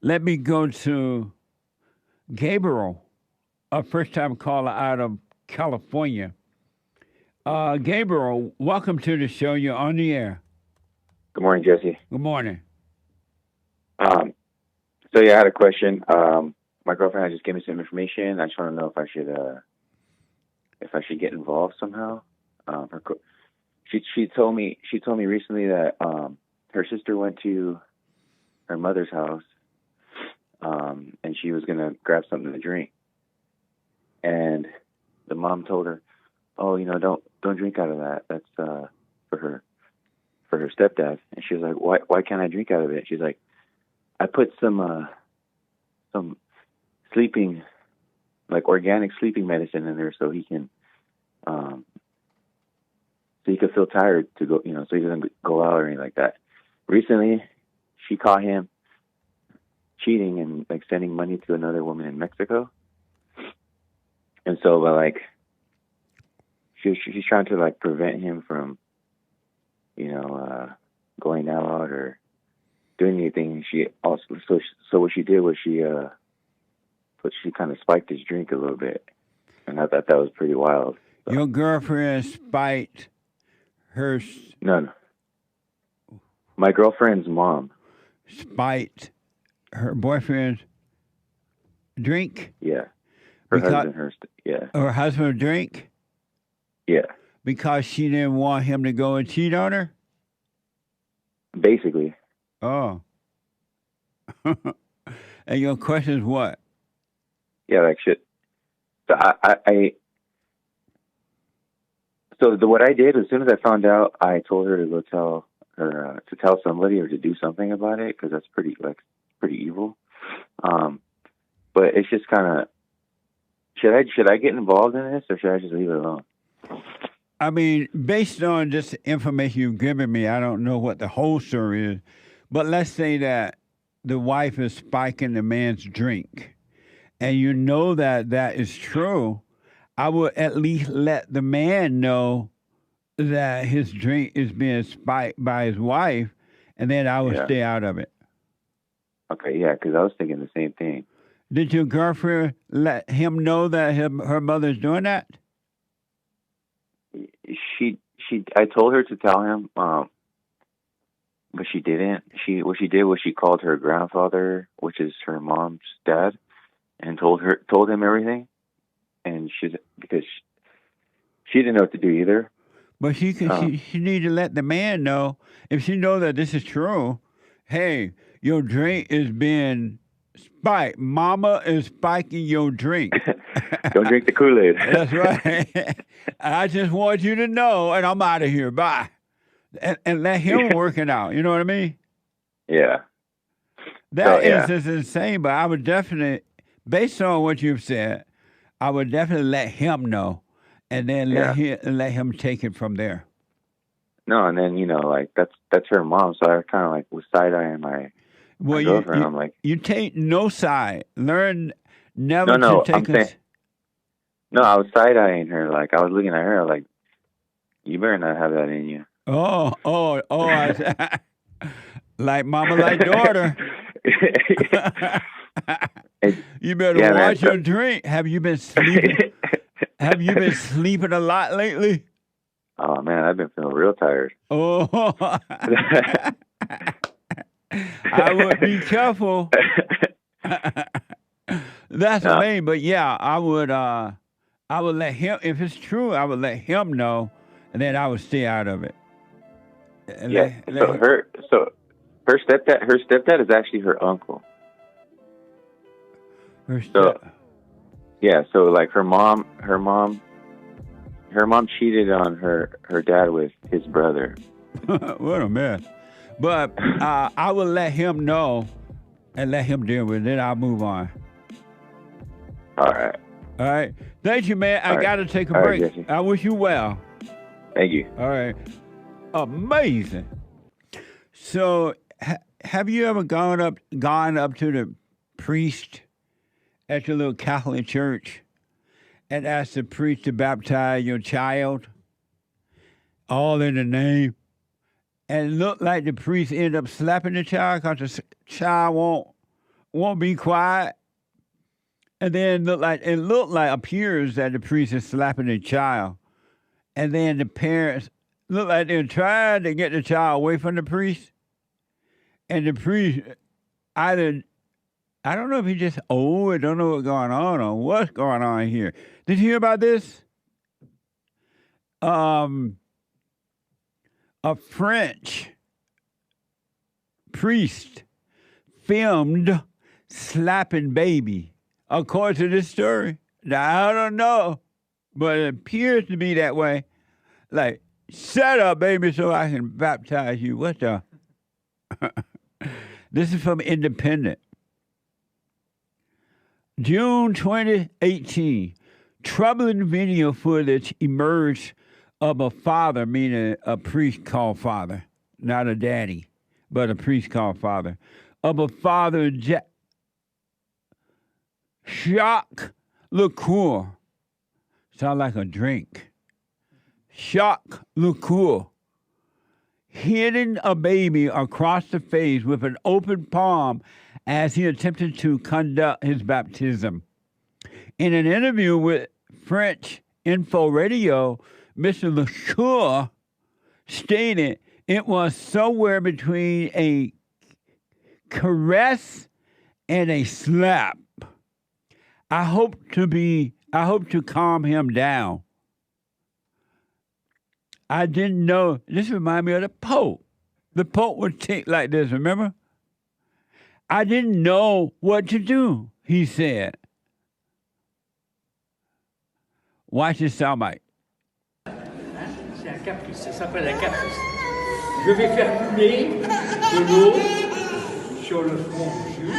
Let me go to Gabriel, a first-time caller out of California. Gabriel, welcome to the show. You're on the air. Good morning, Jesse. Good morning. So yeah, I had a question. My girlfriend had just gave me some information. I just want to know if I should get involved somehow. She told me recently that her sister went to her mother's house, and she was gonna grab something to drink, and the mom told her, "Oh, don't drink out of that. That's for her stepdad." And she was like, "Why can't I drink out of it?" She's like, "I put some sleeping, like organic sleeping medicine in there so he can feel tired to go, so he doesn't go out or anything like that." Recently, she caught him cheating and like sending money to another woman in Mexico, and so she's trying to like prevent him from, going out or doing anything. She also so what she did was she kind of spiked his drink a little bit, and I thought that was pretty wild. So. Your girlfriend spiked her. No. My girlfriend's mom spiked her boyfriend's drink. Yeah, her husband drink. Yeah, because she didn't want him to go and cheat on her. Basically. Oh. And your question is what? Yeah, like shit. So what I did, as soon as I found out, I told her to go tell her to tell somebody or to do something about it, because that's pretty evil. But it's just kind of, should I get involved in this, or should I just leave it alone? I mean, based on just the information you've given me, I don't know what the whole story is, but let's say that the wife is spiking the man's drink, and you know that is true. I would at least let the man know that his drink is being spiked by his wife, and then I would stay out of it. Okay, yeah, because I was thinking the same thing. Did your girlfriend let him know that her mother's doing that? I told her to tell him, but she didn't. What she did was she called her grandfather, which is her mom's dad, and told him everything. And because she didn't know what to do either. But she need to let the man know, if she knows that this is true. Hey, your drink is being spiked. Mama is spiking your drink. Don't drink the Kool-Aid. That's right. I just want you to know, and I'm out of here. Bye. And let him work it out. You know what I mean? Yeah. That is insane, but I would definitely, based on what you've said, I would definitely let him know, and then let him take it from there. No, and then that's her mom, so I kind of like was side-eyeing my girlfriend. I'm like, you take no side. Learn never to take a... No, I was side-eyeing her. Like, I was looking at her like, you better not have that in you. Oh! Like mama, like daughter. You better watch your drink. Have you been sleeping? Have you been sleeping a lot lately? Oh man, I've been feeling real tired. Oh, I would be careful. That's amazing, but yeah, I would let him, if it's true, I would let him know, and then I would stay out of it. Her stepdad is actually her uncle. So like her mom cheated on her dad with his brother. What a mess. But I will let him know and let him deal with it. Then I'll move on. All right. Thank you, man. I got to take a break. Right, I wish you well. Thank you. All right. Amazing. So, have you ever gone up to the priest at your little Catholic church and asked the priest to baptize your child, all in the name, and it looked like the priest ended up slapping the child because the child won't be quiet. And then appears that the priest is slapping the child. And then the parents look like they're trying to get the child away from the priest. And the priest either, I don't know if he just old or don't know what's going on or what's going on here. Did you hear about this? A French priest filmed slapping baby. According to this story. Now, I don't know, but it appears to be that way. Like, shut up, baby, so I can baptize you. What the? This is from Independent. June 2018, troubling video footage emerged of a father, meaning a priest called father, not a daddy, but a priest called father, of a father, Jacques Lecour. Sound like a drink. Jacques Lecour. Hitting a baby across the face with an open palm as he attempted to conduct his baptism. In an interview with French Info Radio, Mr. Lecour stated it was somewhere between a caress and a slap. I hope to calm him down. I didn't know. This reminds me of the Pope. The Pope would tick like this, remember? I didn't know what to do, he said. Watch this soundbite. C'est un caprice, ça s'appelle un caprice. Je vais faire couler de l'eau sur le front du juge.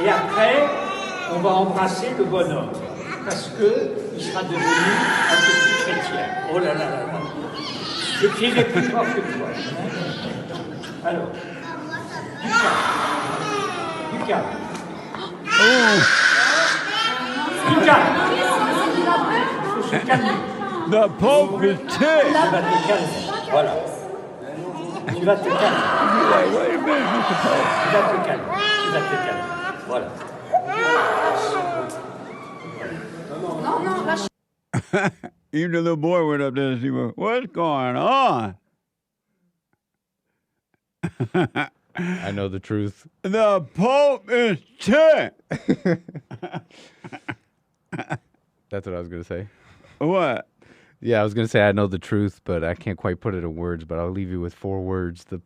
Et après, on va embrasser le bonhomme. Parce qu'il sera devenu un petit chrétien. Oh là là là là. Je crierai plus fort que toi. Alors, du calme. Du calme. Il faut se calmer. The Pope is Tu vas te calmer. Voilà. Tu vas te calmer. Wait a minute, Mr. Pope. Tu vas te calmer. Tu vas te calmer. Voilà. Even the little boy went up there and see what's going on. I know the truth. The Pope is sick. That's what I was going to say. What? Yeah, I was going to say I know the truth, but I can't quite put it in words, but I'll leave you with 4 words. The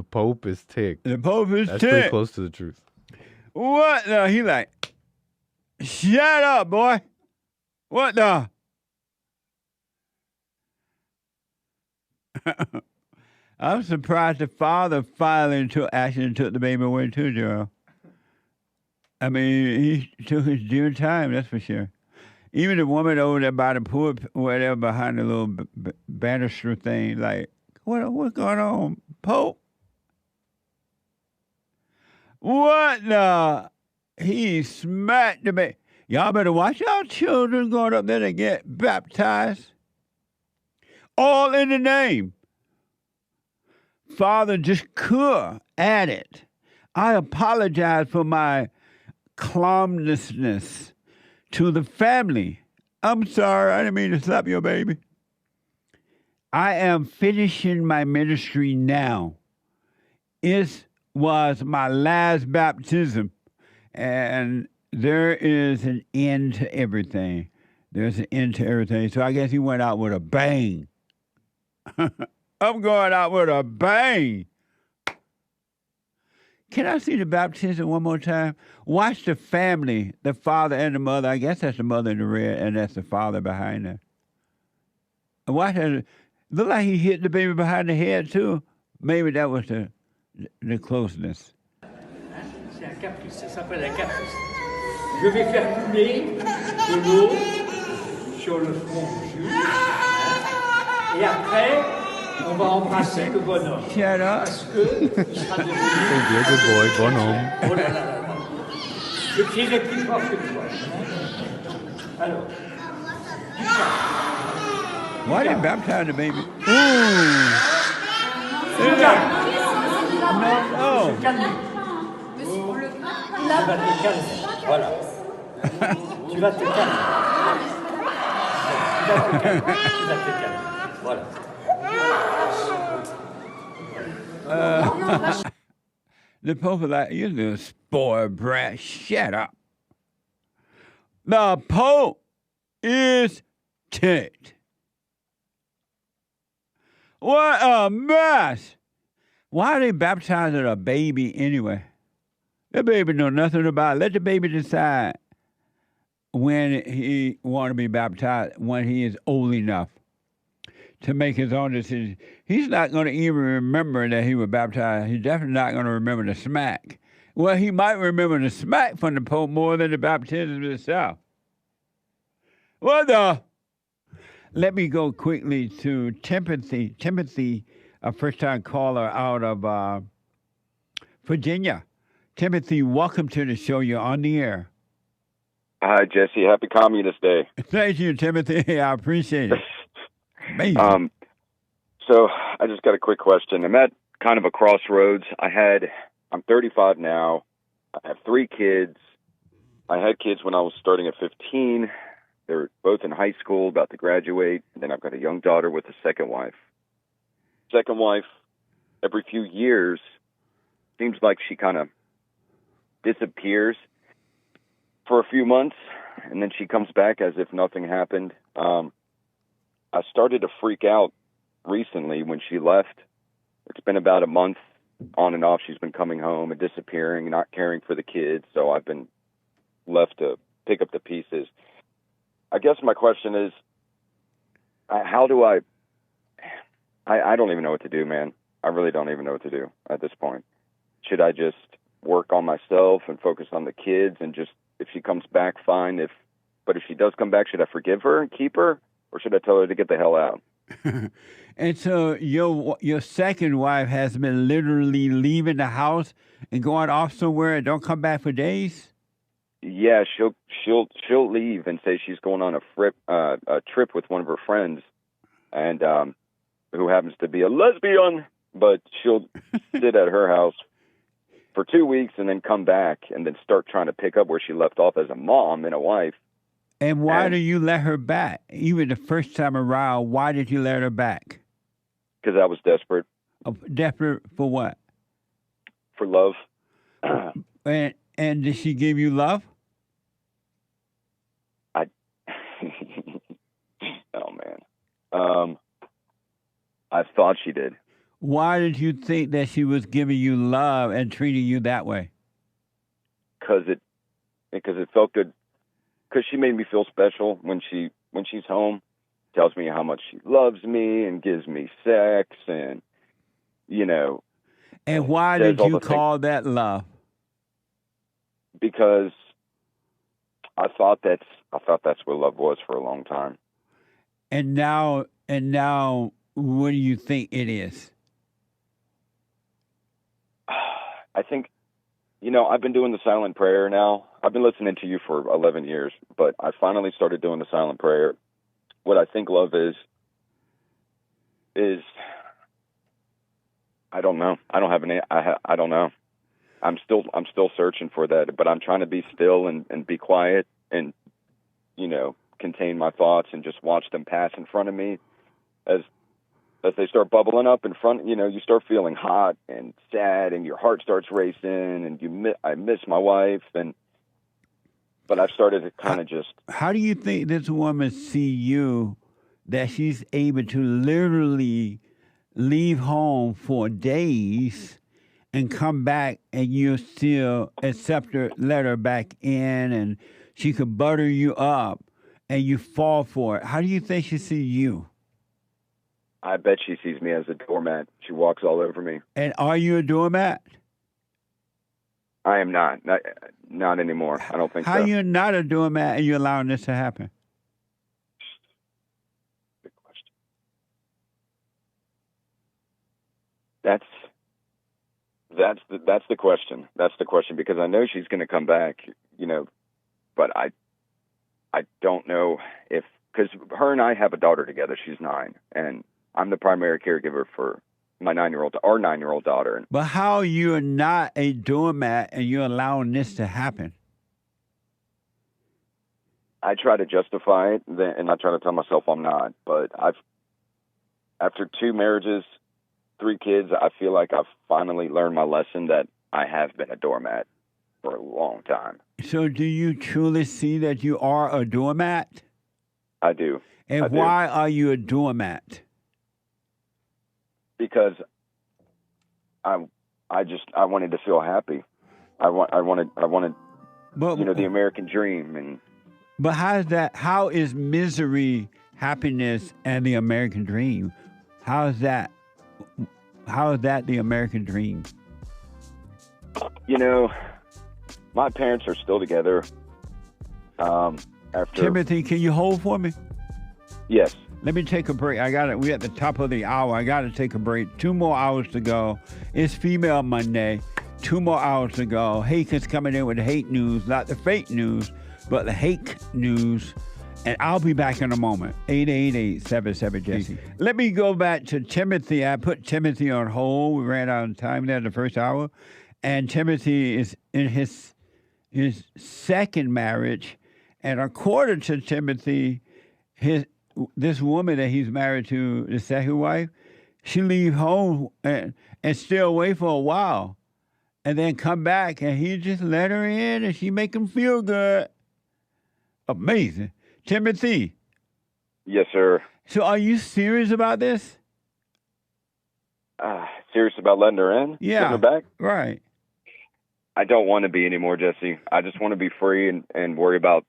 Pope is ticked. The Pope is That's ticked. pretty close to the truth. What the? He like, shut up, boy. What the? I'm surprised the father finally took action and took the baby away too, Joe. I mean, he took his due time, that's for sure. Even the woman over there by the pool, whatever, behind the little banister thing, like, what's going on, Pope? What the? He smacked the baby. Y'all better watch our children going up there to get baptized. All in the name. Father Jescour added, I apologize for my clumsiness to the family. I'm sorry, I didn't mean to slap your baby. I am finishing my ministry now. It was my last baptism, and there is an end to everything. There's an end to everything. So I guess he went out with a bang. I'm going out with a bang. Can I see the baptism one more time? Watch the family, the father and the mother. I guess that's the mother in the red, and that's the father behind her. Watch it. Look like he hit the baby behind the head, too. Maybe that was the closeness. C'est un caprice, ça s'appelle un caprice. Je vais faire couler de l'eau sur le front du juge. Et après, on va embrasser le bonhomme. Shut up. Parce qu'il sera devenu Thank you, good boy, bonhomme. Oh là là là là. Je crierai plus fort que toi. Alors, du calme. Why did they baptize the baby? Ooh. Du calme. No. Se calmer. vas te calmer. Voilà. Tu vas te calmer. Tu vas te calmer. Tu vas te calmer. Voilà. The Pope is like, you little spoiled brat, shut up. The Pope is ticked. What a mess. Why are they baptizing a baby anyway? The baby know nothing about it. Let the baby decide when he want to be baptized, when he is old enough to make his own decision. He's not going to even remember that he was baptized. He's definitely not going to remember the smack. Well, he might remember the smack from the Pope more than the baptism itself. What the? Let me go quickly to Timothy. Timothy, a first-time caller out of Virginia. Timothy, welcome to the show. You're on the air. Hi, Jesse. Happy Communist Day. Thank you, Timothy. I appreciate it. Amazing. So I just got a quick question. I'm at kind of a crossroads. I'm 35 now. I have 3 kids. I had kids when I was starting at 15. They're both in high school, about to graduate. And then I've got a young daughter with a second wife. Second wife, every few years, seems like she kind of disappears for a few months, and then she comes back as if nothing happened. I started to freak out recently when she left. It's been about a month on and off. She's been coming home and disappearing, not caring for the kids, so I've been left to pick up the pieces. I guess my question is, how do I don't even know what to do, man. I really don't even know what to do at this point. Should I just work on myself and focus on the kids and just, if she comes back, fine. But if she does come back, should I forgive her and keep her, or should I tell her to get the hell out? And so your second wife has been literally leaving the house and going off somewhere and don't come back for days? Yeah, she'll leave and say she's going on a trip with one of her friends, and who happens to be a lesbian, but she'll sit at her house for 2 weeks and then come back and then start trying to pick up where she left off as a mom and a wife. And why do you let her back? Even the first time around, why did you let her back? Because I was desperate. Desperate for what? For love. And did she give you love? Oh, man. I thought she did. Why did you think that she was giving you love and treating you that way? Because it felt good. Because she made me feel special when she's home. Tells me how much she loves me and gives me sex and, you know. And why did you call that love? Because I thought that's what love was for a long time. And now, what do you think it is? I think, I've been doing the silent prayer now. I've been listening to you for 11 years, but I finally started doing the silent prayer. What I think love is I don't know. I don't have any. I don't know. I'm still searching for that, but I'm trying to be still and be quiet and, contain my thoughts and just watch them pass in front of me as they start bubbling up in front. You start feeling hot and sad and your heart starts racing and I miss my wife but I've started to kind of just. How do you think this woman see you, that she's able to literally leave home for days and come back and you still accept her, let her back in, and she could butter you up and you fall for it? How do you think she see you? I bet she sees me as a doormat. She walks all over me. And are you a doormat? I am not anymore. I don't think so. How you're not a doormat and you're allowing this to happen? Good question. That's the question. That's the question, because I know she's going to come back, but I don't know because her and I have a daughter together. She's 9, and I'm the primary caregiver for my 9-year-old, our 9-year-old daughter. But how you're not a doormat and you're allowing this to happen? I try to justify it, and I try to tell myself I'm not. But after 2 marriages, 3 kids, I feel like I've finally learned my lesson that I have been a doormat for a long time. So do you truly see that you are a doormat? I do. And why are you a doormat? Because I wanted to feel happy. I wanted But, the American dream. And but how is misery happiness and the American dream? How is that the American dream? My parents are still together. After Timothy, can you hold for me? Yes. Let me take a break. We're at the top of the hour. I got to take a break. 2 more hours to go. It's Female Monday. 2 more hours to go. Hake is coming in with the hate news, not the fake news, but the hate news. And I'll be back in a moment. 888-77-JESSE. Let me go back to Timothy. I put Timothy on hold. We ran out of time there in the first hour. And Timothy is in his second marriage. And according to Timothy, this woman that he's married to, the second wife, she leave home and stay away for a while. And then come back, and he just let her in, and she make him feel good. Amazing. Timothy. Yes, sir. So are you serious about this? Serious about letting her in? Yeah. Getting her back? Right. I don't want to be anymore, Jesse. I just want to be free and worry about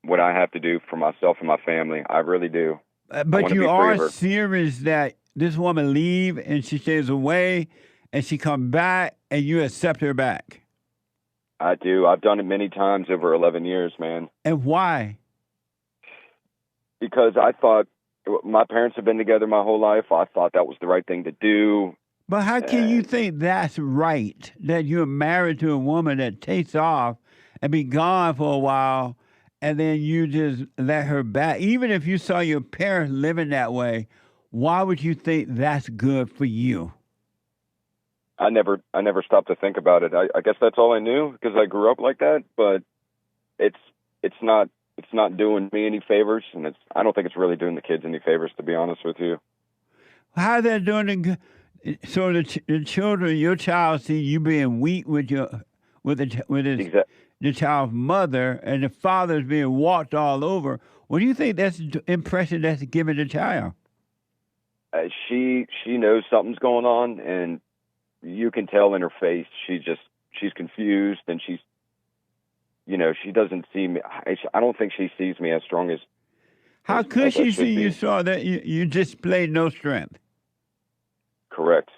what I have to do for myself and my family. I really do. But you are serious that this woman leave and she stays away and she come back and you accept her back? I do. I've done it many times over 11 years, man. And why? Because I thought my parents have been together my whole life. I thought that was the right thing to do. But how can you think that's right, that you're married to a woman that takes off and be gone for a while, and then you just let her back? Even if you saw your parents living that way, why would you think that's good for you? I never stopped to think about it. I guess that's all I knew because I grew up like that. But it's not doing me any favors, and I don't think it's really doing the kids any favors, to be honest with you. How they're doing? So the children, your child, see you being weak with the child's mother, and the father's being walked all over. What do you think that's the impression that's giving the child? She knows something's going on, and you can tell in her face she's confused, and she doesn't see me. I don't think she sees me as strong as. How could she see you saw that you displayed no strength? Correct.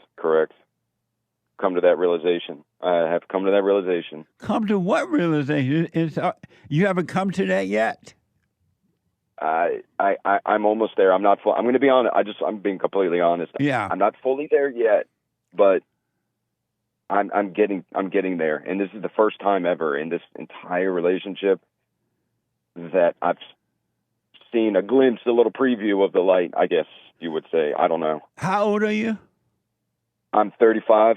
Come to that realization. I have come to that realization. Come to what realization? You haven't come to that yet? I'm almost there. I'm not full. I'm going to be honest. I'm being completely honest. Yeah. I'm not fully there yet, but I'm getting there. And this is the first time ever in this entire relationship that I've seen a glimpse, a little preview of the light, I guess you would say. I don't know. How old are you? I'm 35.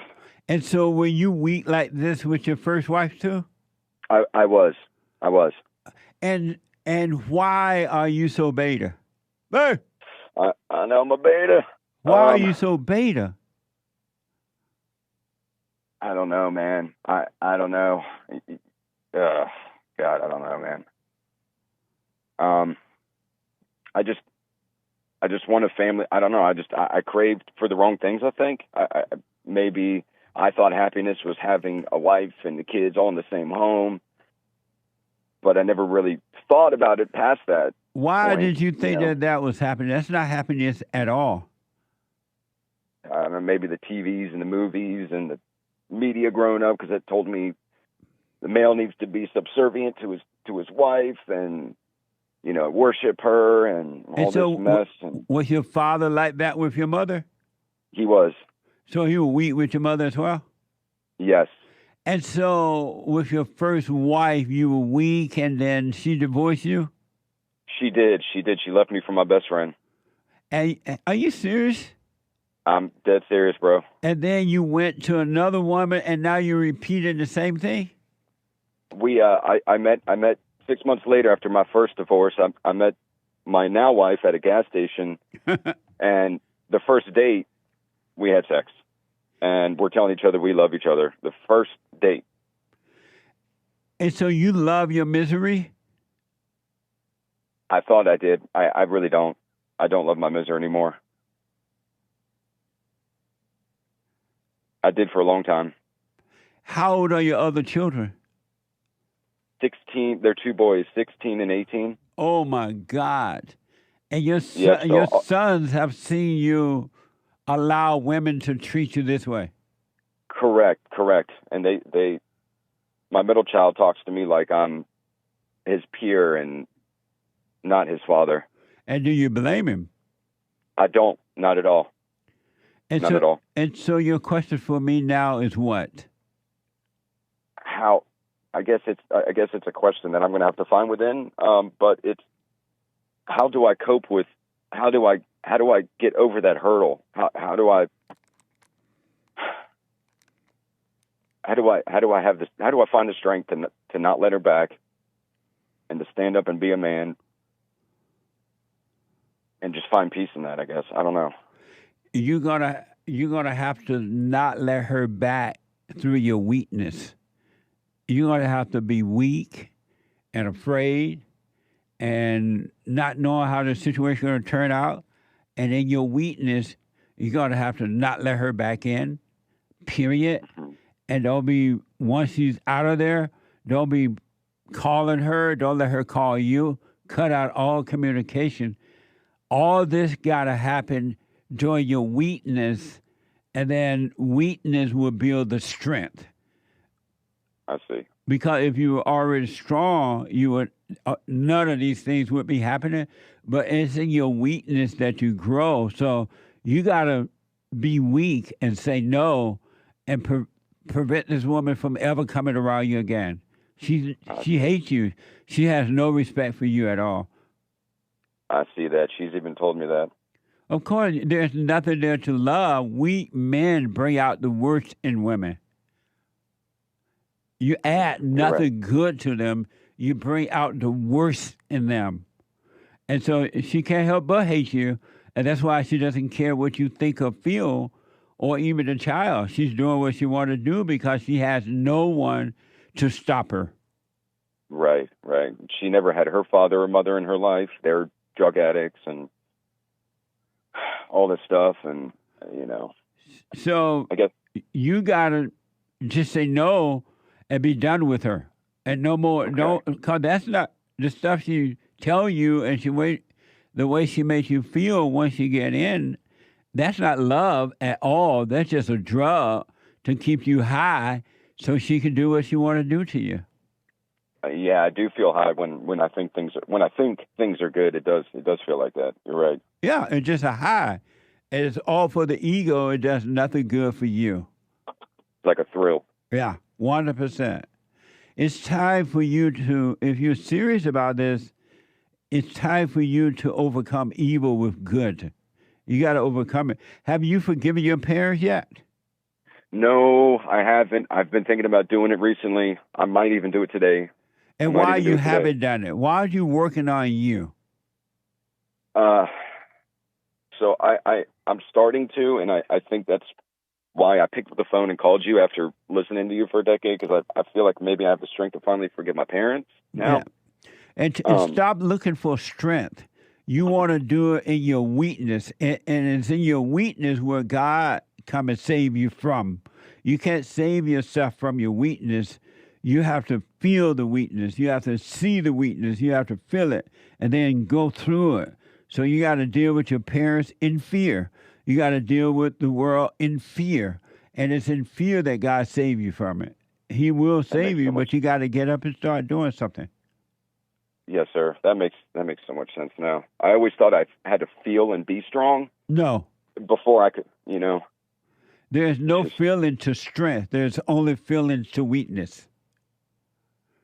And so were you weak like this with your first wife too? I was. And why are you so beta? Hey! I know I'm a beta. Why are you so beta? I don't know, man. I don't know. God, I don't know, man. I just want a family. I don't know. I craved for the wrong things, I think. Maybe I thought happiness was having a wife and the kids all in the same home, but I never really thought about it past that. Why did you think that was happiness? That's not happiness at all. Maybe the TVs and the movies and the media growing up, because it told me the male needs to be subservient to his wife and worship her and all this mess. Was your father like that with your mother? He was. So you were weak with your mother as well? Yes. And so with your first wife, you were weak, and then she divorced you? She did. She left me for my best friend. And are you serious? I'm dead serious, bro. And then you went to another woman, and now you're repeating the same thing? I met 6 months later after my first divorce. I met my now wife at a gas station, and the first date we had sex, and we're telling each other we love each other. The first date. And so you love your misery? I thought I did. I really don't. I don't love my misery anymore. I did for a long time. How old are your other children? 16. They're two boys, 16 and 18. Oh, my God. And your sons have seen you allow women to treat you this way. Correct. And they my middle child talks to me like I'm his peer and not his father. And do you blame him? I don't. Not at all. Not at all. And so your question for me now is what? How? I guess it's a question that I'm going to have to find within. But it's how do I cope with? How do I get over that hurdle? How do I have this? How do I find the strength to not let her back, and to stand up and be a man, and just find peace in that? I guess I don't know. You're gonna have to not let her back through your weakness. You're gonna have to be weak and afraid and not knowing how the situation is gonna turn out. And in your weakness, you're gonna have to not let her back in, period. And don't be, once she's out of there, don't be calling her, don't let her call you. Cut out all communication. All this gotta happen during your weakness, and then weakness will build the strength. I see. Because if you were already strong, you would none of these things would be happening. But it's in your weakness that you grow. So you gotta be weak and say no, and prevent this woman from ever coming around you again. She hates you. She has no respect for you at all. I see that. She's even told me that. Of course, there's nothing there to love. We men bring out the worst in women. You add nothing good to them. You bring out the worst in them. And so she can't help but hate you. And that's why she doesn't care what you think or feel, or even the child. She's doing what she wants to do because she has no one to stop her. Right. She never had her father or mother in her life. They're drug addicts and all this stuff, and So I guess you gotta just say no and be done with her, and no more. Okay. Don't, because that's not the stuff she tell you, and the way she makes you feel once you get in. That's not love at all. That's just a drug to keep you high, so she can do what she want to do to you. Yeah, I do feel high when I think things are good. It does feel like that. You're right. Yeah, it's just a high. It's all for the ego. It does nothing good for you. It's like a thrill. Yeah, 100%. It's time for you to, if you're serious about this, it's time for you to overcome evil with good. You got to overcome it. Have you forgiven your parents yet? No, I haven't. I've been thinking about doing it recently. I might even do it today. And why you haven't done it? Why are you working on you? So I'm starting to, and I think that's why I picked up the phone and called you after listening to you for a decade, because I feel like maybe I have the strength to finally forgive my parents now. Yeah. And stop looking for strength. You want to do it in your weakness, and it's in your weakness where God come and save you from. You can't save yourself from your weakness. You have to feel the weakness. You have to see the weakness. You have to feel it and then go through it. So you got to deal with your parents in fear. You got to deal with the world in fear. And it's in fear that God saved you from it. He will save you, but you got to get up and start doing something. Yes, sir. That makes so much sense now. I always thought I had to feel and be strong. No. Before I could, There's no feeling to strength. There's only feeling to weakness.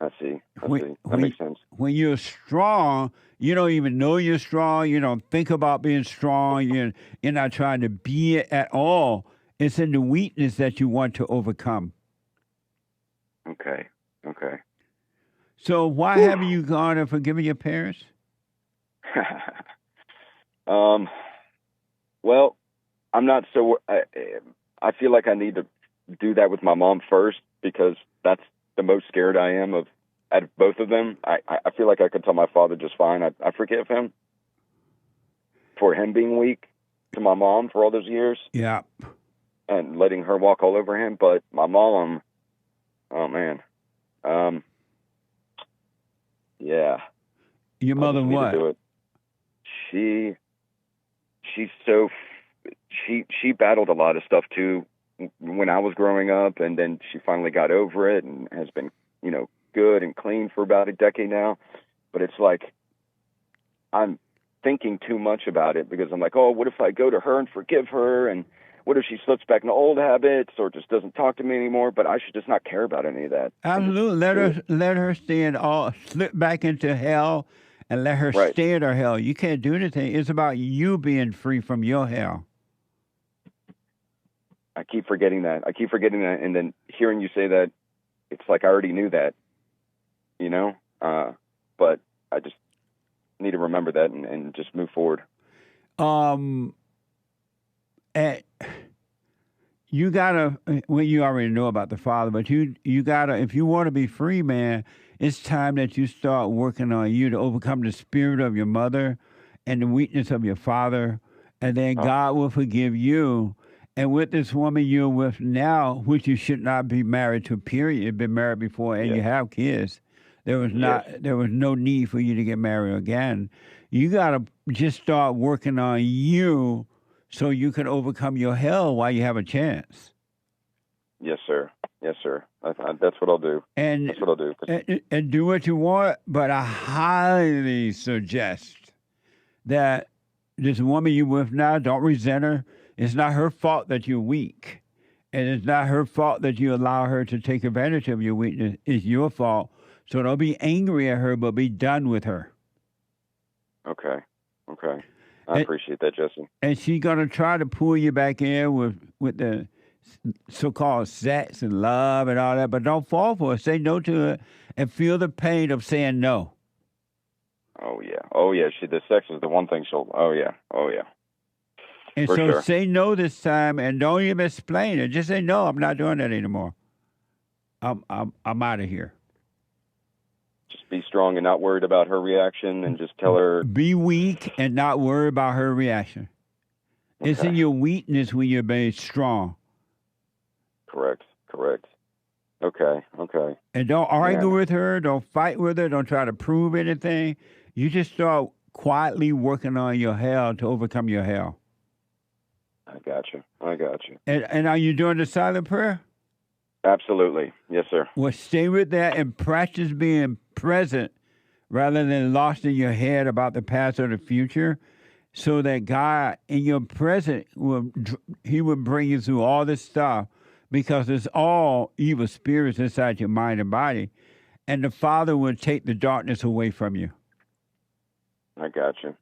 I see. When, That makes sense. when you're strong, you don't even know you're strong. You don't think about being strong. You're not trying to be it at all. It's in the weakness that you want to overcome. Okay. So why haven't you gone and forgiven your parents? Well, I'm not so. I feel like I need to do that with my mom first because that's the most scared I am of out of both of them. I feel like I could tell my father just fine. I forgive him for him being weak to my mom for all those years. Yeah. And letting her walk all over him. But my mom, oh man, yeah. Your mother I just need what? to do it. She battled a lot of stuff too when I was growing up, and then she finally got over it and has been, good and clean for about a decade now. But it's like I'm thinking too much about it because I'm like, oh, what if I go to her and forgive her, and what if she slips back into old habits or just doesn't talk to me anymore? But I should just not care about any of that. Absolutely. Let her slip back into hell and let her Right. stay in her hell. You can't do anything. It's about you being free from your hell. I keep forgetting that. And then hearing you say that, it's like I already knew that, but I just need to remember that and just move forward. You gotta, well, you already know about the Father, but you gotta, if you want to be free, man, it's time that you start working on you to overcome the spirit of your mother and the weakness of your father, and then God will forgive you. And with this woman you're with now, which you should not be married to, period, you've been married before and you have kids, there was no need for you to get married again. You gotta just start working on you so you can overcome your hell while you have a chance. Yes, sir. That's what I'll do. And that's what I'll do. And do what you want, but I highly suggest that this woman you're with now, don't resent her. It's not her fault that you're weak. And it's not her fault that you allow her to take advantage of your weakness. It's your fault. So don't be angry at her, but be done with her. Okay. I appreciate that, Jesse. And she's going to try to pull you back in with the so-called sex and love and all that, but don't fall for it. Say no to it and feel the pain of saying no. Oh, yeah. The sex is the one thing she'll, oh, yeah. And for so sure. Say no this time and don't even explain it. Just say, no, I'm not doing that anymore. I'm out of here. Just be strong and not worried about her reaction and just tell her. Be weak and not worry about her reaction. Okay. It's in your weakness when you're being strong. Correct. Okay. And don't argue with her. Don't fight with her. Don't try to prove anything. You just start quietly working on your hell to overcome your hell. I got you. And are you doing the silent prayer? Absolutely. Yes, sir. Well, stay with that and practice being present rather than lost in your head about the past or the future, so that God in your present will bring you through all this stuff, because it's all evil spirits inside your mind and body, and the Father will take the darkness away from you. I got you,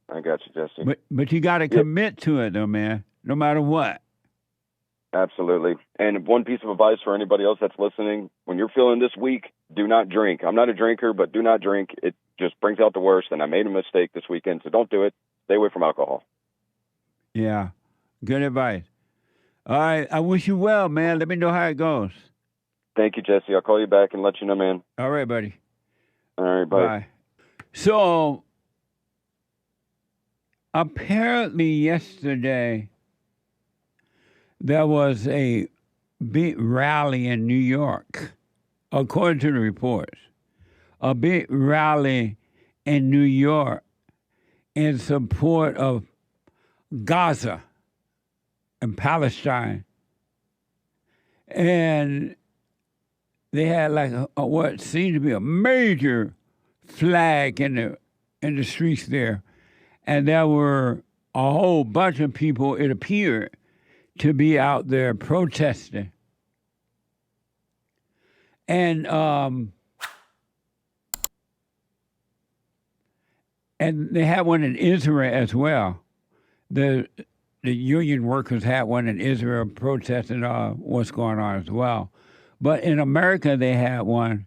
Jesse. But you got to commit to it, though, man, no matter what. Absolutely. And one piece of advice for anybody else that's listening, when you're feeling this weak, do not drink. I'm not a drinker, but do not drink. It just brings out the worst, and I made a mistake this weekend, so don't do it. Stay away from alcohol. Yeah, good advice. All right, I wish you well, man. Let me know how it goes. Thank you, Jesse. I'll call you back and let you know, man. All right, buddy. All right, bye. So, apparently yesterday, there was a big rally in New York, according to the reports. A big rally in New York in support of Gaza and Palestine. And they had like what seemed to be a major flag in the streets there. And there were a whole bunch of people, it appeared, to be out there protesting. And And they had one in Israel as well. The union workers had one in Israel protesting what's going on as well. But in America, they had one,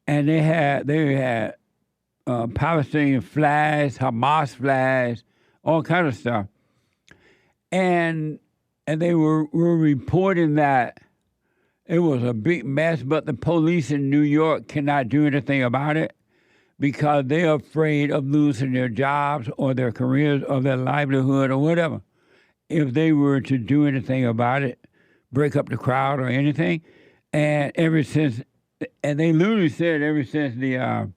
and they had Palestinian flags, Hamas flags, all kind of stuff. And they were reporting that it was a big mess, but the police in New York cannot do anything about it because they're afraid of losing their jobs or their careers or their livelihood or whatever. If they were to do anything about it, break up the crowd or anything. And they literally said ever since the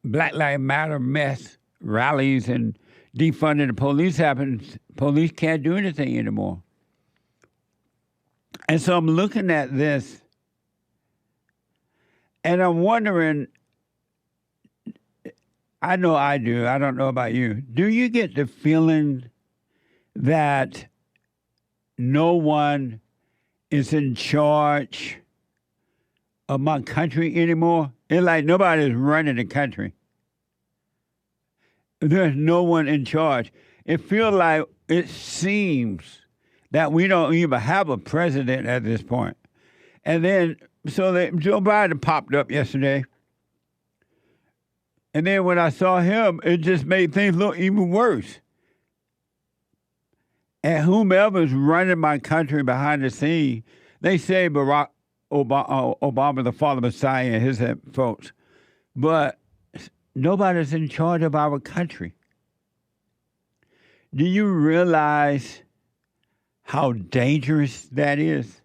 Black Lives Matter mess rallies and defunding the police happens, police can't do anything anymore. And so I'm looking at this and I'm wondering, I know I do, I don't know about you. Do you get the feeling that no one is in charge of my country anymore? It's like nobody's running the country. There's no one in charge. It seems that we don't even have a president at this point. And then, Joe Biden popped up yesterday. And then when I saw him, it just made things look even worse. And whomever's running my country behind the scene, they say Barack Obama, the father Messiah, and his folks. But nobody's in charge of our country. Do you realize how dangerous that is?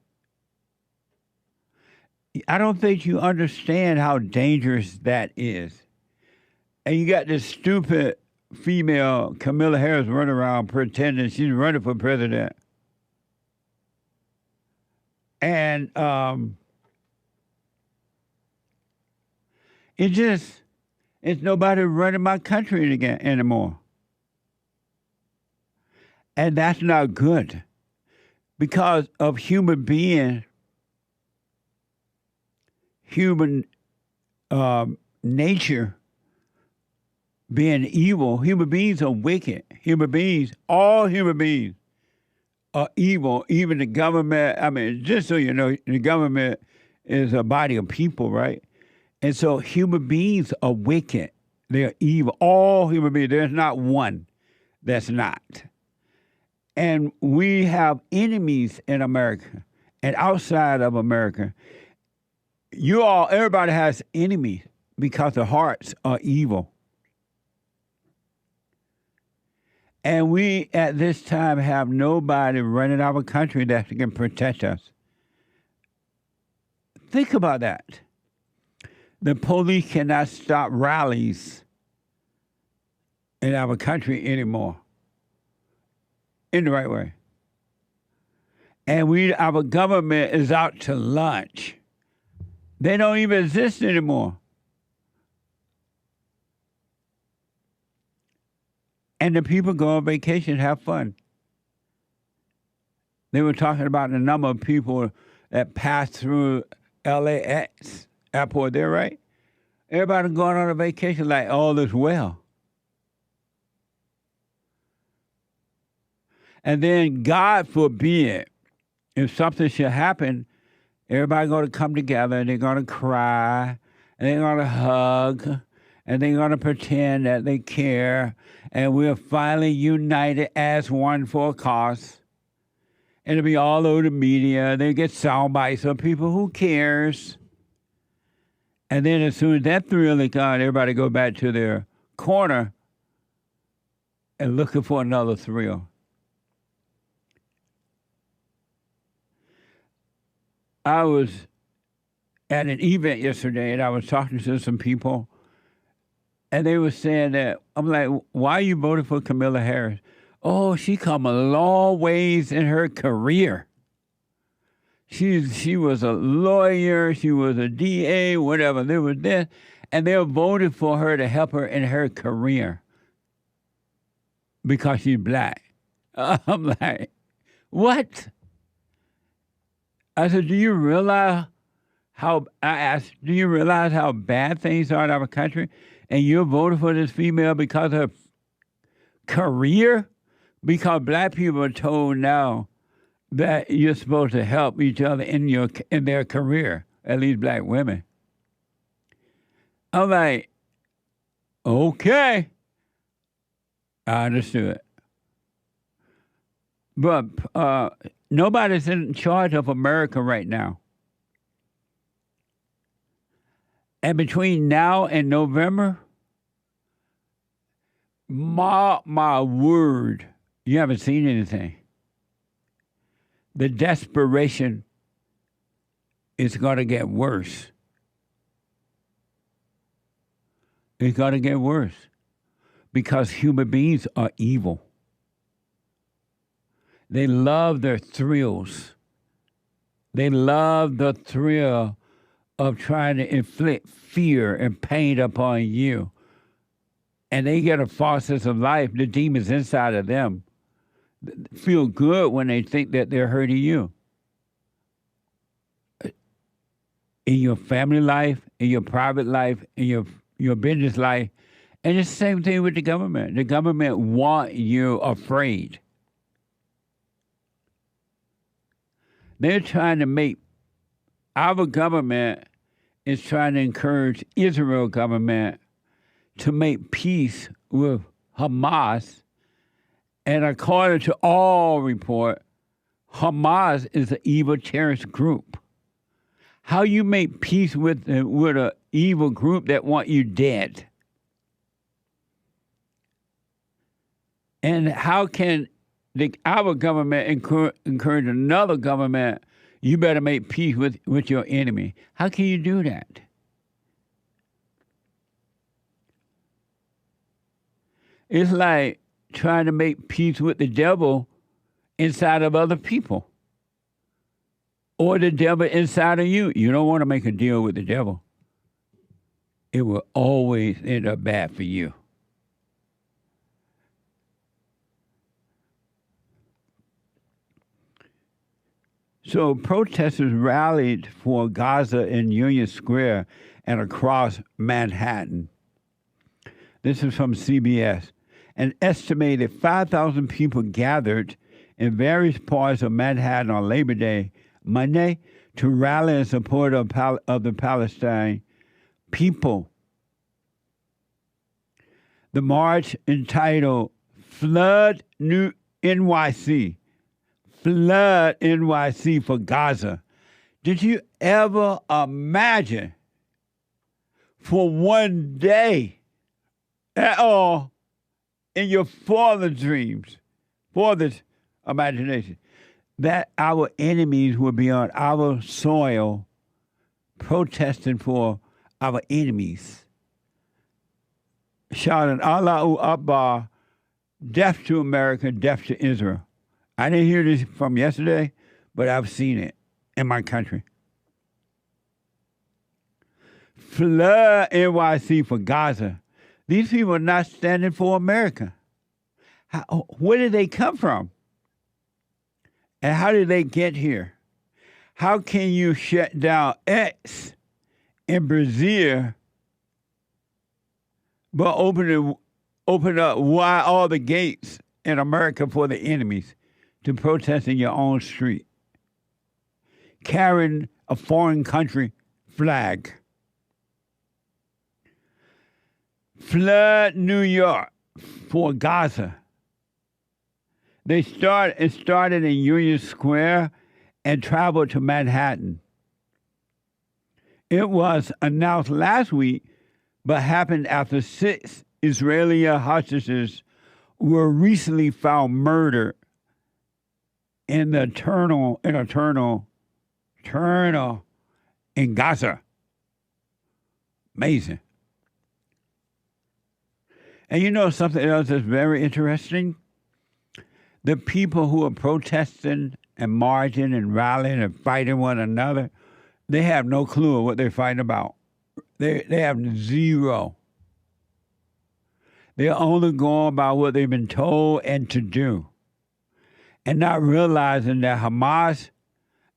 I don't think you understand how dangerous that is. And you got this stupid female, Kamala Harris, running around pretending she's running for president. And it's nobody running my country again anymore. And that's not good because of human nature being evil. Human beings are wicked. All human beings are evil. Even the government, I mean, just so you know, the government is a body of people, right? And so human beings are wicked. They're evil. All human beings. There's not one that's not. And we have enemies in America and outside of America. Everybody has enemies because the hearts are evil. And we, at this time, have nobody running our country that can protect us. Think about that. The police cannot stop rallies in our country anymore in the right way. And our government is out to lunch. They don't even exist anymore. And the people go on vacation, have fun. They were talking about the number of people that pass through LAX airport there, right? Everybody going on a vacation like all is well. And then, God forbid, if something should happen, everybody going to come together and they're going to cry and they're going to hug and they're going to pretend that they care and we're finally united as one for a cause. And it'll be all over the media. They get sound bites of people who cares. And then as soon as that thrill is gone, everybody go back to their corner and looking for another thrill. I was at an event yesterday and I was talking to some people and they were saying that, I'm like, why are you voting for Kamala Harris? Oh, she come a long ways in her career. She was a lawyer, she was a DA, whatever. There was this, and they were voting for her to help her in her career because she's black. I'm like, what? I said, do you realize how I asked, do you realize how bad things are in our country? And you're voting for this female because of her career? Because black people are told now that you're supposed to help each other in their career, at least black women. I'm like, okay. I understood. But nobody's in charge of America right now. And between now and November, my word, you haven't seen anything. The desperation is going to get worse. It's going to get worse because human beings are evil. They love their thrills. They love the thrill of trying to inflict fear and pain upon you. And they get a false sense of life. The demons inside of them feel good when they think that they're hurting you. In your family life, in your private life, in your business life. And it's the same thing with the government. The government want you afraid. They're trying to make, our government is trying to encourage Israel government to make peace with Hamas. And according to all report, Hamas is an evil terrorist group. How you make peace with an evil group that want you dead? And how can our government encourage another government, you better make peace with your enemy? How can you do that? It's like trying to make peace with the devil inside of other people. Or the devil inside of you. You don't want to make a deal with the devil. It will always end up bad for you. So protesters rallied for Gaza in Union Square and across Manhattan. This is from CBS. An estimated 5,000 people gathered in various parts of Manhattan on Labor Day Monday to rally in support of the Palestinian people. The march entitled Flood New NYC. Flood NYC for Gaza. Did you ever imagine for one day at all in your father's dreams, father's imagination, that our enemies will be on our soil protesting for our enemies, shouting, Allahu Akbar, death to America, death to Israel. I didn't hear this from yesterday, but I've seen it in my country. Flood NYC for Gaza. These people are not standing for America. Where did they come from? And how did they get here? How can you shut down X in Brazil, but open up wide all the gates in America for the enemies to protest in your own street, carrying a foreign country flag? Flood New York for Gaza. It started in Union Square and traveled to Manhattan. It was announced last week, but happened after 6 Israeli hostages were recently found murdered in the tunnel in Gaza. Amazing. And you know something else that's very interesting? The people who are protesting and marching and rallying and fighting one another, they have no clue of what they're fighting about. They have zero. They're only going by what they've been told and to do, and not realizing that Hamas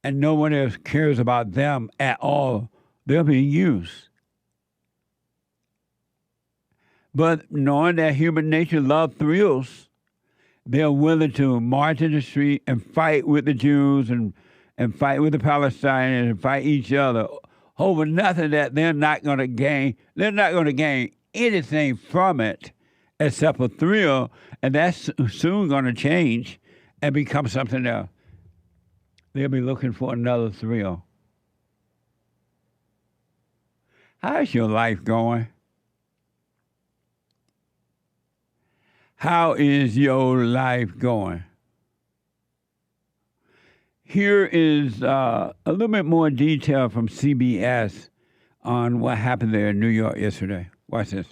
and no one else cares about them at all. They're being used. But knowing that human nature loves thrills, they're willing to march in the street and fight with the Jews and fight with the Palestinians and fight each other over nothing that they're not going to gain. They're not going to gain anything from it except a thrill, and that's soon going to change and become something else. They'll be looking for another thrill. How's your life going? How is your life going? Here is a little bit more detail from CBS on what happened there in New York yesterday. Watch this.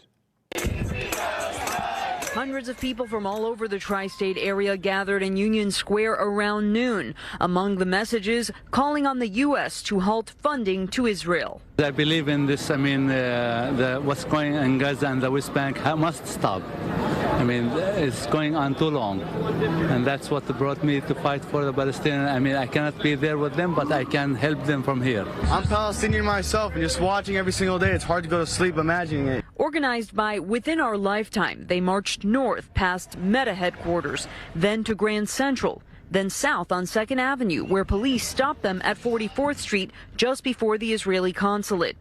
Hundreds of people from all over the tri-state area gathered in Union Square around noon. Among the messages, calling on the U.S. to halt funding to Israel. I believe in this. I mean, what's going on in Gaza and the West Bank must stop. I mean, it's going on too long. And that's what brought me to fight for the Palestinians. I mean, I cannot be there with them, but I can help them from here. I'm Palestinian myself, and just watching every single day, it's hard to go to sleep imagining it. Organized by Within Our Lifetime, they marched north past Meta headquarters, then to Grand Central, then south on 2nd Avenue, where police stopped them at 44th Street just before the Israeli consulate.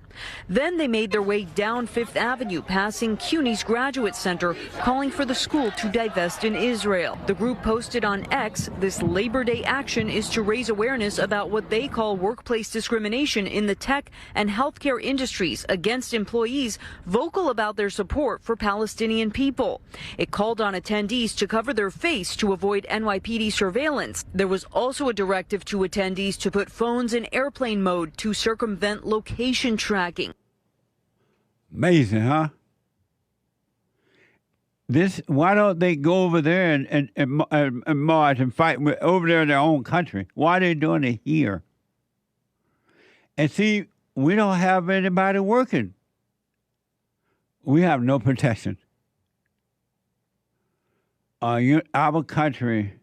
Then they made their way down 5th Avenue, passing CUNY's Graduate Center, calling for the school to divest in Israel. The group posted on X, this Labor Day action is to raise awareness about what they call workplace discrimination in the tech and healthcare industries against employees vocal about their support for Palestinian people. It called on attendees to cover their face to avoid NYPD surveillance. There was also a directive to attendees to put phones in airplane mode to circumvent location tracking. Amazing, huh? Why don't they go over there and march and fight over there in their own country? Why are they doing it here? And see, we don't have anybody working. We have no protection. Our country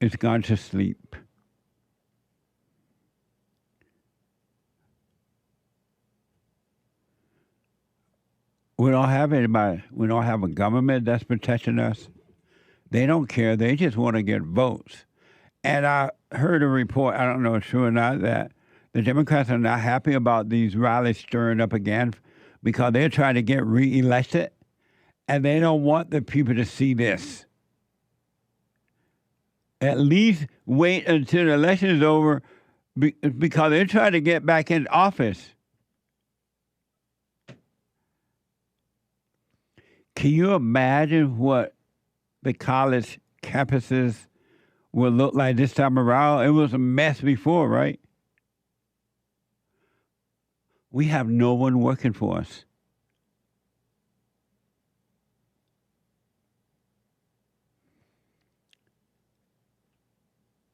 is gone to sleep. We don't have anybody. We don't have a government that's protecting us. They don't care. They just want to get votes. And I heard a report, I don't know if it's true or not, that the Democrats are not happy about these rallies stirring up again because they're trying to get reelected, and they don't want the people to see this. At least wait until the election is over because they're trying to get back in office. Can you imagine what the college campuses will look like this time around? It was a mess before, right? We have no one working for us.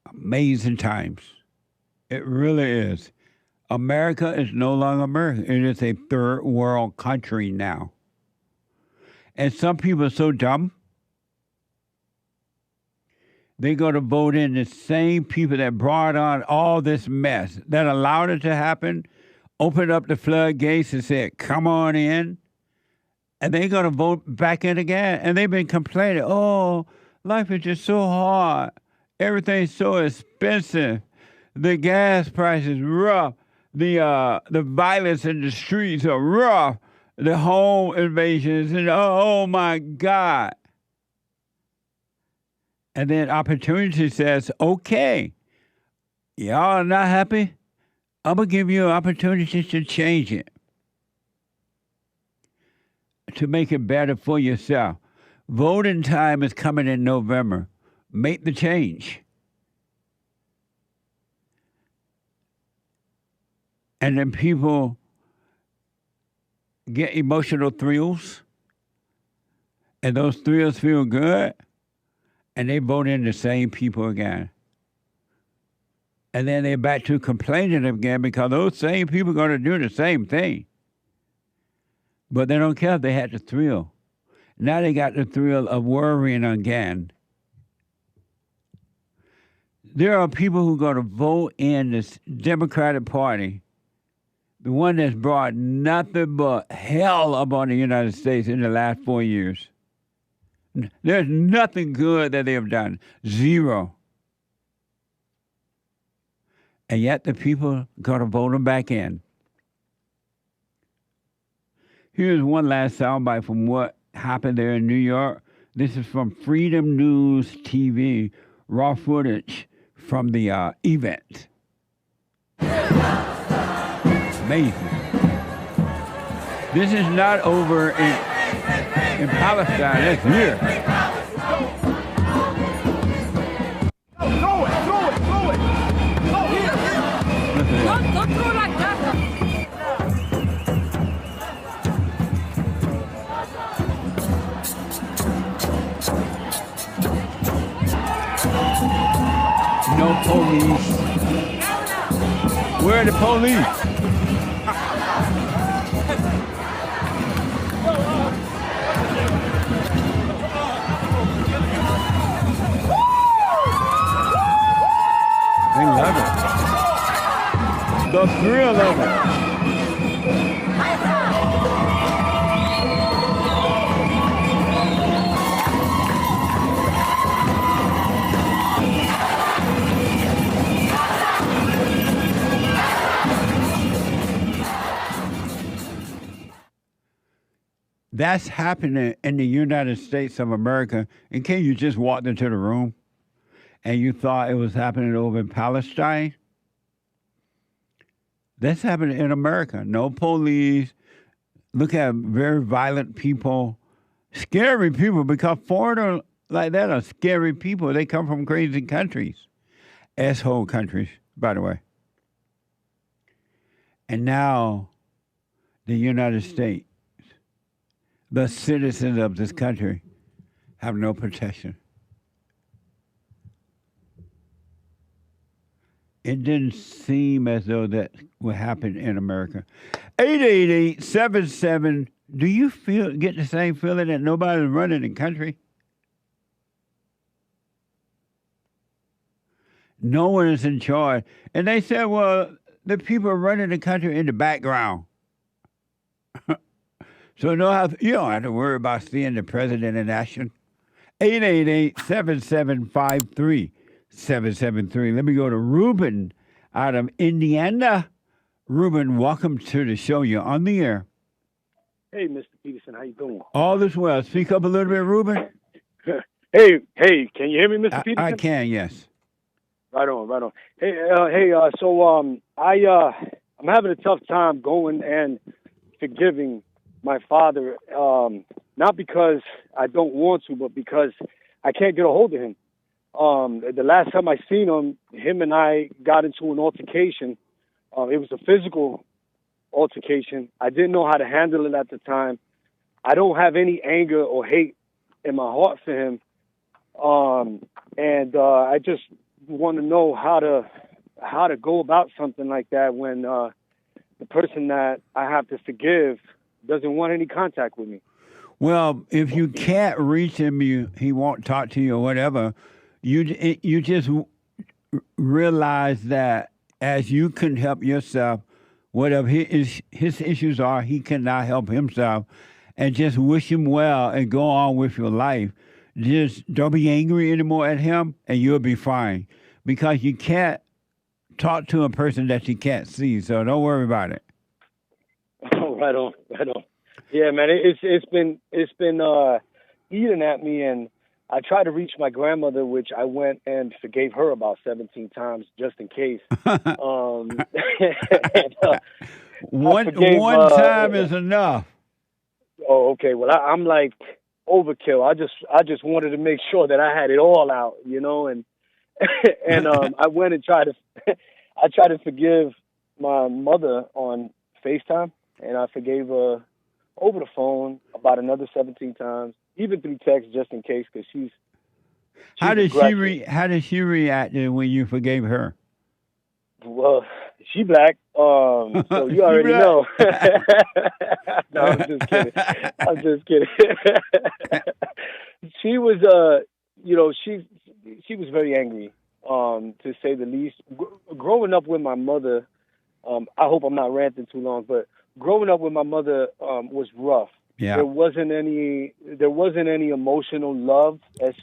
Amazing times. It really is. America is no longer America. It is a third world country now. And some people are so dumb, they're going to vote in the same people that brought on all this mess, that allowed it to happen, opened up the floodgates and said, come on in. And they're going to vote back in again. And they've been complaining, oh, life is just so hard. Everything's so expensive. The gas price is rough. The violence in the streets are rough. The home invasions, and oh my God. And then opportunity says, okay, y'all are not happy? I'm going to give you an opportunity to change it, to make it better for yourself. Voting time is coming in November. Make the change. And then people get emotional thrills, and those thrills feel good, and they vote in the same people again. And then they're back to complaining again because those same people are going to do the same thing. But they don't care if they had the thrill. Now they got the thrill of worrying again. there are people who are going to vote in this Democratic Party, the one that's brought nothing but hell upon the United States in the last 4 years. There's nothing good that they have done. Zero. And yet the people got to vote them back in. Here's one last soundbite from what happened there in New York. This is from Freedom News TV, raw footage from the event. Amazing. This is not over in Palestine. That's here. Throw it! Oh, here! Don't throw like that! No police. Where are the police? They love it. The thrill of it. That's happening in the United States of America. And can you just walked into the room and you thought it was happening over in Palestine? That's happening in America. No police. Look at very violent people, scary people, because foreigners like that are scary people. They come from crazy countries, asshole countries, by the way. And now the United States, the citizens of this country, have no protection. It didn't seem as though that would happen in America. 888-77. Do you get the same feeling that nobody's running the country? No one is in charge. And they said, well, the people are running the country in the background. So you don't have to worry about seeing the president in action. 888-7753-773. Let me go to Ruben out of Indiana. Ruben, welcome to the show. You're on the air. Hey, Mr. Peterson, how you doing? All is well. Speak up a little bit, Ruben. Hey, can you hear me, Mr. Peterson? I can, yes. Right on. Hey, so I'm having a tough time going and forgiving my father, not because I don't want to, but because I can't get a hold of him. The last time I seen him and I got into an altercation. It was a physical altercation. I didn't know how to handle it at the time. I don't have any anger or hate in my heart for him. And I just want to know how to go about something like that when the person that I have to forgive doesn't want any contact with me. Well, if you can't reach him, he won't talk to you or whatever. You just realize that as you can help yourself, whatever his issues are, he cannot help himself, and just wish him well and go on with your life. Just don't be angry anymore at him, and you'll be fine. Because you can't talk to a person that you can't see, so don't worry about it. Oh, right on. Yeah, man, it's been eating at me, and I tried to reach my grandmother, which I went and forgave her about 17 times just in case. And, one time is enough. Oh, okay. Well, I'm like overkill. I just wanted to make sure that I had it all out, and I went and tried to forgive my mother on FaceTime, and I forgave her over the phone about another 17 times. Even through text, just in case, because she's how did she react when you forgave her? Well, she black, so you already know. No, I'm just kidding. She was, she was very angry. to say the least. Growing up with my mother, I hope I'm not ranting too long, but growing up with my mother was rough. Yeah. There wasn't any emotional love as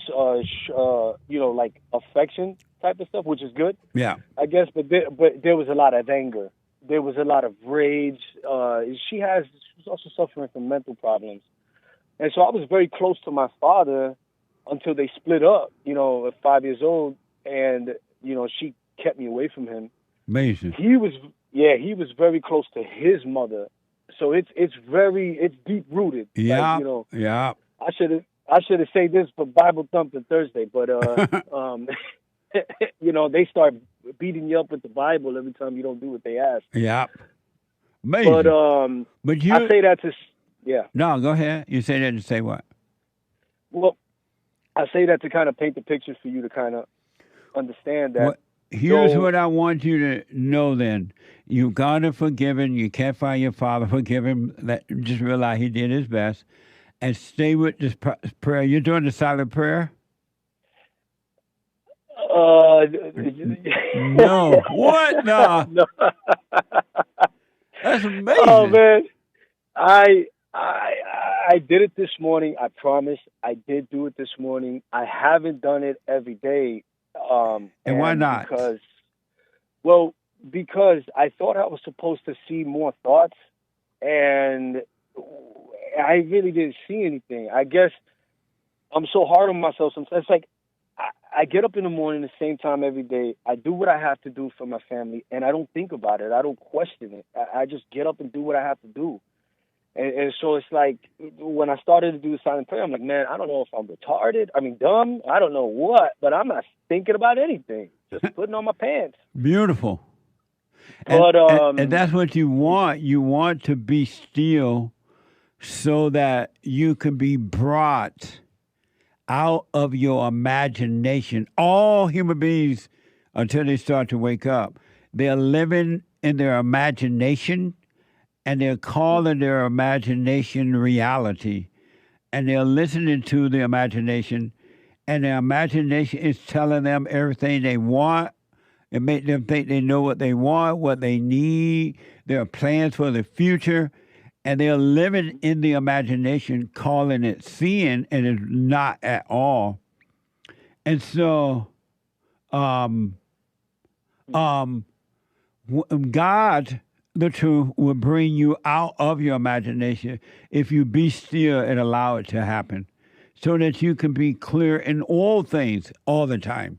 like affection type of stuff, which is good. Yeah. I guess, but there was a lot of anger. There was a lot of rage. She was also suffering from mental problems. And so I was very close to my father until they split up, at 5 years old. And, she kept me away from him. Amazing. He was very close to his mother. So it's deep rooted. Yeah. Like, yeah. I should have said this for Bible Thumping Thursday, but they start beating you up with the Bible every time you don't do what they ask. Yeah. Amazing. But you, I say that to No, go ahead. You say that to say what? Well, I say that to kind of paint the picture for you to kind of understand that. Well, here's what I want you to know then. You got to forgive him. You can't find your father. Forgive him. Just realize he did his best. And stay with this prayer. You're doing the silent prayer? No. What? No. No. That's amazing. Oh, man. I did it this morning. I promise. I did do it this morning. I haven't done it every day. And why not? Because I thought I was supposed to see more thoughts, and I really didn't see anything. I guess I'm so hard on myself sometimes. It's like I get up in the morning the same time every day. I do what I have to do for my family, and I don't think about it. I don't question it. I just get up and do what I have to do. And so it's like when I started to do the silent prayer, I'm like, man, I don't know if I'm retarded. I mean, dumb. I don't know what, but I'm not thinking about anything. Just putting on my pants. Beautiful. But and that's what you want. You want to be still so that you can be brought out of your imagination. All human beings, until they start to wake up, they're living in their imagination, and they're calling their imagination reality. And they're listening to the imagination, and their imagination is telling them everything they want. It makes them think they know what they want, what they need, their plans for the future. And they're living in the imagination, calling it seeing, and it's not at all. And so, God, the truth, will bring you out of your imagination if you be still and allow it to happen, so that you can be clear in all things all the time.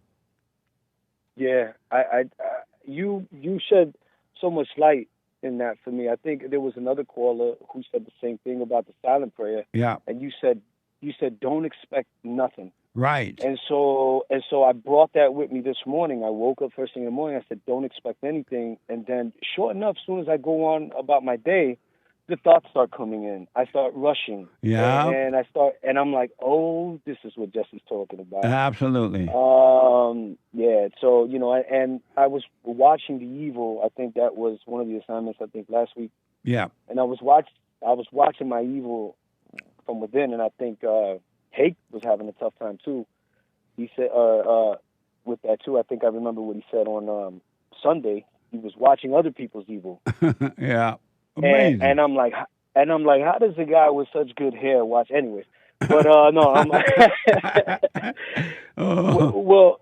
Yeah, you shed so much light in that for me. I think there was another caller who said the same thing about the silent prayer. Yeah. And you said don't expect nothing. Right. And so I brought that with me this morning. I woke up first thing in the morning. I said, don't expect anything. And then, sure enough, as soon as I go on about my day, the thoughts start coming in. I start rushing. Yeah. And I'm like, oh, this is what Jesse's talking about. Absolutely. Yeah. So, and I was watching The Evil. I think that was one of the assignments, I think, last week. Yeah. And I was watching my evil from within, and I think Hake was having a tough time too. He said, with that too. I think I remember what he said on Sunday. He was watching other people's evil. Yeah, amazing. And I'm like, how does a guy with such good hair watch? Anyways, but no, I'm like, well,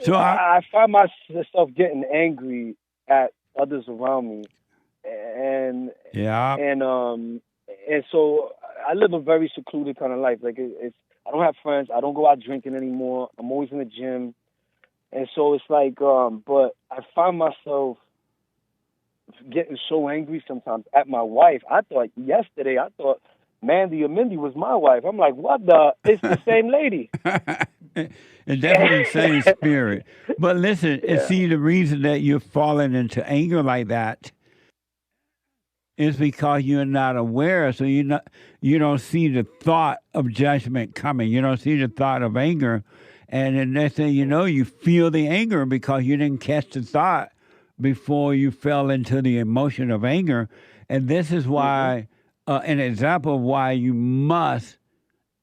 so I find myself getting angry at others around me, and so I live a very secluded kind of life. Like I don't have friends. I don't go out drinking anymore. I'm always in the gym. And so it's like, but I find myself getting so angry sometimes at my wife. I thought Mandy or Mindy was my wife. I'm like, what the? It's the same lady. It's definitely the same spirit. But listen, and see, the reason that you're falling into anger like that is because you're not aware. So you don't see the thought of judgment coming. You don't see the thought of anger. And the next thing you know, you feel the anger because you didn't catch the thought before you fell into the emotion of anger. And this is why, an example of why you must,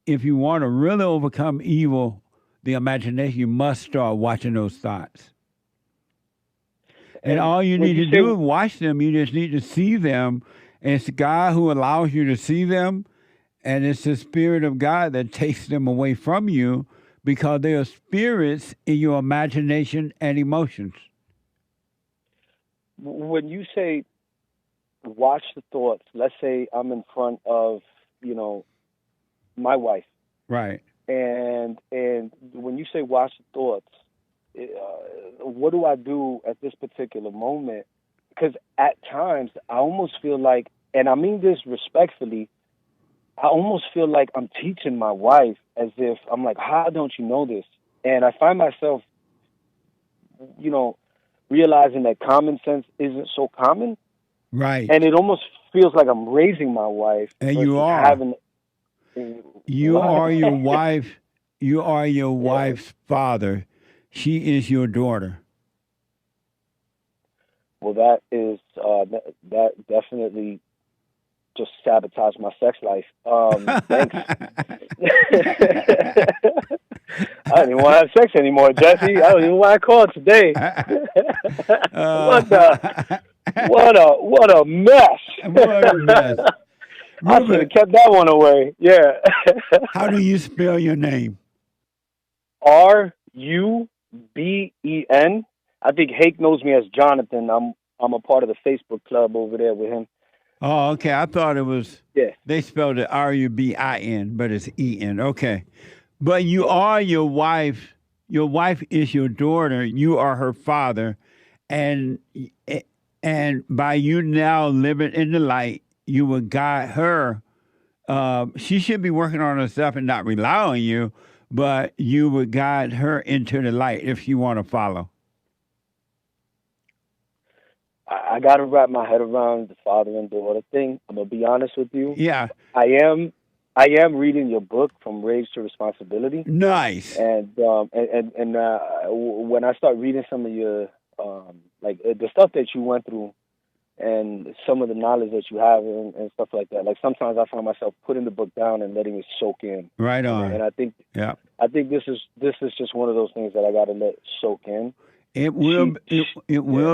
if you want to really overcome evil, the imagination, you must start watching those thoughts. And all you need to do is watch them. You just need to see them. And it's God who allows you to see them. And it's the Spirit of God that takes them away from you because they are spirits in your imagination and emotions. When you say watch the thoughts, let's say I'm in front of, my wife. Right. And when you say watch the thoughts, what do I do at this particular moment? Because at times I almost feel like, and I mean this respectfully, I almost feel like I'm teaching my wife as if I'm like, how don't you know this? And I find myself, realizing that common sense isn't so common. Right. And it almost feels like I'm raising my wife. And you are. You are your wife. You are your wife's father. She is your daughter. Well, that is that definitely just sabotaged my sex life. Thanks. I don't even want to have sex anymore, Jesse. I don't even want to call today. What a mess. What a mess. I should have kept that one away. Yeah. How do you spell your name? RUBEN. I think Hake knows me as Jonathan. I'm a part of the Facebook club over there with him. Oh, okay. I thought it was. Yeah. They spelled it RUBIN, but it's EN. Okay. But you are your wife. Your wife is your daughter. You are her father, and by you now living in the light, you will guide her. She should be working on herself and not rely on you, but you would guide her into the light if you want to follow. I got to wrap my head around the father and daughter thing. I'm gonna be honest with you. Yeah, I am reading your book, From Rage to Responsibility. Nice. And when I start reading some of your the stuff that you went through, and some of the knowledge that you have and stuff like that. Like sometimes I find myself putting the book down and letting it soak in. Right on. And I think this is just one of those things that I got to let soak in. It will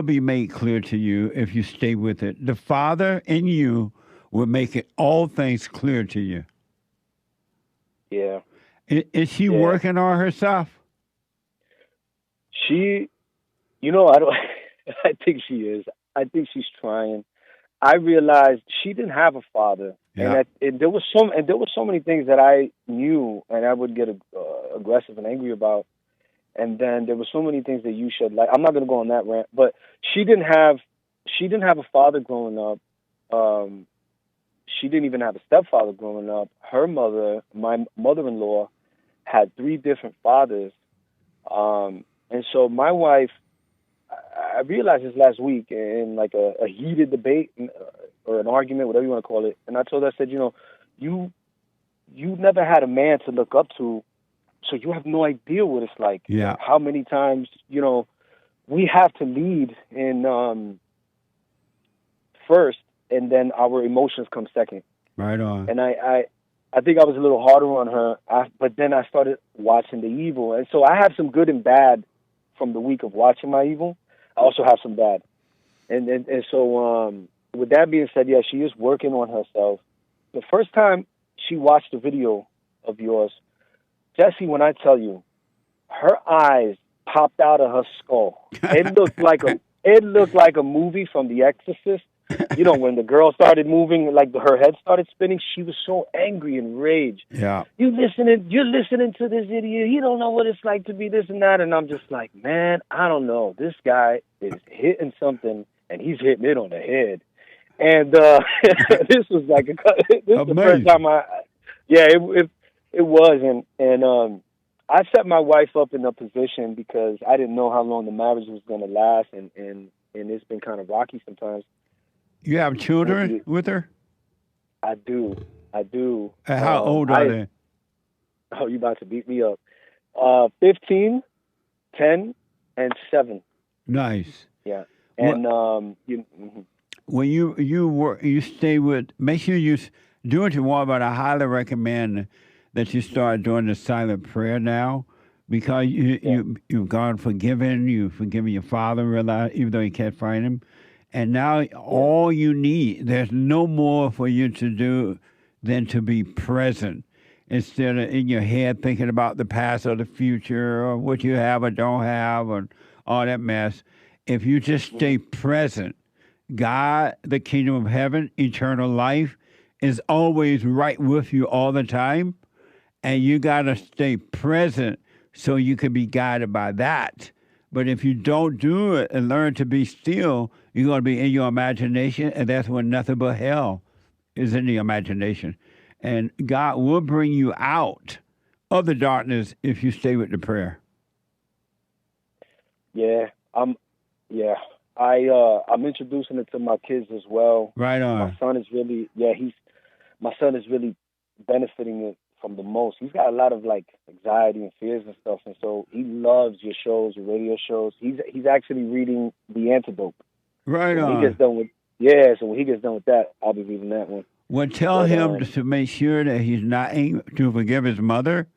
be made clear to you if you stay with it. The Father in you will make it all things clear to you. Yeah. Is she working on herself? She, I think she is. I think she's trying. I realized she didn't have a father, and there was so many things that I knew, and I would get aggressive and angry about. And then there were so many things that you should like. I'm not going to go on that rant, but she didn't have a father growing up. She didn't even have a stepfather growing up. Her mother, my mother-in-law, had 3 different fathers, and so my wife. I realized this last week in like a heated debate or an argument, whatever you want to call it. And I told her, I said, you never had a man to look up to, so you have no idea what it's like. Yeah. How many times, we have to lead in first, and then our emotions come second. Right on. And I think I was a little harder on her, but then I started watching the evil. And so I have some good and bad from the week of watching my evil. I also have some bad. And so with that being said, yeah, she is working on herself. The first time she watched the video of yours, Jesse, when I tell you, her eyes popped out of her skull. It looked like a movie from The Exorcist. When the girl started moving, like her head started spinning, she was so angry and rage. Yeah. You're listening to this idiot. He don't know what it's like to be this and that. And I'm just like, man, I don't know. This guy is hitting something, and he's hitting it on the head. And this was like this is the first time it was. And I set my wife up in a position because I didn't know how long the marriage was going to last, and it's been kind of rocky sometimes. You have children with her? I do. How old are they? Oh, you about to beat me up. 15, 10, and 7. Nice. Yeah. And when you stay with, make sure you do what you want, but I highly recommend that you start doing the silent prayer now, because you've gone forgiven. You've forgiven your father, realize, even though you can't find him. And now all you need, there's no more for you to do than to be present instead of in your head thinking about the past or the future or what you have or don't have or all that mess. If you just stay present, God, the kingdom of heaven, eternal life, is always right with you all the time. And you got to stay present so you can be guided by that. But if you don't do it and learn to be still, you're going to be in your imagination, and that's when nothing but hell is in the imagination. And God will bring you out of the darkness if you stay with the prayer. Yeah, I'm introducing it to my kids as well. Right on. My son is really benefiting it from the most. He's got a lot of like anxiety and fears and stuff, and so he loves your shows, your radio shows. He's actually reading The Antidote. Right on. So when he gets done with that, I'll be reading that one. Well, tell him to make sure that he's not angry, to forgive his mother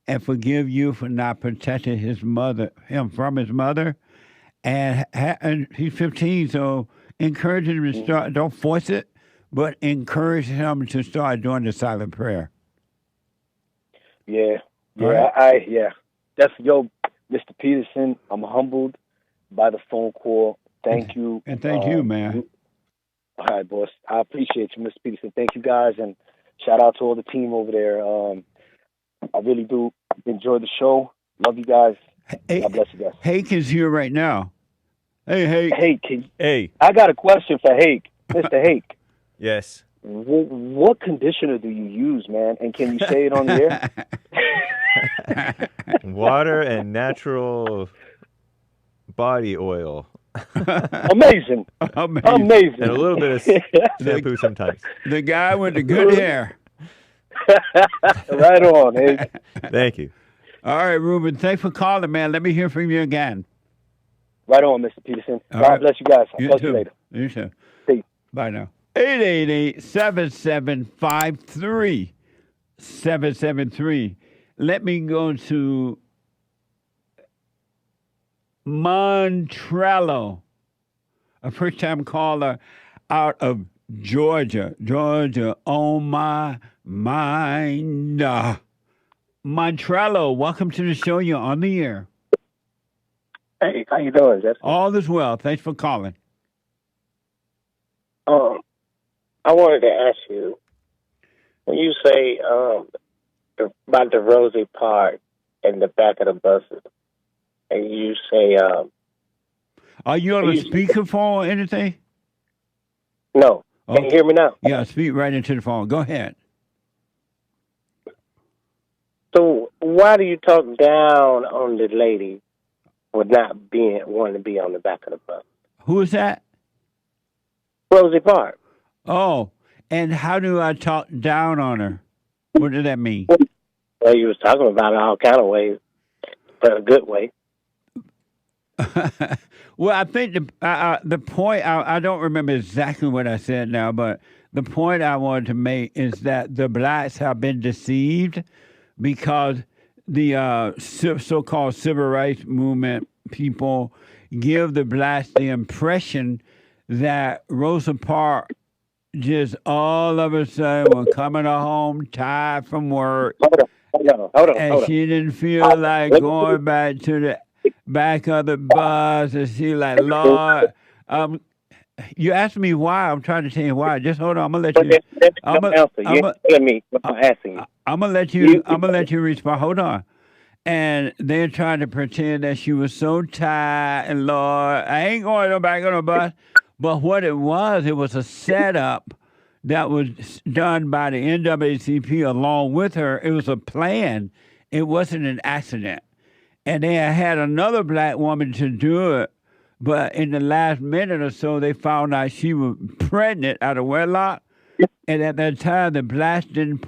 and forgive you for not protecting him from his mother. And he's 15, so encourage him to start. Don't force it, but encourage him to start doing the silent prayer. Yeah. Right. That's Mr. Peterson. I'm humbled by the phone call. Thank you. And thank you, man. All right, boss. I appreciate you, Mr. Peterson. Thank you, guys, and shout out to all the team over there. I really do enjoy the show. Love you guys. God bless you guys. Hake is here right now. Hey, Hake. Hake, Hey. I got a question for Hake. Mr. Hake. Yes. What conditioner do you use, man? And can you say it on the air? Water and natural body oil. Amazing. And a little bit of shampoo sometimes. The guy with the good hair. Right on, Hake. Thank you. All right, Ruben. Thanks for calling, man. Let me hear from you again. Right on, Mr. Peterson. All God right. bless you guys. I'll You talk to too. you later. You too. Peace. Bye now. 888-7753-773. Let me go to Montrello, a first-time caller out of Georgia. Georgia on my mind. Montrello, welcome to the show. You're on the air. Hey, how you doing, Jeff? All is well. Thanks for calling. I wanted to ask you, when you say about the Rosie part in the back of the buses, and you say... are you on a speakerphone or anything? No. Can you hear me now? Yeah, speak right into the phone. Go ahead. So why do you talk down on the lady for not wanting to be on the back of the bus? Who is that? Rosie Park. Oh, and how do I talk down on her? What did that mean? Well, you was talking about it all kind of ways, but a good way. Well, I think the point, I don't remember exactly what I said now, but the point I wanted to make is that the blacks have been deceived because the so-called civil rights movement people give the blacks the impression that Rosa Parks just all of a sudden was coming home tired from work. Hold on. And she didn't feel like going back to the back of the bus. And she like, Lord, you asked me why. I'm trying to tell you why. Just hold on. I'm gonna let you. I'm gonna let you respond. Hold on. And they're trying to pretend that she was so tired. And Lord, I ain't going no back on the bus. But what it was a setup that was done by the NAACP along with her. It was a plan. It wasn't an accident. And they had another black woman to do it. But in the last minute or so, they found out she was pregnant out of wedlock. And at that time, the blacks didn't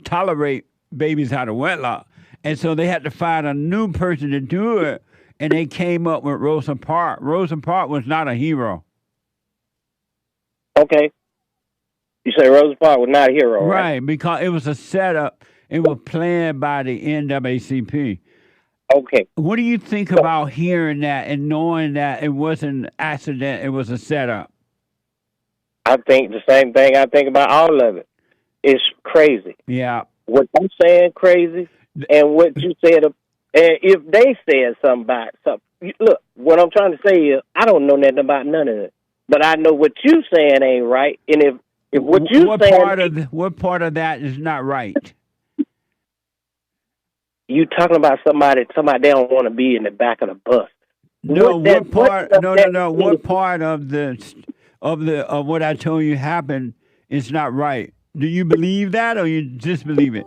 tolerate babies out of wedlock. And so they had to find a new person to do it. And they came up with Rosa Parks. Rosa Parks was not a hero. Okay. You say Rosa Parks was not a hero, right? Right, because it was a setup. It was planned by the NAACP. Okay. What do you think about hearing that and knowing that it wasn't an accident, it was a setup? I think the same thing I think about all of it. It's crazy. Yeah. What I'm saying crazy, and what you said, and if they said something about something, look, what I'm trying to say is, I don't know nothing about none of it, but I know what you saying ain't right, and if what you saying, what part of that is not right? You talking about somebody they don't want to be in the back of the bus. No, what part of what I told you happened is not right? Do you believe that, or you disbelieve it?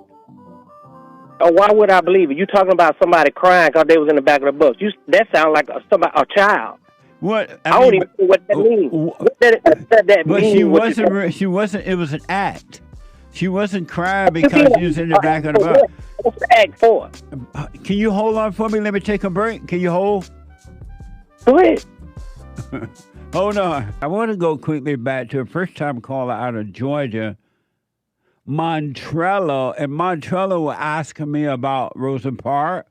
Oh, why would I believe it? You talking about somebody crying because they was in the back of the bus? That sounds like a child. What? I don't even know what that means. What that but mean? She wasn't. It was an act. She wasn't crying because she was in the back of the bus. What's the act for? Can you hold on for me? Let me take a break. Can you hold? Go ahead. Hold on. I want to go quickly back to a first-time caller out of Georgia, MONTRILLO. And MONTRILLO was asking me about Rosa Parks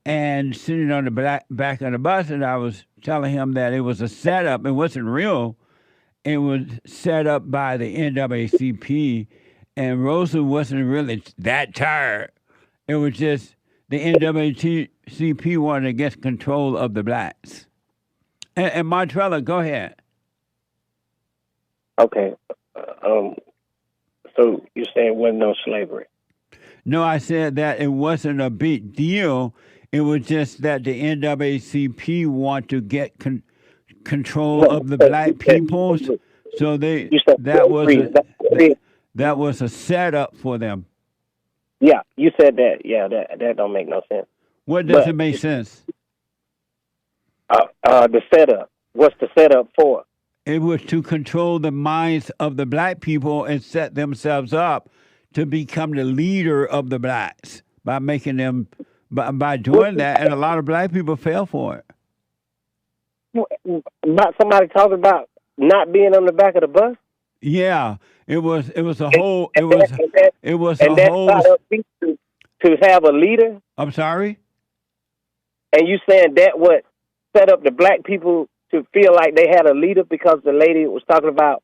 and sitting on the back of the bus, and I was telling him that it was a setup. It wasn't real. It was set up by the NAACP, and Rosa wasn't really that tired. It was just the NAACP wanted to get control of the blacks. And MONTRILLO, go ahead. Okay. So you're saying there wasn't no slavery? No, I said that it wasn't a big deal. It was just that the NAACP want to get control of the black peoples. So that was a setup for them. Yeah, you said that. Yeah, that don't make no sense. What doesn't make sense? The setup. What's the setup for? It was to control the minds of the black people and set themselves up to become the leader of the blacks by making them, by doing that, and a lot of black people fell for it. About somebody talking about not being on the back of the bus? Yeah, it was a whole. To have a leader. I'm sorry. And you saying that what set up the black people to feel like they had a leader because the lady was talking about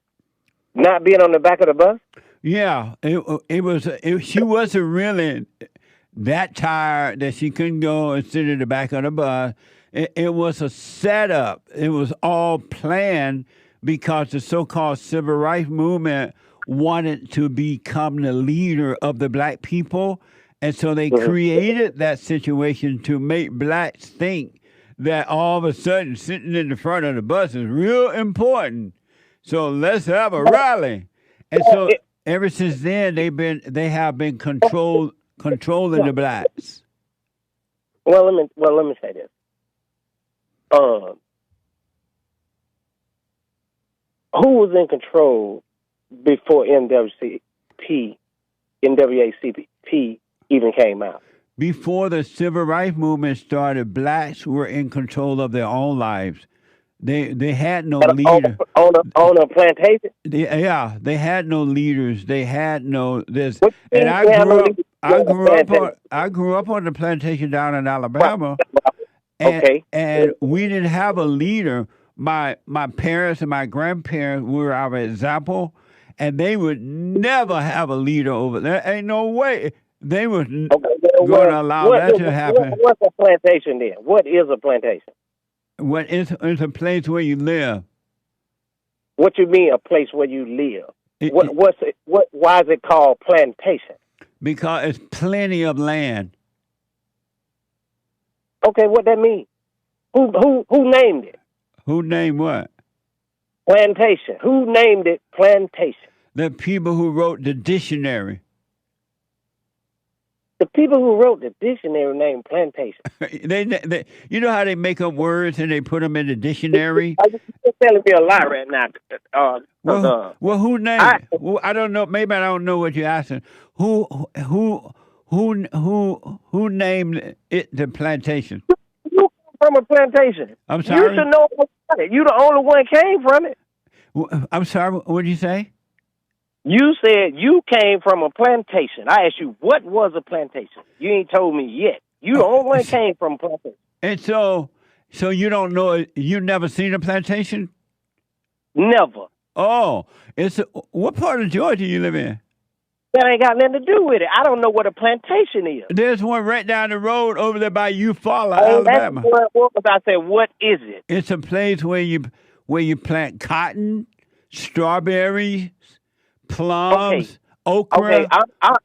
not being on the back of the bus? Yeah, she wasn't really that tired that she couldn't go and sit in the back of the bus. It was a setup. It was all planned because the so-called civil rights movement wanted to become the leader of the black people. And so they created that situation to make blacks think that all of a sudden sitting in the front of the bus is real important. So let's have a rally. And so ever since then, they have been controlling the blacks. Well, let me say this. Who was in control before NAACP even came out? Before the civil rights movement started, blacks were in control of their own lives. They had no leader on a plantation. They had no leaders. They had no this. And I grew up on the plantation down in Alabama. And we didn't have a leader. My parents and my grandparents were our example, and they would never have a leader over there. Ain't no way they were going to allow that to happen. What's a plantation then? What is a plantation? What is it's a place where you live. What you mean a place where you live? Why is it called plantation? Because it's plenty of land. Okay, what that mean? Who named it? Who named what? Plantation. Who named it plantation? The people who wrote the dictionary. The people who wrote the dictionary named plantation. they you know how they make up words and they put them in the dictionary? You're telling me a lie right now. Well, who named it? Well, I don't know. Maybe I don't know what you're asking. Who named it the plantation? You from a plantation. I'm sorry? You should know about it. You the only one came from it. I'm sorry, what did you say? You said you came from a plantation. I asked you, what was a plantation? You ain't told me yet. You the only one came from a plantation. And so you don't know, you never seen a plantation? Never. Oh, what part of Georgia you live in? That ain't got nothing to do with it. I don't know what a plantation is. There's one right down the road over there by Eufaula, Oh, Alabama. that's what I said, what is it? It's a place where you plant cotton, strawberries, plums, okra. Okay,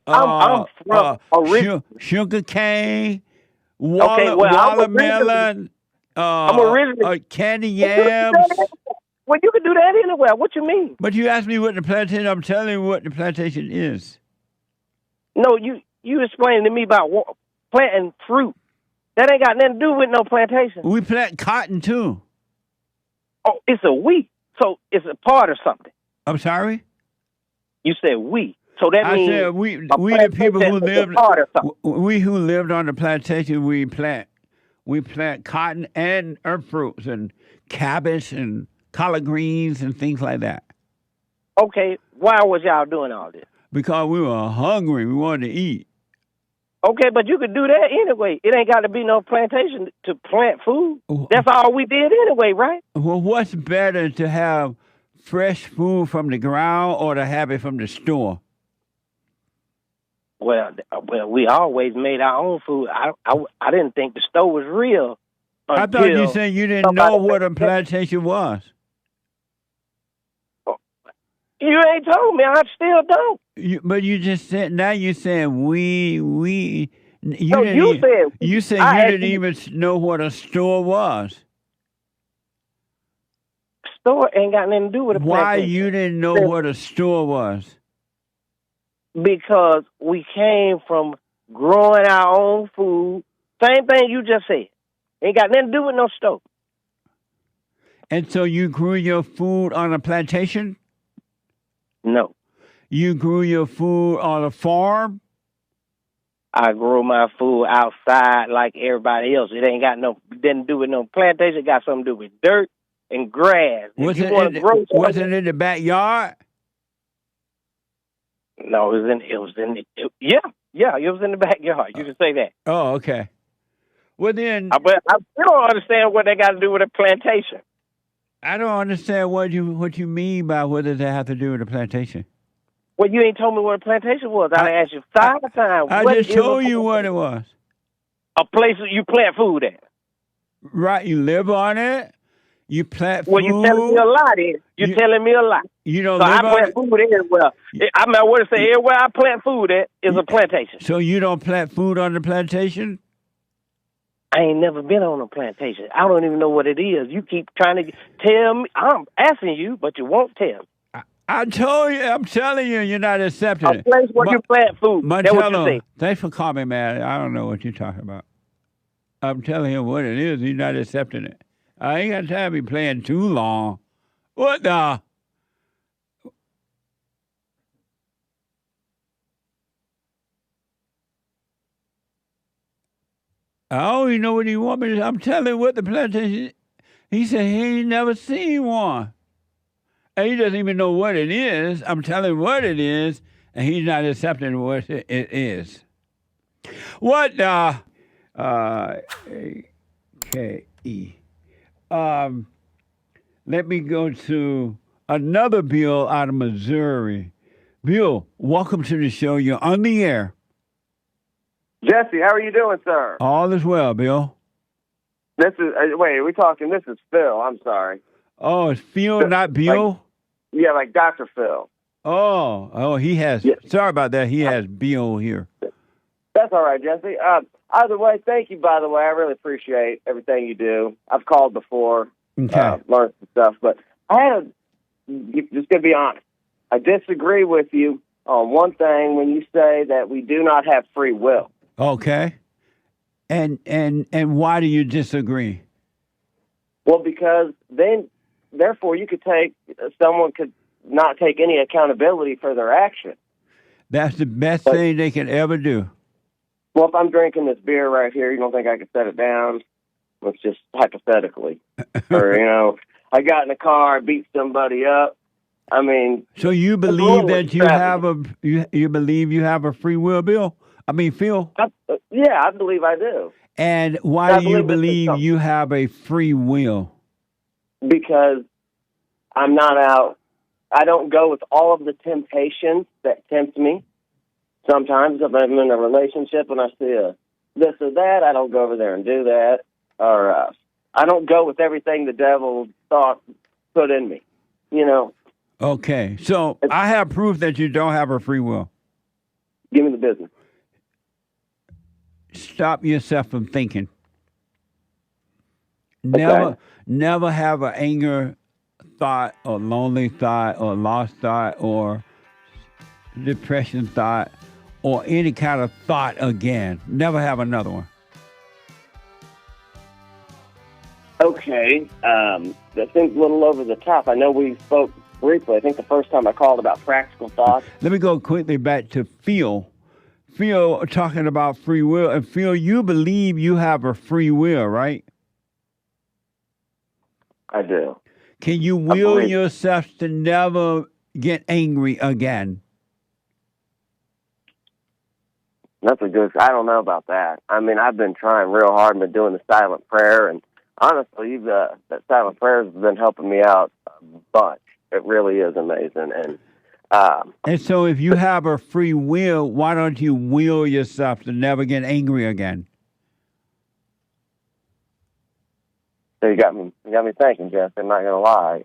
I'm from sugar cane, watermelon, I'm originally candy yams. Well, you can do that anywhere. What you mean? But you asked me what the plantation. I'm telling you what the plantation is. No, you explained to me about planting fruit. That ain't got nothing to do with no plantation. We plant cotton too. Oh, it's a we. So it's a part of something. I'm sorry? You said we. So that means I said we the people who lived we who lived on the plantation, we plant cotton and herb fruits and cabbage and collard greens and things like that. Okay, why was y'all doing all this? Because we were hungry. We wanted to eat. Okay, but you could do that anyway. It ain't got to be no plantation to plant food. That's all we did anyway, right? Well, what's better, to have fresh food from the ground or to have it from the store? Well, we always made our own food. I didn't think the store was real. I thought you said you didn't know what a plantation was. You ain't told me. I still don't. But you just said, now you're saying we. You said you didn't even know what a store was. Store ain't got nothing to do with a plantation. Why you didn't know what a store was? Because we came from growing our own food. Same thing you just said. Ain't got nothing to do with no store. And so you grew your food on a plantation? No. You grew your food on a farm? I grew my food outside like everybody else. It ain't got didn't do with no plantation. It got something to do with dirt and grass. Was it in the backyard? No, it was in the backyard. You can say that. Oh, okay. Well then, but I still don't understand what they got to do with a plantation. I don't understand what you mean by what does that have to do with a plantation. Well, you ain't told me what a plantation was. I asked you 5 times. I just told you what it was. A place that you plant food at. Right, you live on it. You plant food. Well, you're telling me a lot, then. You're telling me a lot. You don't so live I plant food everywhere. I mean, what to say, everywhere I plant food at is a plantation. So you don't plant food on the plantation? I ain't never been on a plantation. I don't even know what it is. You keep trying to tell me. I'm asking you, but you won't tell me. I'm telling you, you're not accepting it. A place where you plant food. That's what you say. Thanks for calling, man. I don't know what you're talking about. I'm telling him what it is. He's not accepting it. I ain't got time to be playing too long. What the? I don't even know what he want me to. I'm telling him what the plantation. He said he ain't never seen one. And he doesn't even know what it is. I'm telling him what it is, and he's not accepting what it is. What the? A-K-E. Let me go to another Bill out of Missouri. Bill, welcome to the show. You're on the air. Jesse, how are you doing, sir? All is well, Bill. This is we're talking. This is Phil. I'm sorry. Oh, it's Phil, not Bill. Like Dr. Phil. Oh, he has. Yeah. Sorry about that. He has Bill here. That's all right, Jesse. Either way, thank you. By the way, I really appreciate everything you do. I've called before, learned some stuff, but just gonna be honest. I disagree with you on one thing when you say that we do not have free will. Okay. And why do you disagree? Well, because therefore someone could not take any accountability for their action. That's the best thing they can ever do. Well, if I'm drinking this beer right here, you don't think I could set it down? Let's just hypothetically. Or, I got in a car, beat somebody up. I mean, So you it's a believe little that you have extravagant. you believe you have a free will, Bill? I mean, Phil. Yeah, I believe I do. And why I do you believe this is believe something. you have a free will? Because I'm not out. I don't go with all of the temptations that tempt me. Sometimes if I'm in a relationship and I see a this or that, I don't go over there and do that. Or I don't go with everything the devil thought put in me. You know, Okay, so I have proof that you don't have a free will. give me the business. Stop yourself from thinking. Never have an anger thought or lonely thought or lost thought or depression thought or any kind of thought again. Never have another one. Okay, that seems a little over the top. I know we spoke briefly, I think the first time I called, about practical thoughts. Let me go quickly back to Phil. Phil talking about free will. And Phil, you believe you have a free will, right? I do. Can you will yourself to never get angry again? That's a good. I don't know about that. I mean, I've been trying real hard. I've been doing the silent prayer, and honestly, that silent prayer has been helping me out a bunch. It really is amazing. And so, if you have a free will, why don't you will yourself to never get angry again? So you got me thinking, Jeff. I'm not going to lie.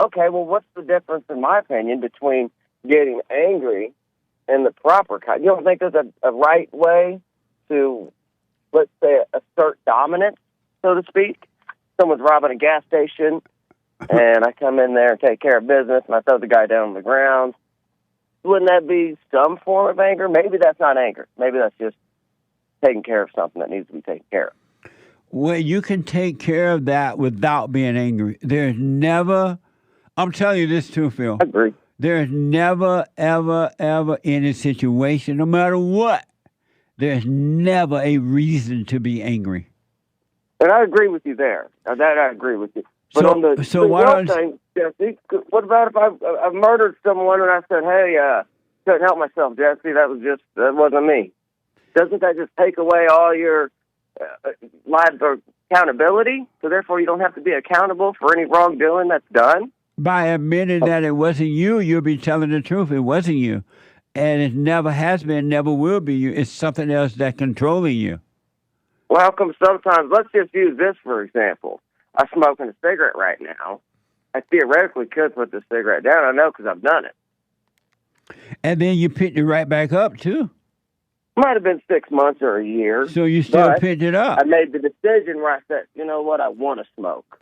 Okay, well, what's the difference, in my opinion, between getting angry and the proper kind? You don't think there's a right way to, let's say, assert dominance, so to speak? Someone's robbing a gas station, and I come in there and take care of business, and I throw the guy down on the ground. Wouldn't that be some form of anger? Maybe that's not anger. Maybe that's just taking care of something that needs to be taken care of. Well, you can take care of that without being angry. There's never, I'm telling you this too, Phil. I agree. There's never, ever, ever any situation, no matter what, there's never a reason to be angry. And I agree with you there. Now, that I agree with you. But So- on the so free why will don't- thing, Jesse, what about if I murdered someone and I said, hey, couldn't help myself, Jesse, that wasn't me. Doesn't that just take away all your lives or accountability? So therefore you don't have to be accountable for any wrongdoing that's done? By admitting that it wasn't you, you'll be telling the truth. It wasn't you. And it never has been, never will be you. It's something else that's controlling you. Well, how come sometimes, let's just use this for example. I'm smoking a cigarette right now. I theoretically could put the cigarette down. I know because I've done it. And then you picked it right back up, too. Might have been 6 months or a year. So you still but picked it up. I made the decision where I said, you know what, I want to smoke.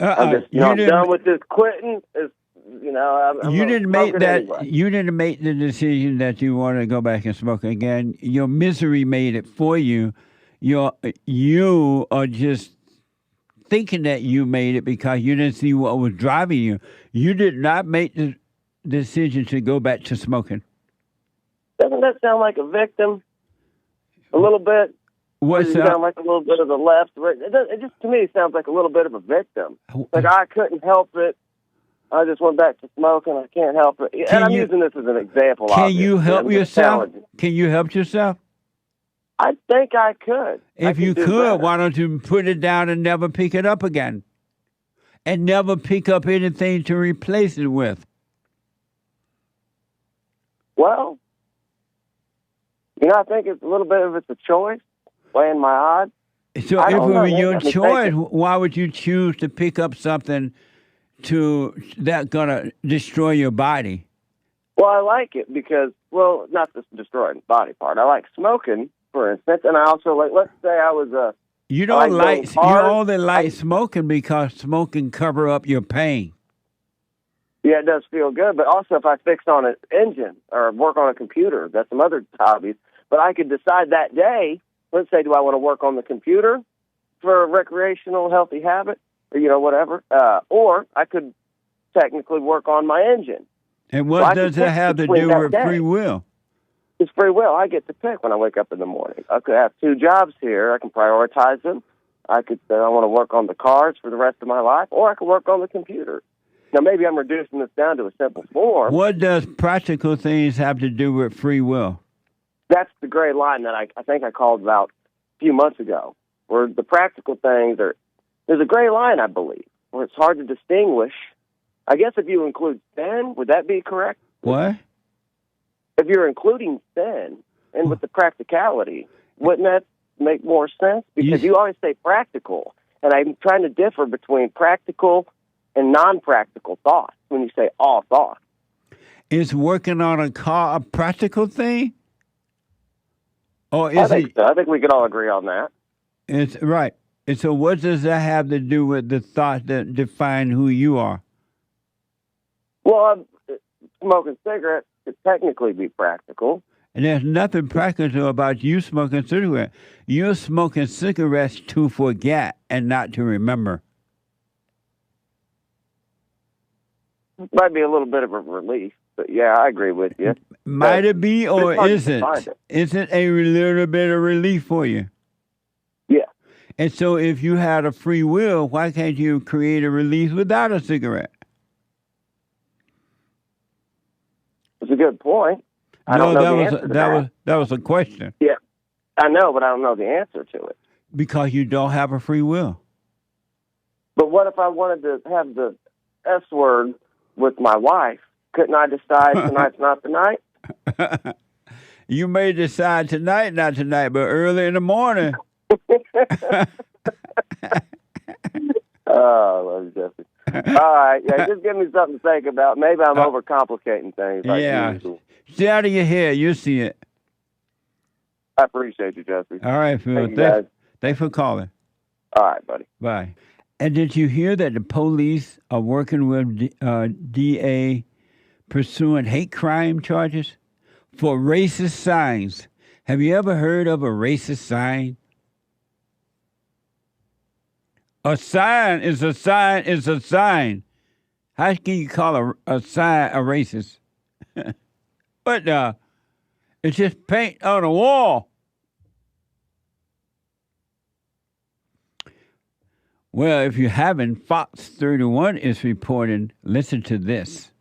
I'm just, You I'm didn't- done with this quitting. I'm You gonna didn't make smoke it that. anyway. You didn't make the decision that you want to go back and smoke again. Your misery made it for you. You are just thinking that you made it because you didn't see what was driving you. You did not make the decision to go back to smoking. Doesn't that sound like a victim? A little bit. What's Does it that? sound like a little bit of the left? It just, to me, sounds like a little bit of a victim. Like, I couldn't help it. I just went back to smoking. I can't help it. And I'm using this as an example. Can you obviously. help I'm just yourself? challenging. Can you help yourself? I think I could. If you do could, better. why don't you put it down and never pick it up again? And never pick up anything to replace it with. Well, I think it's a little bit of it's a choice, weighing my odds. So I if it don't know, were man. your Got me choice, thinking. why would you choose to pick up something that's gonna destroy your body? Well, I like it because, not the destroying body part. I like smoking, for instance, and I also like. Let's say I was a. You I don't going you hard. only like smoking because smoking cover up your pain. Yeah, it does feel good, but also if I fix on an engine or work on a computer, that's some other hobbies. But I could decide that day. Let's say, do I want to work on the computer for a recreational, healthy habit, or whatever, or I could technically work on my engine. And So what I does can that pick have to between do that with day. free will? It's free will. I get to pick when I wake up in the morning. I could have 2 jobs here. I can prioritize them. I could say I want to work on the cars for the rest of my life, or I could work on the computer. Now, maybe I'm reducing this down to a simple form. What does practical things have to do with free will? That's the gray line that I think I called about a few months ago, where the practical things are, there's a gray line, I believe, where it's hard to distinguish. I guess if you include sin, would that be correct? What? If you're including sin and with the practicality, wouldn't that make more sense? Because you always say practical, and I'm trying to differ between practical and non-practical thoughts when you say all thoughts. Is working on a car a practical thing? Or is I think so. I think we can all agree on that. It's right. And so what does that have to do with the thoughts that define who you are? Well, smoking cigarettes could technically be practical. And there's nothing practical about you smoking cigarettes. You're smoking cigarettes to forget and not to remember. Might be a little bit of a relief, but yeah, I agree with you. Might it be or isn't? Is it a little bit of relief for you? Yeah. And so if you had a free will, why can't you create a relief without a cigarette? It's a good point. I don't know the answer to that was a question. Yeah, I know, but I don't know the answer to it. Because you don't have a free will. But what if I wanted to have the S word with my wife? Couldn't I decide tonight's not the night? You may decide tonight, not tonight, but early in the morning. Oh, I love you, Jesse. All right, yeah, just give me something to think about. Maybe I'm overcomplicating things. Like usual. Stay out of your head. You see it. I appreciate you, Jesse. All right, Phil. Thanks for calling. All right, buddy. Bye. And did you hear that the police are working with DA pursuing hate crime charges for racist signs? Have you ever heard of a racist sign? A sign is a sign is a sign. How can you call a sign a racist? But it's just paint on a wall. Well, if you haven't, Fox 31 is reporting, listen to this.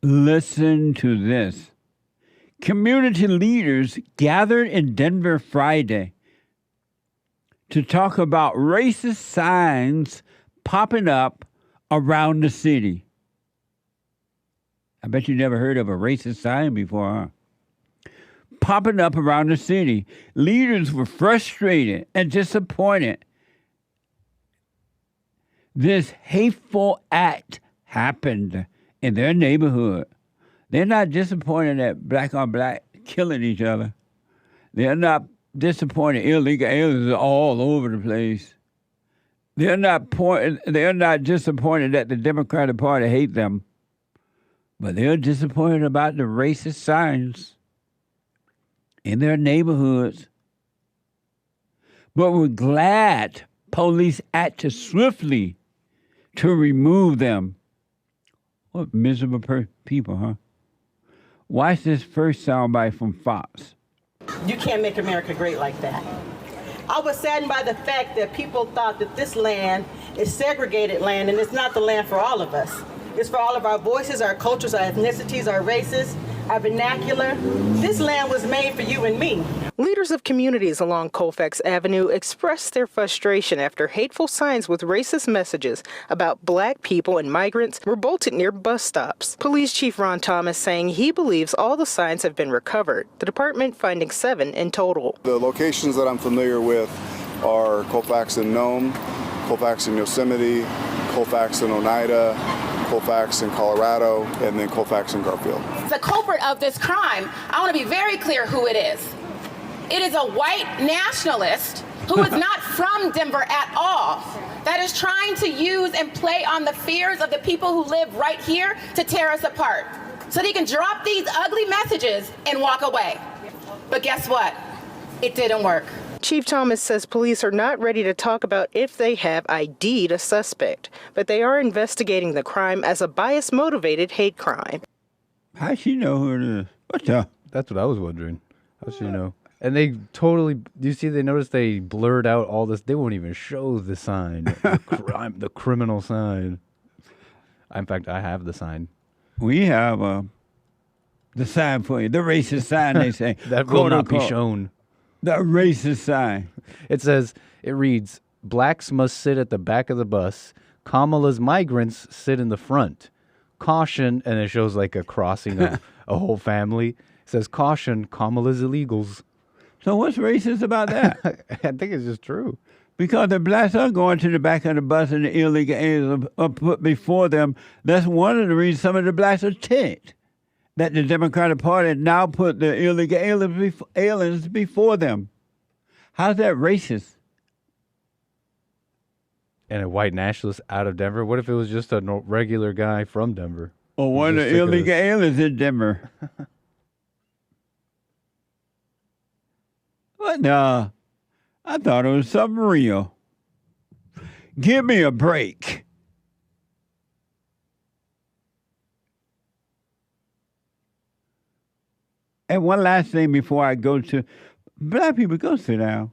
Listen to this. Community leaders gathered in Denver Friday to talk about racist signs popping up around the city. I bet you never heard of a racist sign before, huh? Popping up around the city. Leaders were frustrated and disappointed. This hateful act happened in their neighborhood. They're not disappointed that black on black killing each other. They're not disappointed illegal aliens are all over the place. They're not disappointed that the Democratic Party hate them. But they're disappointed about the racist signs in their neighborhoods. But we're glad police acted swiftly to remove them. What miserable people, huh? Watch this first soundbite from Fox. You can't make America great like that. I was saddened by the fact that people thought that this land is segregated land, and it's not the land for all of us. It's for all of our voices, our cultures, our ethnicities, our races, our vernacular. This land was made for you and me. Leaders of communities along Colfax Avenue expressed their frustration after hateful signs with racist messages about black people and migrants were bolted near bus stops. Police Chief Ron Thomas saying he believes all the signs have been recovered, the department finding 7 in total. The locations that I'm familiar with are Colfax and Nome, Colfax and Yosemite, Colfax and Oneida, Colfax in Colorado, and then Colfax in Garfield. The culprit of this crime, I want to be very clear who it is. It is a white nationalist who is not from Denver at all, that is trying to use and play on the fears of the people who live right here to tear us apart, so that he can drop these ugly messages and walk away. But guess what? It didn't work. Chief Thomas says police are not ready to talk about if they have ID'd a suspect, but they are investigating the crime as a bias-motivated hate crime. How'd she know who it is? What the? That's what I was wondering. How'd she know? And they totally, do you see, they noticed they blurred out all this. They won't even show the sign, the criminal sign. In fact, I have the sign. We have the sign for you. The racist sign, they say. That will not be shown. The racist sign. It reads, blacks must sit at the back of the bus. Kamala's migrants sit in the front. Caution, and it shows like a crossing of a whole family. It says, caution, Kamala's illegals. So what's racist about that? I think it's just true. Because the blacks are going to the back of the bus and the illegal aliens are put before them. That's one of the reasons some of the blacks are ticked. That the Democratic Party now put the illegal aliens before them. How's that racist? And a white nationalist out of Denver? What if it was just a regular guy from Denver? Or one of the illegal aliens in Denver? But no, I thought it was something real. Give me a break. And one last thing before I go to black people, go sit down.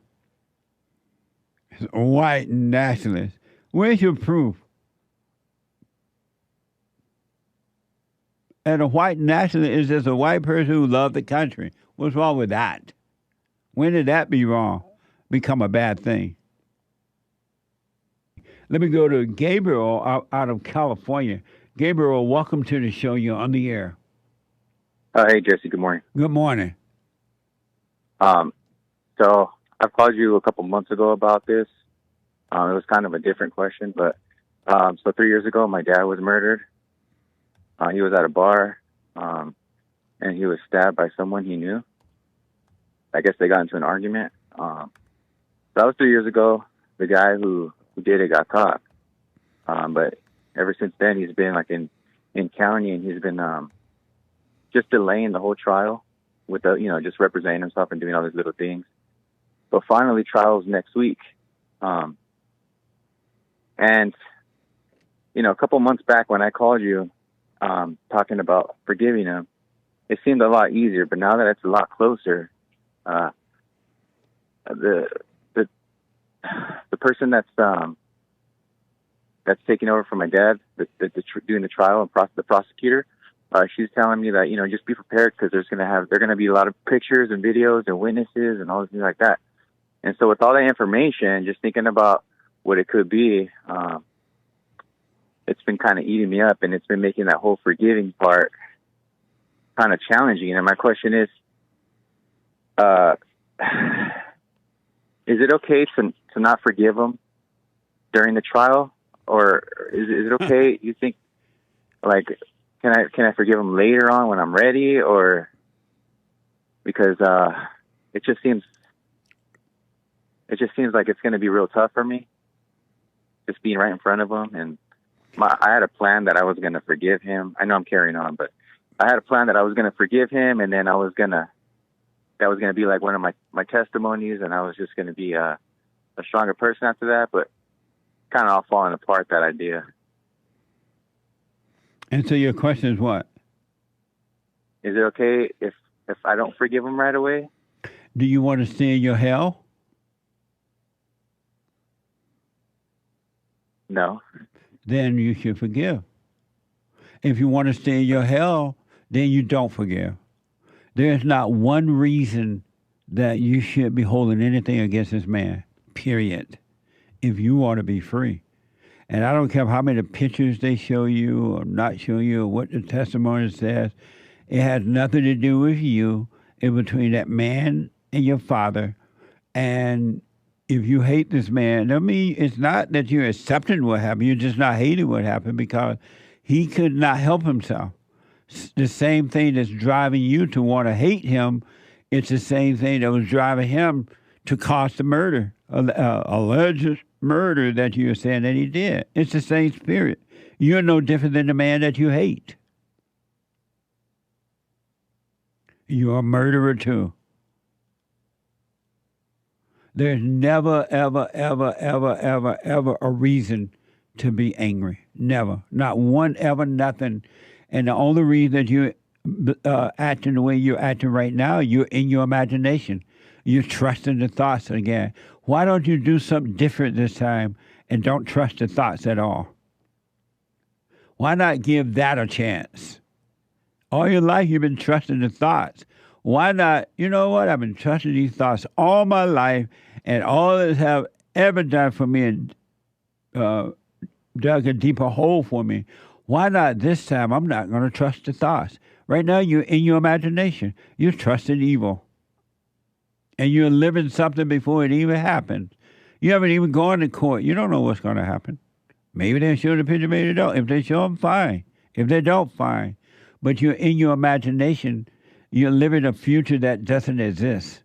White nationalists. Where's your proof? And a white nationalist is just a white person who loves the country. What's wrong with that? When did that become a bad thing? Let me go to Gabriel out of California. Gabriel, welcome to the show. You're on the air. Hey, Jesse. Good morning. Good morning. So I called you a couple months ago about this. It was kind of a different question, but so 3 years ago, my dad was murdered. He was at a bar, and he was stabbed by someone he knew. I guess they got into an argument. So that was 3 years ago. The guy who did it got caught. But ever since then, he's been like in county, and he's been just delaying the whole trial with just representing himself and doing all these little things. But finally, trial's next week. And a couple months back when I called you, talking about forgiving him, it seemed a lot easier. But now that it's a lot closer, the person that's taking over from my dad, doing the trial and the prosecutor, she's telling me that just be prepared because they're going to be a lot of pictures and videos and witnesses and all things like that. And so with all that information, just thinking about what it could be, it's been kind of eating me up, and it's been making that whole forgiving part kind of challenging. And my question is it okay to not forgive him during the trial, or is it okay? You think, like, can I forgive him later on when I'm ready, or because it just seems like it's going to be real tough for me, just being right in front of him. And I had a plan that I was going to forgive him. I know I'm carrying on, but I had a plan that I was going to forgive him, and then that was going to be like one of my testimonies, and I was just going to be a stronger person after that. But kind of all falling apart, that idea. And so your question is what? Is it okay if I don't forgive him right away? Do you want to stay in your hell? No. Then you should forgive. If you want to stay in your hell, then you don't forgive. There's not one reason that you should be holding anything against this man, period, if you want to be free. And I don't care how many pictures they show you or not show you or what the testimony says. It has nothing to do with you. It's between that man and your father. And if you hate this man, I mean, it's not that you're accepting what happened. You're just not hating what happened because he could not help himself. The same thing that's driving you to want to hate him, it's the same thing that was driving him to cause the murder, alleged murder that you're saying that he did. It's the same spirit. You're no different than the man that you hate. You're a murderer too. There's never, ever, ever, ever, ever, ever a reason to be angry. Never. Not one ever, nothing. And the only reason that you're acting the way you're acting right now, you're in your imagination. You're trusting the thoughts again. Why don't you do something different this time and don't trust the thoughts at all? Why not give that a chance? All your life you've been trusting the thoughts. Why not, you know what, I've been trusting these thoughts all my life, and all that have ever done for me and dug a deeper hole for me. Why not this time I'm not going to trust the thoughts? Right now you're in your imagination. You're trusting evil. And you're living something before it even happens. You haven't even gone to court. You don't know what's going to happen. Maybe they'll show the picture, maybe they don't. If they show them, fine. If they don't, fine. But you're in your imagination. You're living a future that doesn't exist.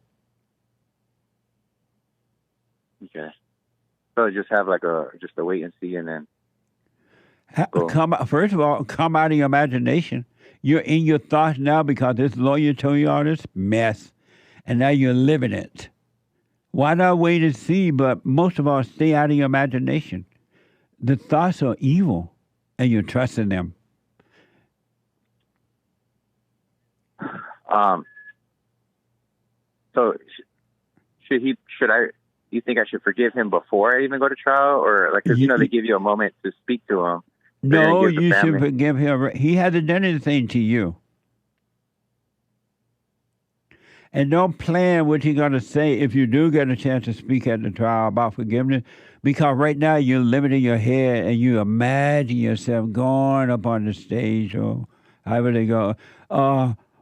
Okay. So just have like just a wait and see, and then First of all, come out of your imagination. You're in your thoughts now because this lawyer told you all this mess, and now you're living it. Why not wait and see? But most of all, stay out of your imagination. The thoughts are evil, and you're trusting them. So should I? You think I should forgive him before I even go to trial, or like, because they give you a moment to speak to him. No, you should forgive him. He hasn't done anything to you. And don't plan what you're going to say if you do get a chance to speak at the trial about forgiveness, because right now you're living in your head and you imagine yourself going up on the stage or however they go.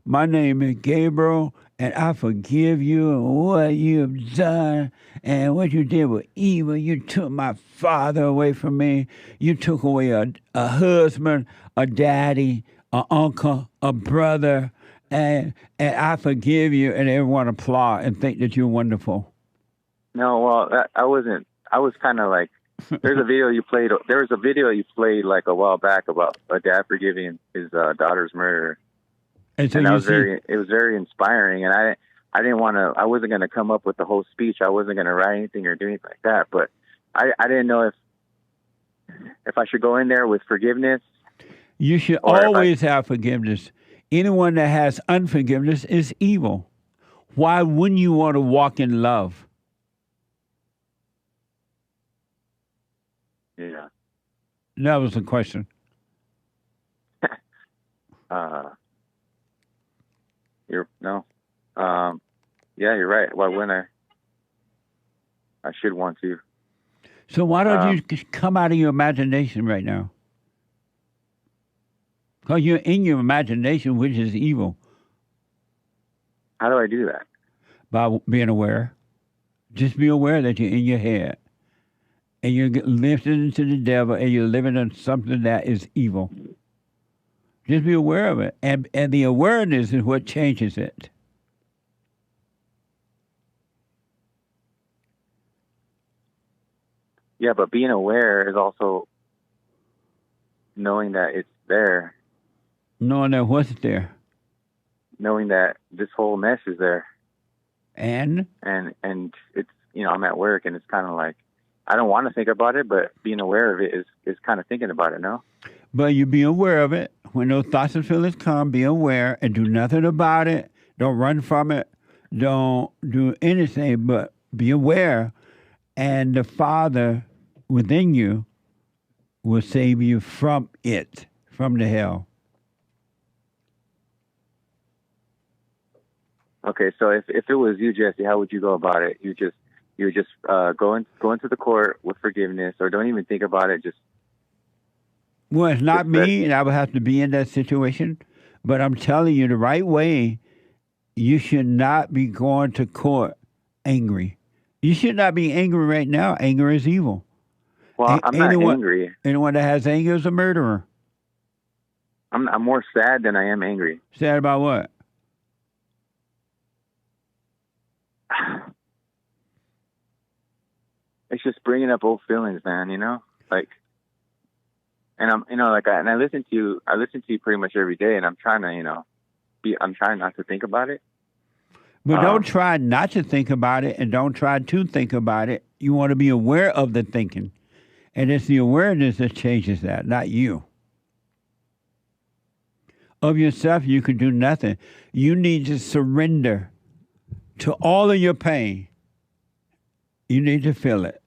My name is Gabriel, and I forgive you and what you've done and what you did was evil. You took my father away from me. You took away a husband, a daddy, an uncle, a brother, and I forgive you, and everyone applaud and think that you're wonderful. No, well, I wasn't. I was kind of like, there was a video you played like a while back about a dad forgiving his daughter's murderer. And that was it was very inspiring, and I didn't want to. I wasn't going to come up with the whole speech. I wasn't going to write anything or do anything like that. But I didn't know if I should go in there with forgiveness. You should always have forgiveness. Anyone that has unforgiveness is evil. Why wouldn't you want to walk in love? Yeah. That was the question. Yeah, you're right. Why wouldn't I? I should want to. So why don't you come out of your imagination right now? Because you're in your imagination, which is evil. How do I do that? By being aware. Just be aware that you're in your head. And you're listening to the devil, and you're living on something that is evil. Just be aware of it. And the awareness is what changes it. Yeah, but being aware is also knowing that it's there. Knowing that what's there? Knowing that this whole mess is there. And it's, I'm at work, and it's kind of like, I don't want to think about it, but being aware of it is kind of thinking about it, no? But you be aware of it. When those thoughts and feelings come, be aware and do nothing about it. Don't run from it. Don't do anything, but be aware. And the Father within you will save you from it, from the hell. Okay, so if it was you, Jesse, how would you go about it? You would just go into the court with forgiveness, or don't even think about it. Well, it's not me, and I would have to be in that situation. But I'm telling you, the right way, you should not be going to court angry. You should not be angry right now. Anger is evil. Well, I'm not angry. Anyone that has anger is a murderer. I'm more sad than I am angry. Sad about what? It's just bringing up old feelings, man. Like, and I listen to you. I listen to you pretty much every day, and I'm trying to, I'm trying not to think about it. But don't try not to think about it, and don't try to think about it. You want to be aware of the thinking, and it's the awareness that changes that, not you. Of yourself, you can do nothing. You need to surrender to all of your pain. You need to feel it.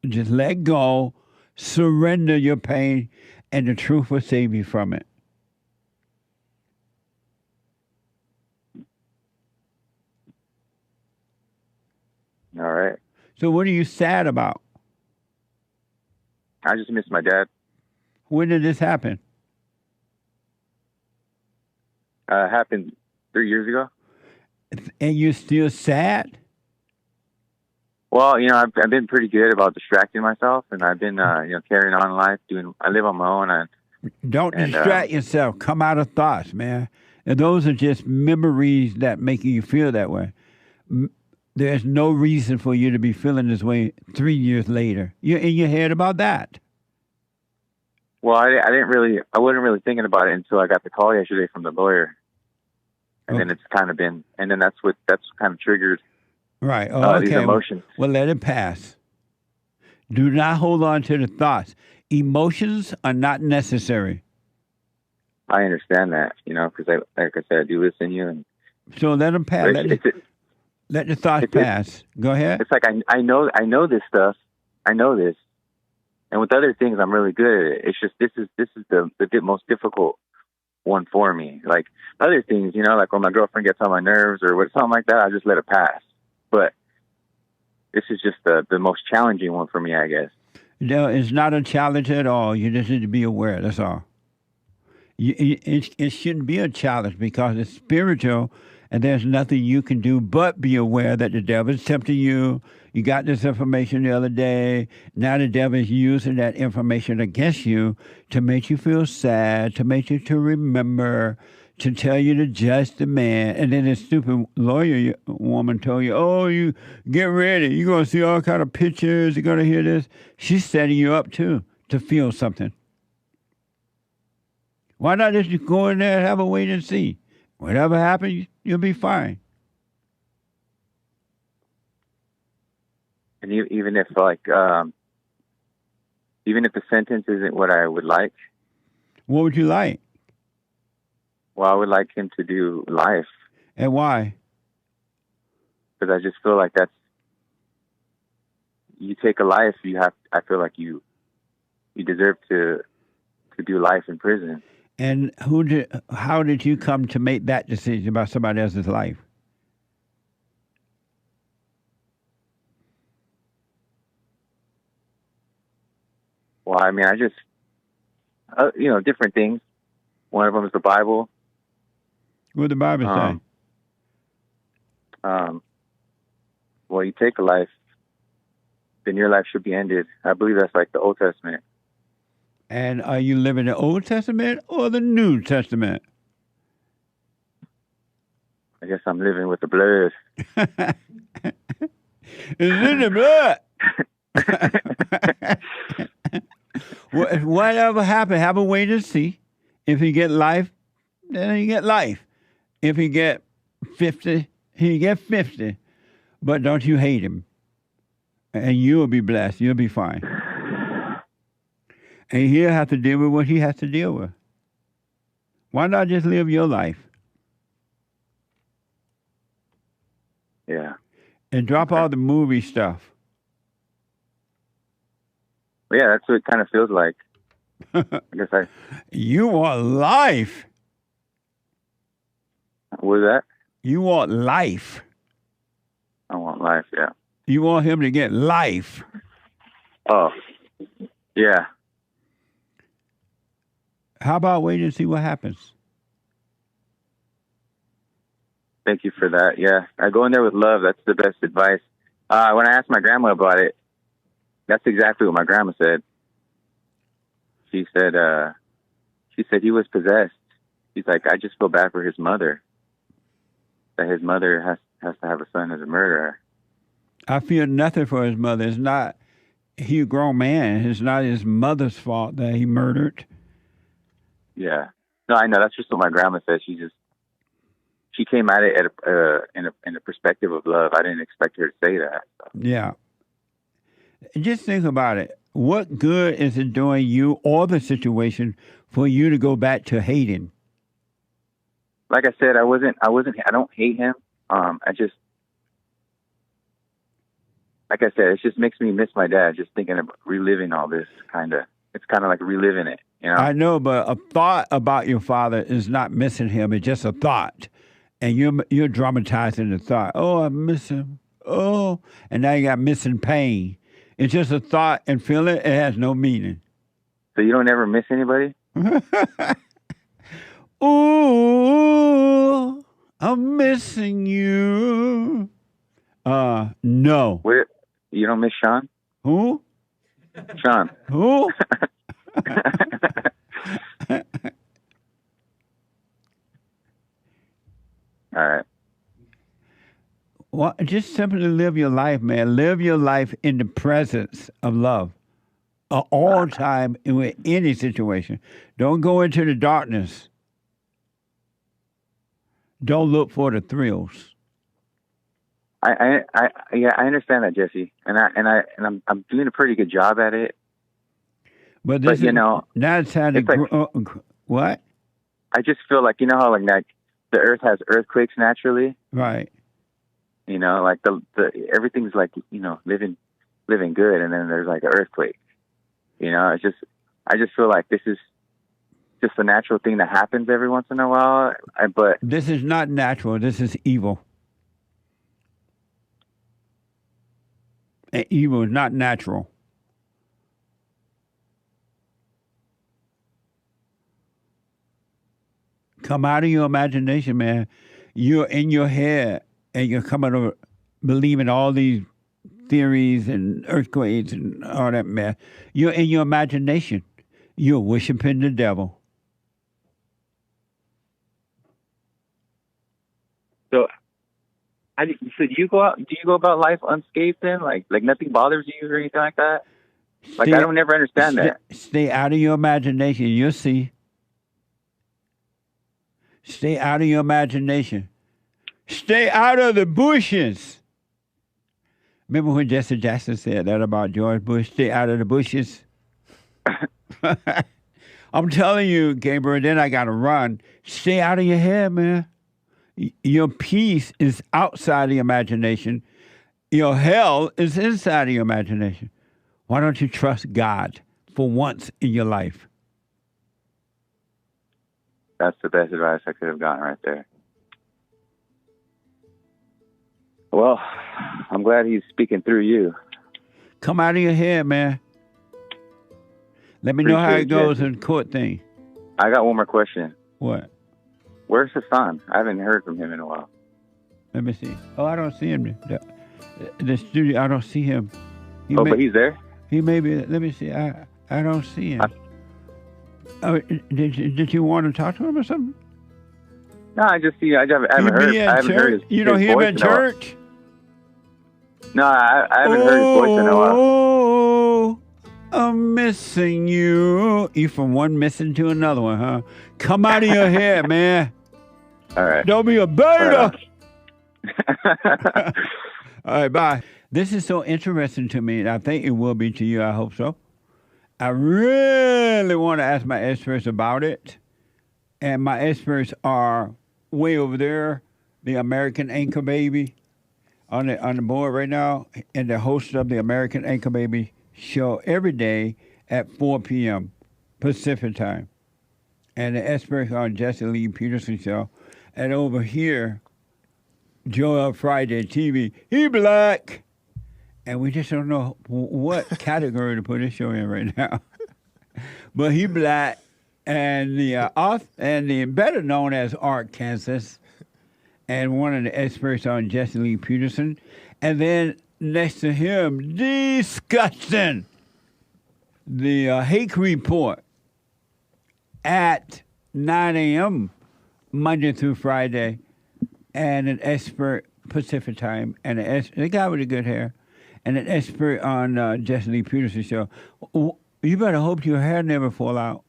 Just let go, surrender your pain, and the truth will save you from it. All right. So what are you sad about? I just miss my dad. When did this happen? Happened 3 years ago. And you're still sad? Well, I've been pretty good about distracting myself, and I've been, carrying on in life. I live on my own. Don't distract yourself. Come out of thoughts, man. And those are just memories that make you feel that way. There's no reason for you to be feeling this way 3 years later. You're in your head about that. Well, I wasn't really thinking about it until I got the call yesterday from the lawyer. And then it's kind of been, and then that's kind of triggered right. Oh, these okay. emotions. Well, let it pass. Do not hold on to the thoughts. Emotions are not necessary. I understand that, because like I said, I do listen to you. And so let them pass. Let the thoughts pass. Go ahead. It's like I know this stuff. I know this, and with other things, I'm really good at it. It's just this is the most difficult one for me. Like other things, like when my girlfriend gets on my nerves or something like that, I just let it pass. But this is just the most challenging one for me, I guess. No, it's not a challenge at all. You just need to be aware. That's all. It shouldn't be a challenge because it's spiritual, and there's nothing you can do but be aware that the devil is tempting you. You got this information the other day. Now the devil is using that information against you to make you feel sad, to make you to remember, to tell you to judge the man. And then the stupid lawyer woman told you, oh, you get ready. You're going to see all kind of pictures. You're going to hear this. She's setting you up, too, to feel something. Why not just go in there and have a wait and see? Whatever happens, you'll be fine. And even if even if the sentence isn't what I would like. What would you like? Well, I would like him to do life. And why? Because I just feel like you take a life, I feel like you deserve to do life in prison. And how did you come to make that decision about somebody else's life? Well, I mean, I just, different things. One of them is the Bible. What did the Bible say? Well, you take a life, then your life should be ended. I believe that's like the Old Testament. And are you living the Old Testament or the New Testament? I guess I'm living with the blood. It's in the blood. Whatever happened, have a wait and see. If he get life, then he get life. If he get 50, he get 50. But don't you hate him. And you'll be blessed. You'll be fine. And he'll have to deal with what he has to deal with. Why not just live your life? Yeah. And drop all the movie stuff. Well, yeah, that's what it kind of feels like. I guess You want life. What is that? You want life. I want life, yeah. You want him to get life. Oh, yeah. How about wait and see what happens? Thank you for that. Yeah, I go in there with love. That's the best advice. When I asked my grandma about it, that's exactly what my grandma said. She said he was possessed. She's like, I just feel bad for his mother. That his mother has to have a son as a murderer. I feel nothing for his mother. It's not, he's a grown man. It's not his mother's fault that he murdered. Yeah. No, I know. That's just what my grandma said. She came at it in a perspective of love. I didn't expect her to say that. So. Yeah. Just think about it. What good is it doing you or the situation for you to go back to hating? Like I said, I don't hate him. Like I said, it just makes me miss my dad. Just thinking of reliving all this, it's kind of like reliving it. You know? I know, but a thought about your father is not missing him. It's just a thought. And you're dramatizing the thought. Oh, I miss him. Oh, and now you got missing pain. It's just a thought and feeling. It has no meaning. So you don't ever miss anybody? Ooh, I'm missing you. No. Where you don't miss Sean? Who? Sean. Who? All right. Well, just simply live your life, man. Live your life in the presence of love. All time in any situation. Don't go into the darkness. Don't look for the thrills. I understand that, Jesse, and I'm doing a pretty good job at it. But this you know, now it's time to what? I just feel like, you know how like the earth has earthquakes naturally, right? You know, like the everything's like, you know, living good, and then there's like an earthquake. You know, I just feel like this is just a natural thing that happens every once in a while. But this is not natural. This is evil. And evil is not natural. Come out of your imagination, man. You're in your head, and you're coming over believing all these theories and earthquakes and all that mess. You're in your imagination. You're worshiping the devil. So, do you go about life unscathed then? Like nothing bothers you or anything like that? Like I don't never understand that. Stay out of your imagination. You'll see. Stay out of your imagination. Stay out of the bushes. Remember when Jesse Jackson said that about George Bush? Stay out of the bushes. I'm telling you, Gabriel, then I got to run. Stay out of your head, man. Your peace is outside of your imagination. Your hell is inside of your imagination. Why don't you trust God for once in your life? That's the best advice I could have gotten right there. Well, I'm glad he's speaking through you. Come out of your head, man. Let me know how it goes in the court thing. I got one more question. What? Where's Hassan? I haven't heard from him in a while. Let me see. Oh, I don't see him. The studio, I don't see him. But he's there? He may be. Let me see. I don't see him. Did you want to talk to him or something? No, I haven't heard his You don't hear him at church? No, I haven't heard his voice in a while. Oh, I'm missing you. You from one missing to another one, huh? Come out of your head, man. All right. Don't be a beta. All right, bye. This is so interesting to me, and I think it will be to you. I hope so. I really want to ask my experts about it. And my experts are way over there, the American Anchor Baby on the board right now, and the host of the American Anchor Baby show every day at 4 p.m. Pacific time. And the experts on Jesse Lee Peterson show. And over here, Joel Friday TV, he black. And we just don't know what category to put this show in right now. But he black, and the better known as Art Kansas, and one of the experts on Jesse Lee Peterson. And then next to him, discussing the Hake Report at 9 a.m. Monday through Friday, and an expert Pacific time, and the guy with the good hair, and an expert on Jesse Lee Peterson show. You better hope your hair never fall out.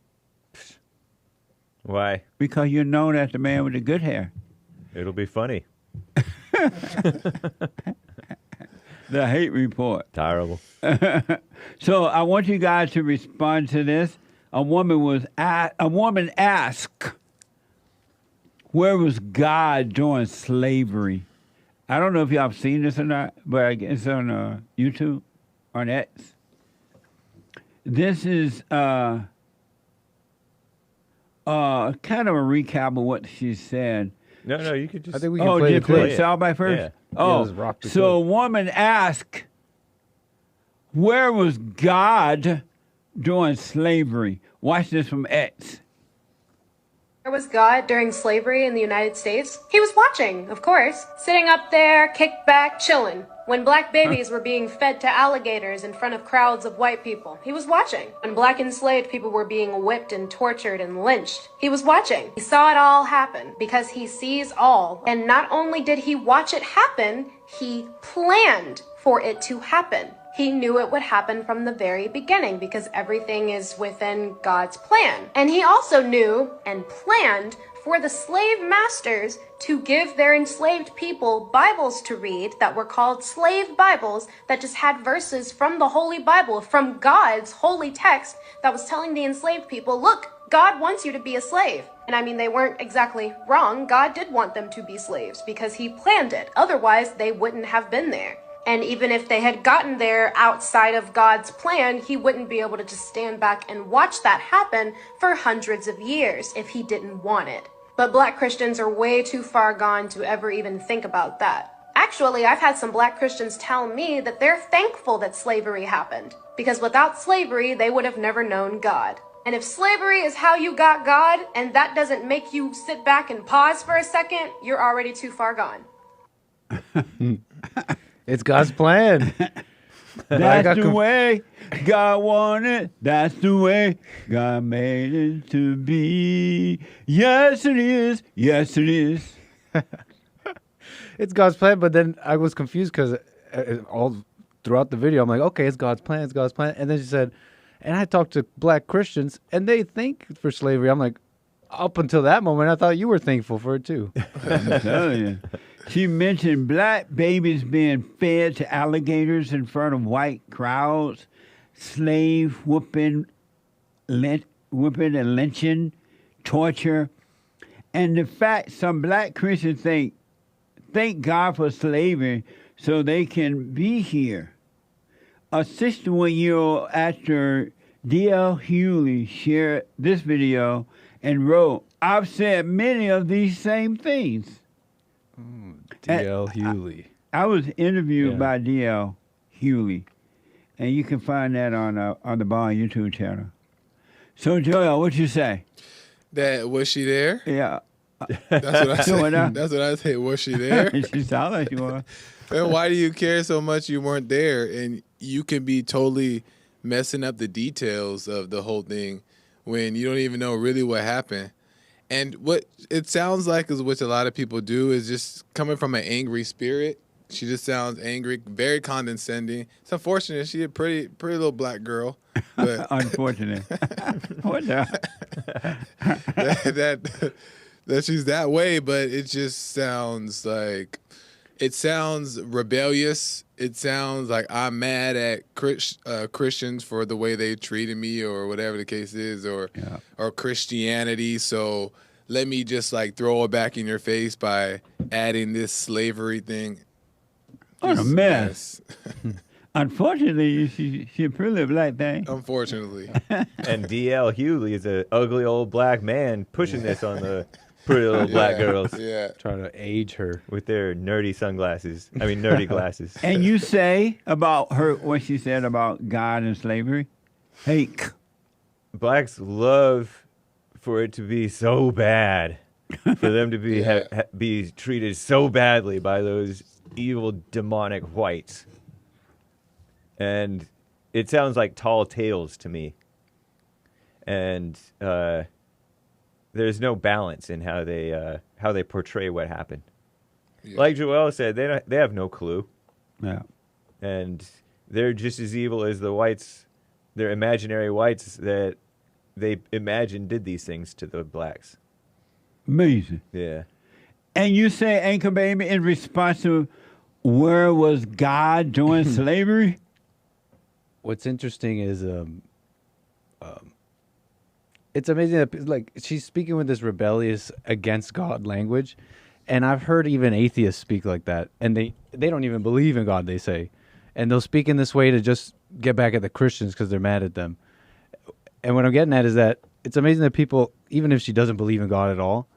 Why? Because you're known as the man with the good hair. It'll be funny. The Hate Report. Terrible. So I want you guys to respond to this. A woman asked, where was God during slavery? I don't know if y'all have seen this or not, but it's on YouTube, on X. This is kind of a recap of what she said. No, you could just. I think we can play the play clip. soundbite first? Yeah. Oh, let's rock the so a clip. woman asked, where was God during slavery? Watch this from X. Where was God during slavery in the United States? He was watching, of course, sitting up there, kicked back, chilling. When black babies were being fed to alligators in front of crowds of white people, he was watching. When black enslaved people were being whipped and tortured and lynched, he was watching. He saw it all happen because he sees all. And not only did he watch it happen, he planned for it to happen. He knew it would happen from the very beginning because everything is within God's plan. And he also knew and planned for the slave masters to give their enslaved people Bibles to read that were called slave Bibles that just had verses from the Holy Bible, from God's holy text that was telling the enslaved people, look, God wants you to be a slave. And I mean, they weren't exactly wrong. God did want them to be slaves because he planned it. Otherwise, they wouldn't have been there. And even if they had gotten there outside of God's plan, he wouldn't be able to just stand back and watch that happen for hundreds of years if he didn't want it. But black Christians are way too far gone to ever even think about that. Actually, I've had some black Christians tell me that they're thankful that slavery happened, because without slavery, they would have never known God. And if slavery is how you got God, and that doesn't make you sit back and pause for a second, you're already too far gone. It's God's plan. That's the way God wanted. That's the way God made it to be. Yes, it is. Yes, it is. It's God's plan, but then I was confused because all throughout the video, I'm like, okay, it's God's plan, it's God's plan. And then she said, and I talked to black Christians, and they think for slavery. I'm like, up until that moment, I thought you were thankful for it too. I'm telling you. She mentioned black babies being fed to alligators in front of white crowds, slave whooping and lynching, torture, and the fact some black Christians thank God for slavery so they can be here. A 61-year-old actor, D.L. Hewley, shared this video and wrote, I've said many of these same things. D.L. Hewley. I was interviewed by D.L. Hewley, and you can find that on the Bond YouTube channel. So, Joel, what you say? That was she there? Yeah. That's what I said. That's what I said. Was she there? She sounded like she was. And why do you care so much you weren't there? And you can be totally messing up the details of the whole thing when you don't even know really what happened. And what it sounds like is what a lot of people do is just coming from an angry spirit. She just sounds angry, very condescending. It's unfortunate. She's a pretty little black girl. But unfortunate. What the? that she's that way, but it just sounds like it sounds rebellious. It sounds like I'm mad at Christians for the way they treated me or whatever the case is, or Christianity. So let me just like throw it back in your face by adding this slavery thing. What a mess. Unfortunately, she's a pretty black thing. Unfortunately. And D.L. Hewley is an ugly old black man pushing this on the pretty little black girls. Yeah. Trying to age her. With their nerdy sunglasses. I mean, nerdy glasses. And you say about her, what she said about God and slavery? Hey. Blacks love for it to be so bad. For them to be be treated so badly by those evil, demonic whites. And it sounds like tall tales to me. And there's no balance in how they portray what happened. Yeah. Like Joel said, they have no clue. Yeah. And they're just as evil as the whites, they're imaginary whites that they imagine did these things to the blacks. Amazing. Yeah. And you say, Anchor Baby, in response to where was God during slavery? What's interesting is it's amazing that like she's speaking with this rebellious against God language, and I've heard even atheists speak like that, and they don't even believe in God, they say, and they'll speak in this way to just get back at the Christians because they're mad at them. And what I'm getting at is that it's amazing that people, even if she doesn't believe in God at all,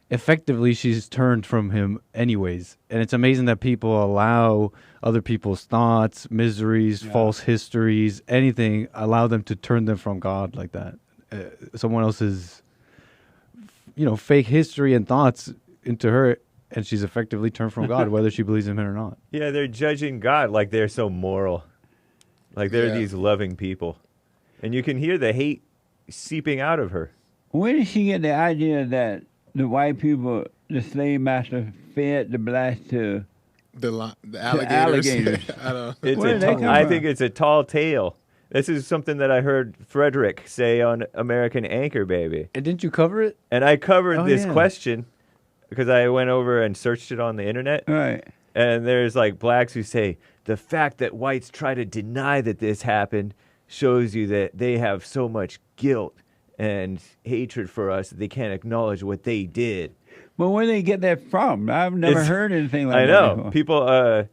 effectively she's turned from him anyways. And it's amazing that people allow other people's thoughts, miseries, false histories, anything, allow them to turn them from God like that. Someone else's, fake history and thoughts into her, and she's effectively turned from God, whether she believes in him or not. Yeah, they're judging God like they're so moral. Like they're these loving people. And you can hear the hate seeping out of her. Where did she get the idea that the white people, the slave master, fed the blacks to the alligators? I think it's a tall tale. This is something that I heard Frederick say on American Anchor Baby. And didn't you cover it? And I covered this question because I went over and searched it on the internet. Right. And there's like blacks who say the fact that whites try to deny that this happened shows you that they have so much guilt and hatred for us that they can't acknowledge what they did. But where do they get that from? I've never heard anything like that. I know. Before. People,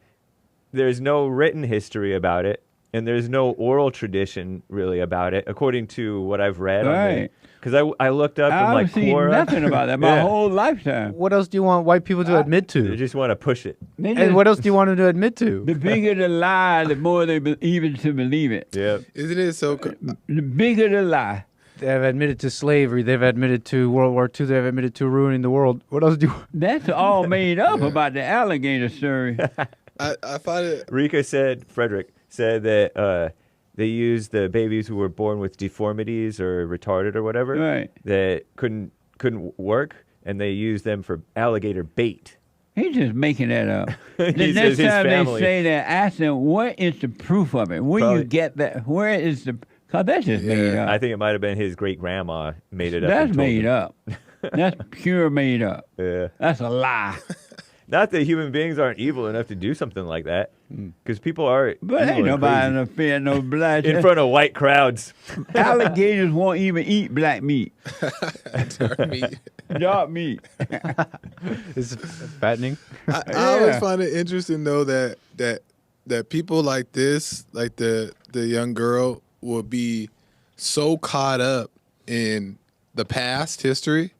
there's no written history about it, and there's no oral tradition really about it, according to what I've read. Right. Because I looked up in like seen Quora. nothing about that my whole lifetime. What else do you want white people to admit to? They just want to push it. And what else do you want them to admit to? The bigger the lie, the more they even to believe it. Yeah. Isn't it so? The bigger the lie. They've admitted to slavery. They've admitted to World War II. They've admitted to ruining the world. What else do you... That's all made up about the alligator story. I find it... Frederick said that they used the babies who were born with deformities or retarded or whatever that couldn't work, and they used them for alligator bait. He's just making that up. The He next says his time they family. say that, ask them, what is the proof of it? Where you get that? Where is the... Because that's just made up. I think it might have been his great-grandma made it up. That's and told made him. up. That's pure made up. Yeah. That's a lie. Not that human beings aren't evil enough to do something like that, because people are But evil ain't and nobody crazy. fear no black. In front of white crowds. Alligators won't even eat black meat. Dark meat. Dark meat. It's fattening. I always find it interesting though that people like this, like the young girl, will be so caught up in the past history,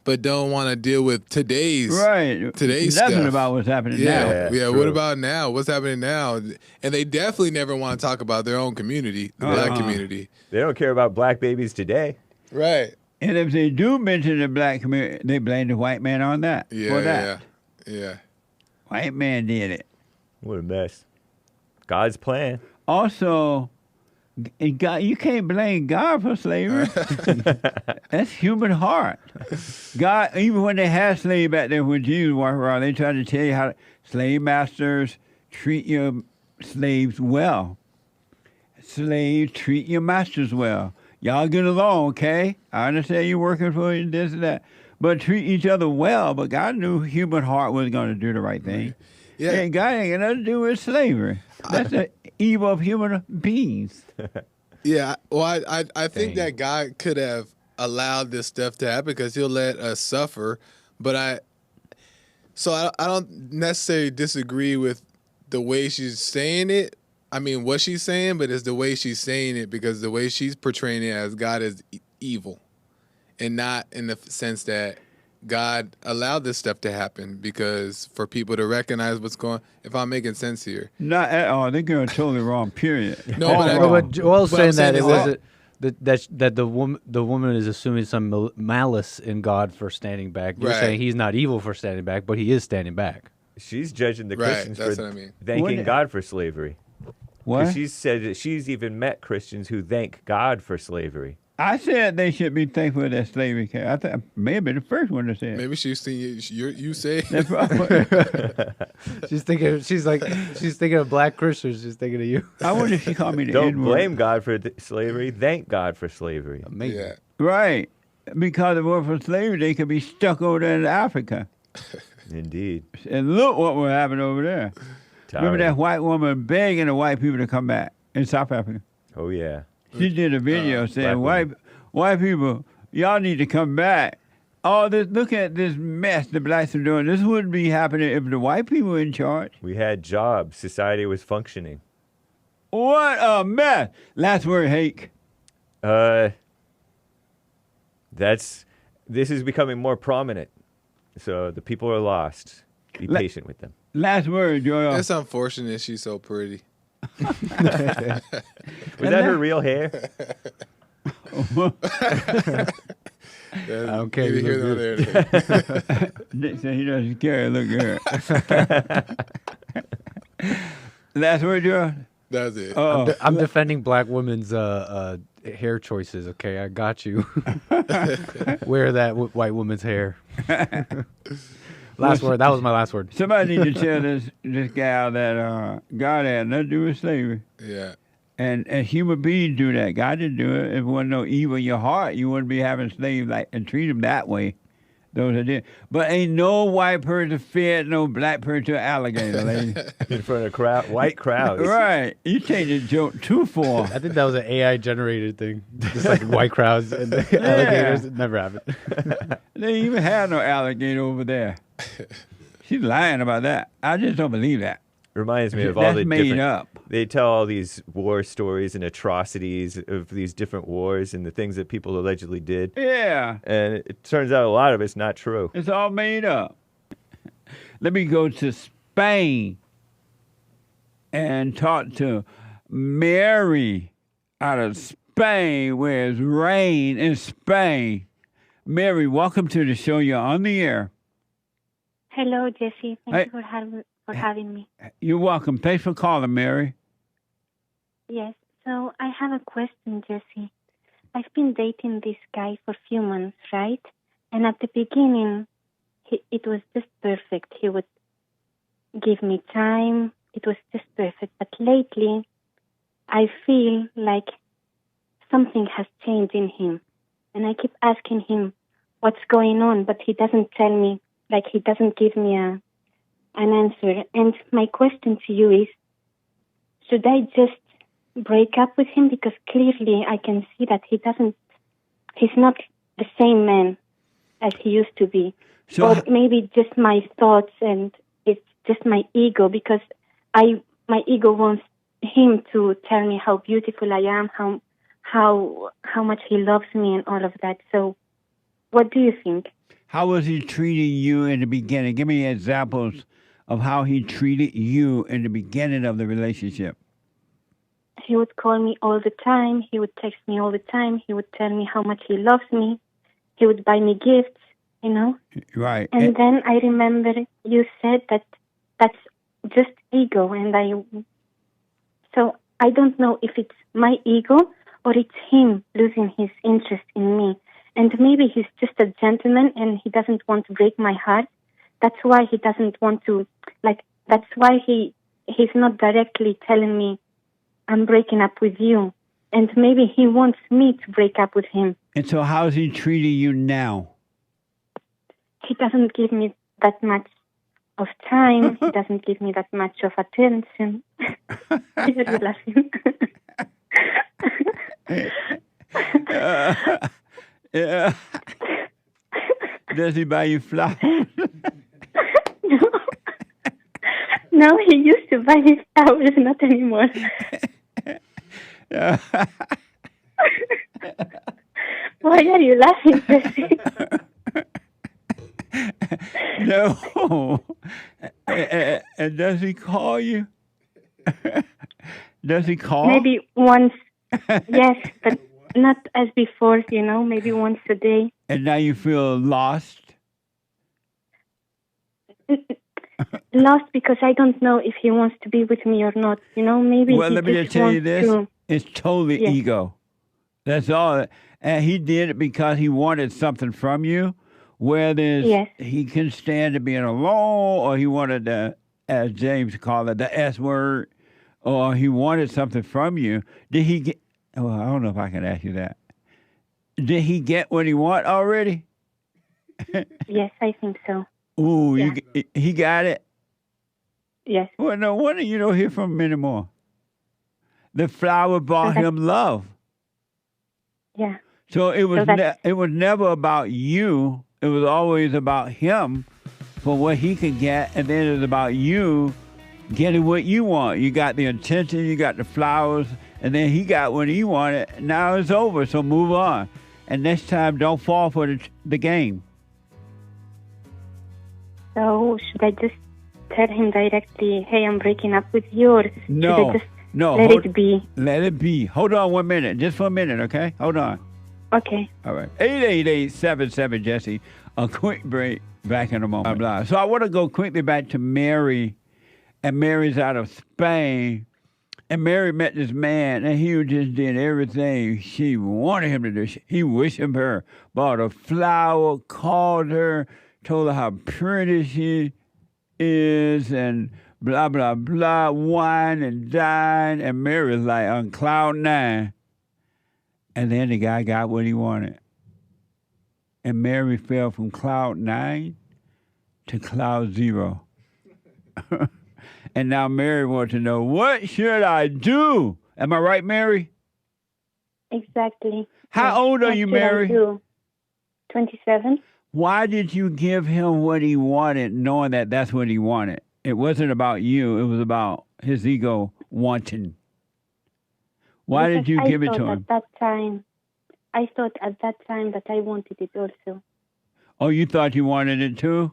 but don't want to deal with today's Nothing stuff. about what's happening Yeah, now. yeah. What about now? What's happening now? And they definitely never want to talk about their own community, the black community. They don't care about black babies today. Right. And if they do mention the black community, they blame the white man on that. For that. Yeah. White man did it. What a mess. God's plan. Also, God, you can't blame God for slavery. That's human heart. God, even when they had slaves back there, when Jesus walked around, they tried to tell you how slave masters treat your slaves well. Slaves treat your masters well. Y'all get along, okay? I understand you're working for this and that, but treat each other well. But God knew human heart was going to do the right thing. Yeah. And God ain't got nothing to do with slavery. That's the evil of human beings. Yeah, well, I think that God could have allowed this stuff to happen because He'll let us suffer. But I don't necessarily disagree with the way she's saying it. I mean, what she's saying, but it's the way she's saying it, because the way she's portraying it as God is evil, and not in the sense that God allowed this stuff to happen because for people to recognize what's going. If I'm making sense here, Not at all. They're going totally wrong. Period. No, but Joel's saying that it is was that the woman is assuming some malice in God for standing back. You're Right. saying He's not evil for standing back, but He is standing back. She's judging the Right, Christians that's for what I mean. thanking What- God for slavery. 'Cause What? she said that she's even met Christians who thank God for slavery. I said they should be thankful that slavery came. I think maybe the first one to say it. maybe she's seen you say. That's right. She's thinking of black Christians. She's thinking of you. I wonder if she called me the Don't N-word. blame God for slavery. Thank God for slavery. Amazing. Yeah. Right. Because if it weren't for slavery, they could be stuck over there in Africa. Indeed. And look what would happen over there. Remember that white woman begging the white people to come back in South Africa? Oh, yeah. She did a video saying, black white people, y'all need to come back. All this, look at this mess the blacks are doing. This wouldn't be happening if the white people were in charge. We had jobs. Society was functioning. What a mess. Last word, Hake. this is becoming more prominent. So the people are lost. Be patient with them. Last word, Joel. It's unfortunate she's so pretty. Was that her real hair? I don't care. Neither here nor there. Nick said he doesn't care. Look good. Last word, Joel. That's it. I'm defending black women's hair choices. Okay, I got you. Wear that white woman's hair. Last word. That was my last word. Somebody need to tell this gal that God had nothing to do with slavery. Yeah. And human beings do that. God didn't do it. If there wasn't no evil in your heart, you wouldn't be having slaves and treat them that way. Those that did. But ain't no white person fed no black person to an alligator, lady. In front of white crowds. Right. You take the joke too far. I think that was an AI generated thing. Just like white crowds and the alligators. It never happened. They didn't even have no alligator over there. She's lying about that. I just don't believe that. Reminds me of all That's the made different. up. They tell all these war stories and atrocities of these different wars and the things that people allegedly did. Yeah. And it turns out a lot of it's not true. It's all made up. Let me go to Spain and talk to Mary out of Spain, where it's rain in Spain. Mary, welcome to the show. You're on the air. Hello, Jesse. Thank you for having me. You're welcome. Thanks for calling, Mary. Yes. So I have a question, Jesse. I've been dating this guy for a few months, right? And at the beginning, it was just perfect. He would give me time. It was just perfect. But lately, I feel like something has changed in him. And I keep asking him what's going on, but he doesn't tell me. Like, he doesn't give me an answer. And my question to you is, should I just break up with him? Because clearly I can see that he's not the same man as he used to be. So or maybe just my thoughts, and it's just my ego, because my ego wants him to tell me how beautiful I am, how much he loves me and all of that. So what do you think? How was he treating you in the beginning? Give me examples of how he treated you in the beginning of the relationship. He would call me all the time. He would text me all the time. He would tell me how much he loves me. He would buy me gifts, you know? Right. And then I remember you said that that's just ego. So I don't know if it's my ego or it's him losing his interest in me. And maybe he's just a gentleman and he doesn't want to break my heart. That's why he doesn't want to, that's why he's not directly telling me, I'm breaking up with you. And maybe he wants me to break up with him. And so how's he treating you now? He doesn't give me that much of time. He doesn't give me that much of attention. You're laughing. Yeah. Does he buy you flowers? No, he used to buy me flowers, not anymore. Why are you laughing, Jesse? No. And does he call you? Does he call? Maybe once, yes, but not as before, maybe once a day. And now you feel lost? Lost because I don't know if he wants to be with me or not. Maybe well, let me just tell you this. It's totally Yes. ego. That's all. And he did it because he wanted something from you, whether he can stand to being alone, or he wanted the, as James called it, the S word, or he wanted something from you. Did he get, well, I don't know if I can ask you that. Did he get what he want already? Yes, I think so. Ooh, he got it? Yes. Well, no wonder you don't hear from him anymore. The flower brought him love. Yeah. So it was it was never about you. It was always about him for what he could get, and then it was about you getting what you want. You got the attention, you got the flowers, and then he got what he wanted. Now it's over, so move on. And next time, don't fall for the game. So should I just tell him directly, hey, I'm breaking up with you, or should I just let it be? Let it be. Hold on 1 minute. Just for a minute, okay? Hold on. Okay. All right. 888-77 Jesse. A quick break. Back in a moment. Blah, blah. So I want to go quickly back to Mary. And Mary's out of Spain. And Mary met this man, and he just did everything she wanted him to do. He wished her, bought a flower, called her, told her how pretty she is, and blah, blah, blah, wine and dine. And Mary's like on cloud 9. And then the guy got what he wanted. And Mary fell from cloud 9 to cloud 0. And now Mary wants to know, what should I do? Am I right, Mary? Exactly. How old are you, Mary? 27. Why did you give him what he wanted, knowing that that's what he wanted? It wasn't about you. It was about his ego wanting. Why did you give it to him? I thought at that time that I wanted it also. Oh, you thought you wanted it too?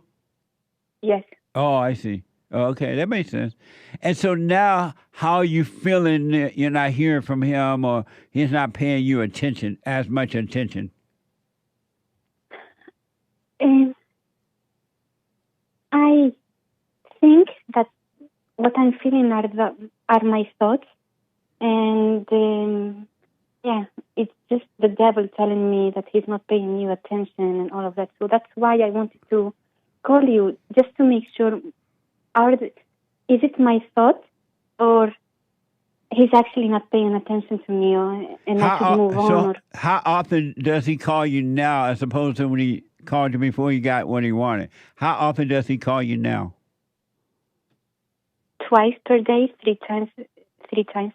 Yes. Oh, I see. Okay, that makes sense. And so now, how are you feeling that you're not hearing from him, or he's not paying you attention, as much attention? I think that what I'm feeling are my thoughts, and it's just the devil telling me that he's not paying you attention and all of that. So that's why I wanted to call you, just to make sure, is it my thought, or he's actually not paying attention to me, and I should move on? So how often does he call you now, as opposed to when he called you before he got what he wanted? How often does he call you now? Twice per day, three times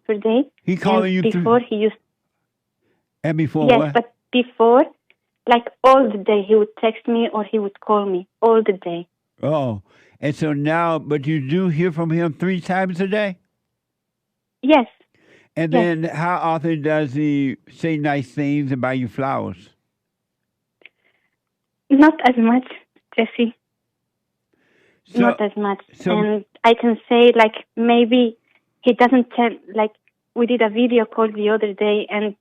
per day. He calling you before he used. And before yes, what? but before, like all the day, he would text me or he would call me all the day. Oh, and so now, but you do hear from him 3 times a day? Yes. And then how often does he say nice things and buy you flowers? Not as much, Jesse. Not as much. And I can say, like, maybe he doesn't tell, like, we did a video call the other day, and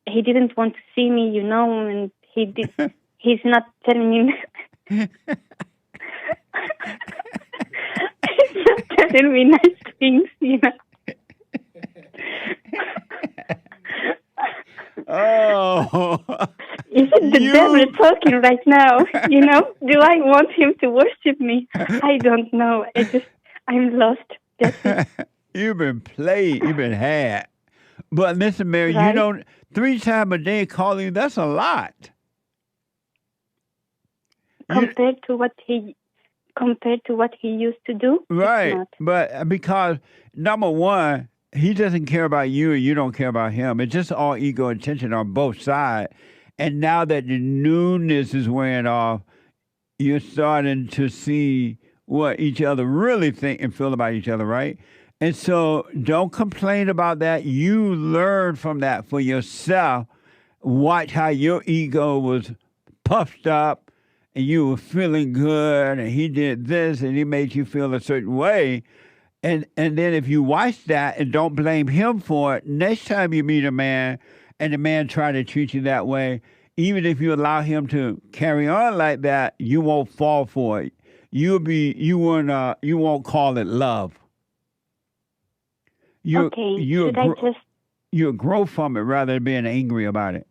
he didn't want to see me, and he's not telling me. He's not telling me nice things, Oh. Is it the devil talking right now? Do I want him to worship me? I don't know. I'm lost. You've been played. You've been had. But listen, Mary, right? You don't 3 times a day calling. That's a lot. Compared to what he used to do. Right. But because number one, he doesn't care about you and you don't care about him. It's just all ego and tension on both sides. And now that the newness is wearing off, you're starting to see what each other really think and feel about each other, right? And so don't complain about that. You learn from that for yourself. Watch how your ego was puffed up and you were feeling good and he did this and he made you feel a certain way. And then if you watch that and don't blame him for it, next time you meet a man and the man try to treat you that way, even if you allow him to carry on like that, you won't fall for it. You won't call it love. You'll grow from it rather than being angry about it.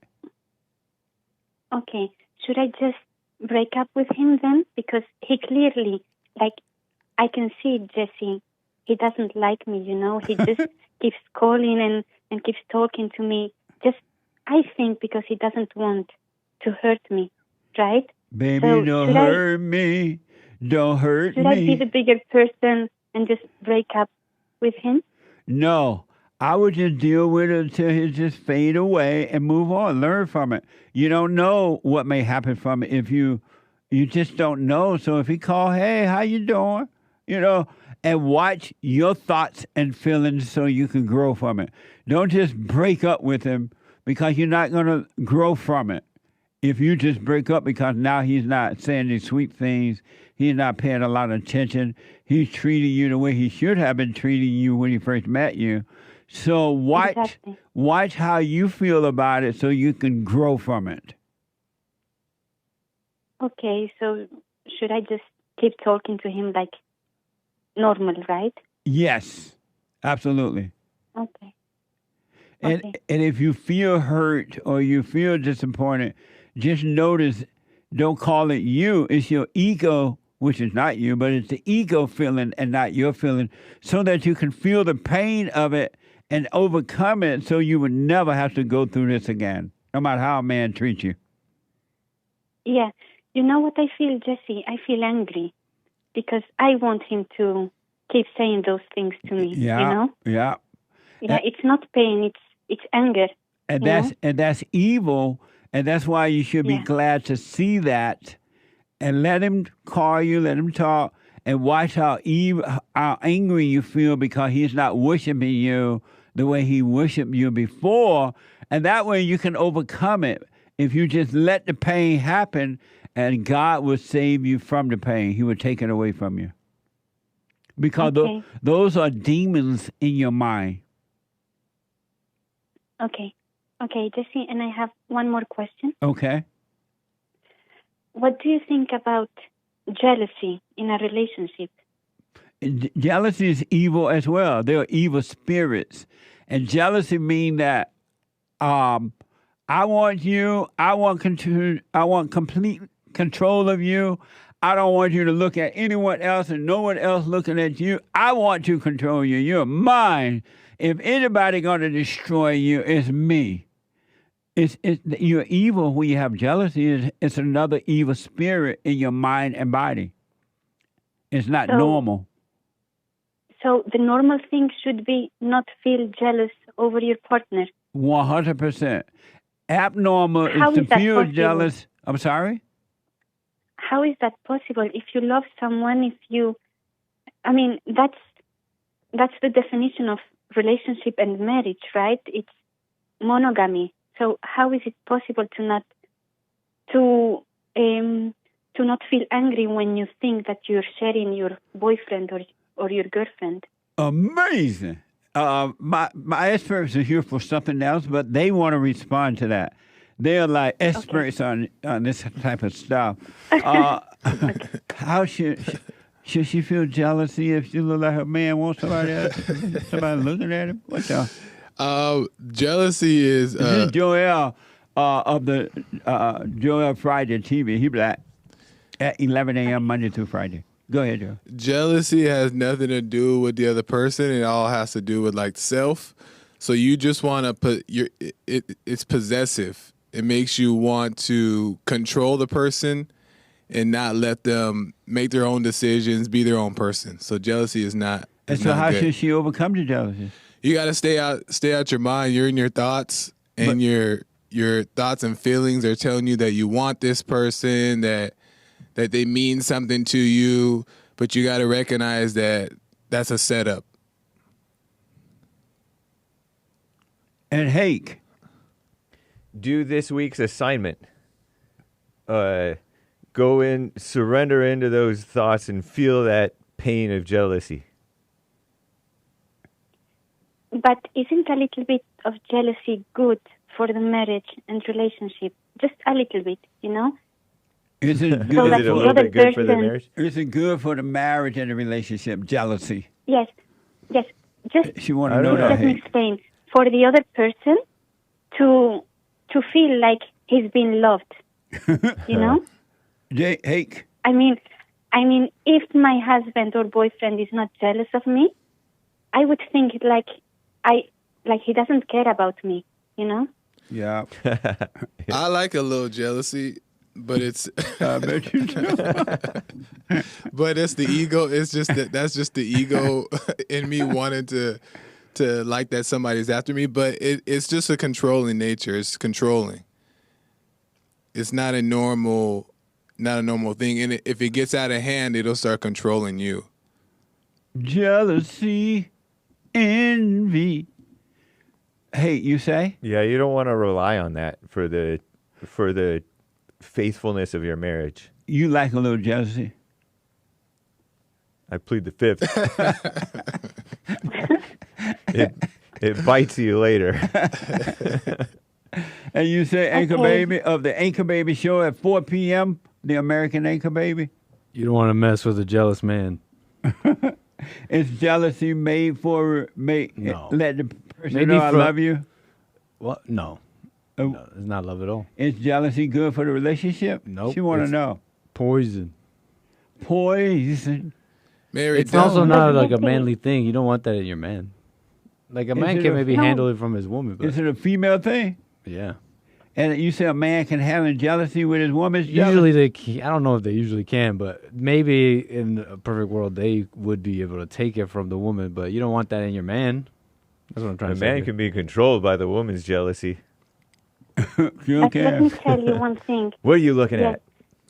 Okay. Should I just break up with him then? Because he clearly, I can see it, Jesse. He doesn't like me, He just keeps calling and keeps talking to me. I think because he doesn't want to hurt me, right? Baby, don't hurt me. Don't hurt me. Should I be the bigger person and just break up with him? No. I would just deal with it until it just fade away and move on. Learn from it. You don't know what may happen from it if you just don't know. So if he call, hey, how you doing? And watch your thoughts and feelings so you can grow from it. Don't just break up with him because you're not going to grow from it. If you just break up because now he's not saying these sweet things, he's not paying a lot of attention, he's treating you the way he should have been treating you when he first met you. So watch how you feel about it so you can grow from it. Okay, so should I just keep talking to him like normal, right? Yes, absolutely. Okay. And if you feel hurt or you feel disappointed, just notice, don't call it you. It's your ego, which is not you, but it's the ego feeling and not your feeling, so that you can feel the pain of it and overcome it so you would never have to go through this again, no matter how a man treats you. Yeah. You know what I feel, Jesse? I feel angry because I want him to keep saying those things to me, Yeah, you know? yeah. Yeah, it's not pain, it's anger. And you know? that's evil, and that's why you should be glad to see that, and let him call you, let him talk, and watch how angry you feel because he's not worshiping you the way he worshiped you before, and that way you can overcome it. If you just let the pain happen, and God will save you from the pain, He will take it away from you, because those are demons in your mind. Okay, Jesse, and I have one more question. Okay. What do you think about jealousy in a relationship? Jealousy is evil as well. They are evil spirits. And jealousy means that I want you, I want complete control of you. I don't want you to look at anyone else and no one else looking at you. I want to control you. You're mine. If anybody going to destroy you, it's me. You're evil when you have jealousy. It's another evil spirit in your mind and body. It's not normal. So the normal thing should be not feel jealous over your partner. 100%. Abnormal How is is to that feel possible? jealous. I'm sorry? How is that possible? If you love someone, that's the definition of relationship and marriage, right? It's monogamy. So how is it possible to not feel angry when you think that you're sharing your boyfriend or your girlfriend? Amazing. My experts are here for something else, but they want to respond to that. They're like experts on this type of stuff. How should she feel jealousy if she look like her man wants somebody else? Somebody looking at him? What the? Jealousy is. This is Joel of the Joel Friday TV. He be like at 11 a.m. Monday through Friday. Go ahead, Joe. Jealousy has nothing to do with the other person. It all has to do with like self. So you just want to put it's possessive. It makes you want to control the person and not let them make their own decisions, be their own person. So jealousy is not. And so how should she overcome the jealousy? You got to stay out your mind. You're in your thoughts, and your thoughts and feelings are telling you that you want this person, that they mean something to you, but you got to recognize that that's a setup. And Hake, do this week's assignment. Go in, surrender into those thoughts, and feel that pain of jealousy. But isn't a little bit of jealousy good for the marriage and relationship? Just a little bit, you know? Is it good? Is it a little bit good for the marriage? Is it good for the marriage and the relationship? Jealousy. Yes. Just she want to know that. Let me explain. For the other person to feel like he's been loved, you know? Hake. I mean, if my husband or boyfriend is not jealous of me, I would think like he doesn't care about me, you know? Yeah. I like a little jealousy, but it's. I bet you do. But it's the ego. It's just that's just the ego in me wanting to like that somebody's after me. But it's just a controlling nature. It's controlling. It's not a normal thing. And if it gets out of hand, it'll start controlling you. Jealousy, envy. Hey, you say? Yeah, you don't want to rely on that for the faithfulness of your marriage. You like a little jealousy? I plead the fifth. it bites you later. And you say Anchor Baby of the Anchor Baby show at 4 p.m., the American Anchor Baby? You don't want to mess with a jealous man. Is jealousy made for No. let the person Maybe know I for- love you? What? No. No, it's not love at all. Is jealousy good for the relationship? Nope. She want to It's know. Poison. Poison. Mary, It's also not like a manly thing. You don't want that in your man. Like a Is man it can a- maybe No. handle it from his woman, but Is it a female thing? yeah. And you say a man can handle jealousy with his woman's jealousy? Usually they can, I don't know if they usually can, but maybe in a perfect world they would be able to take it from the woman, but you don't want that in your man. That's what I'm trying A to say. man here. can be controlled by the woman's jealousy. You But let me tell you one thing. What are you looking Yes,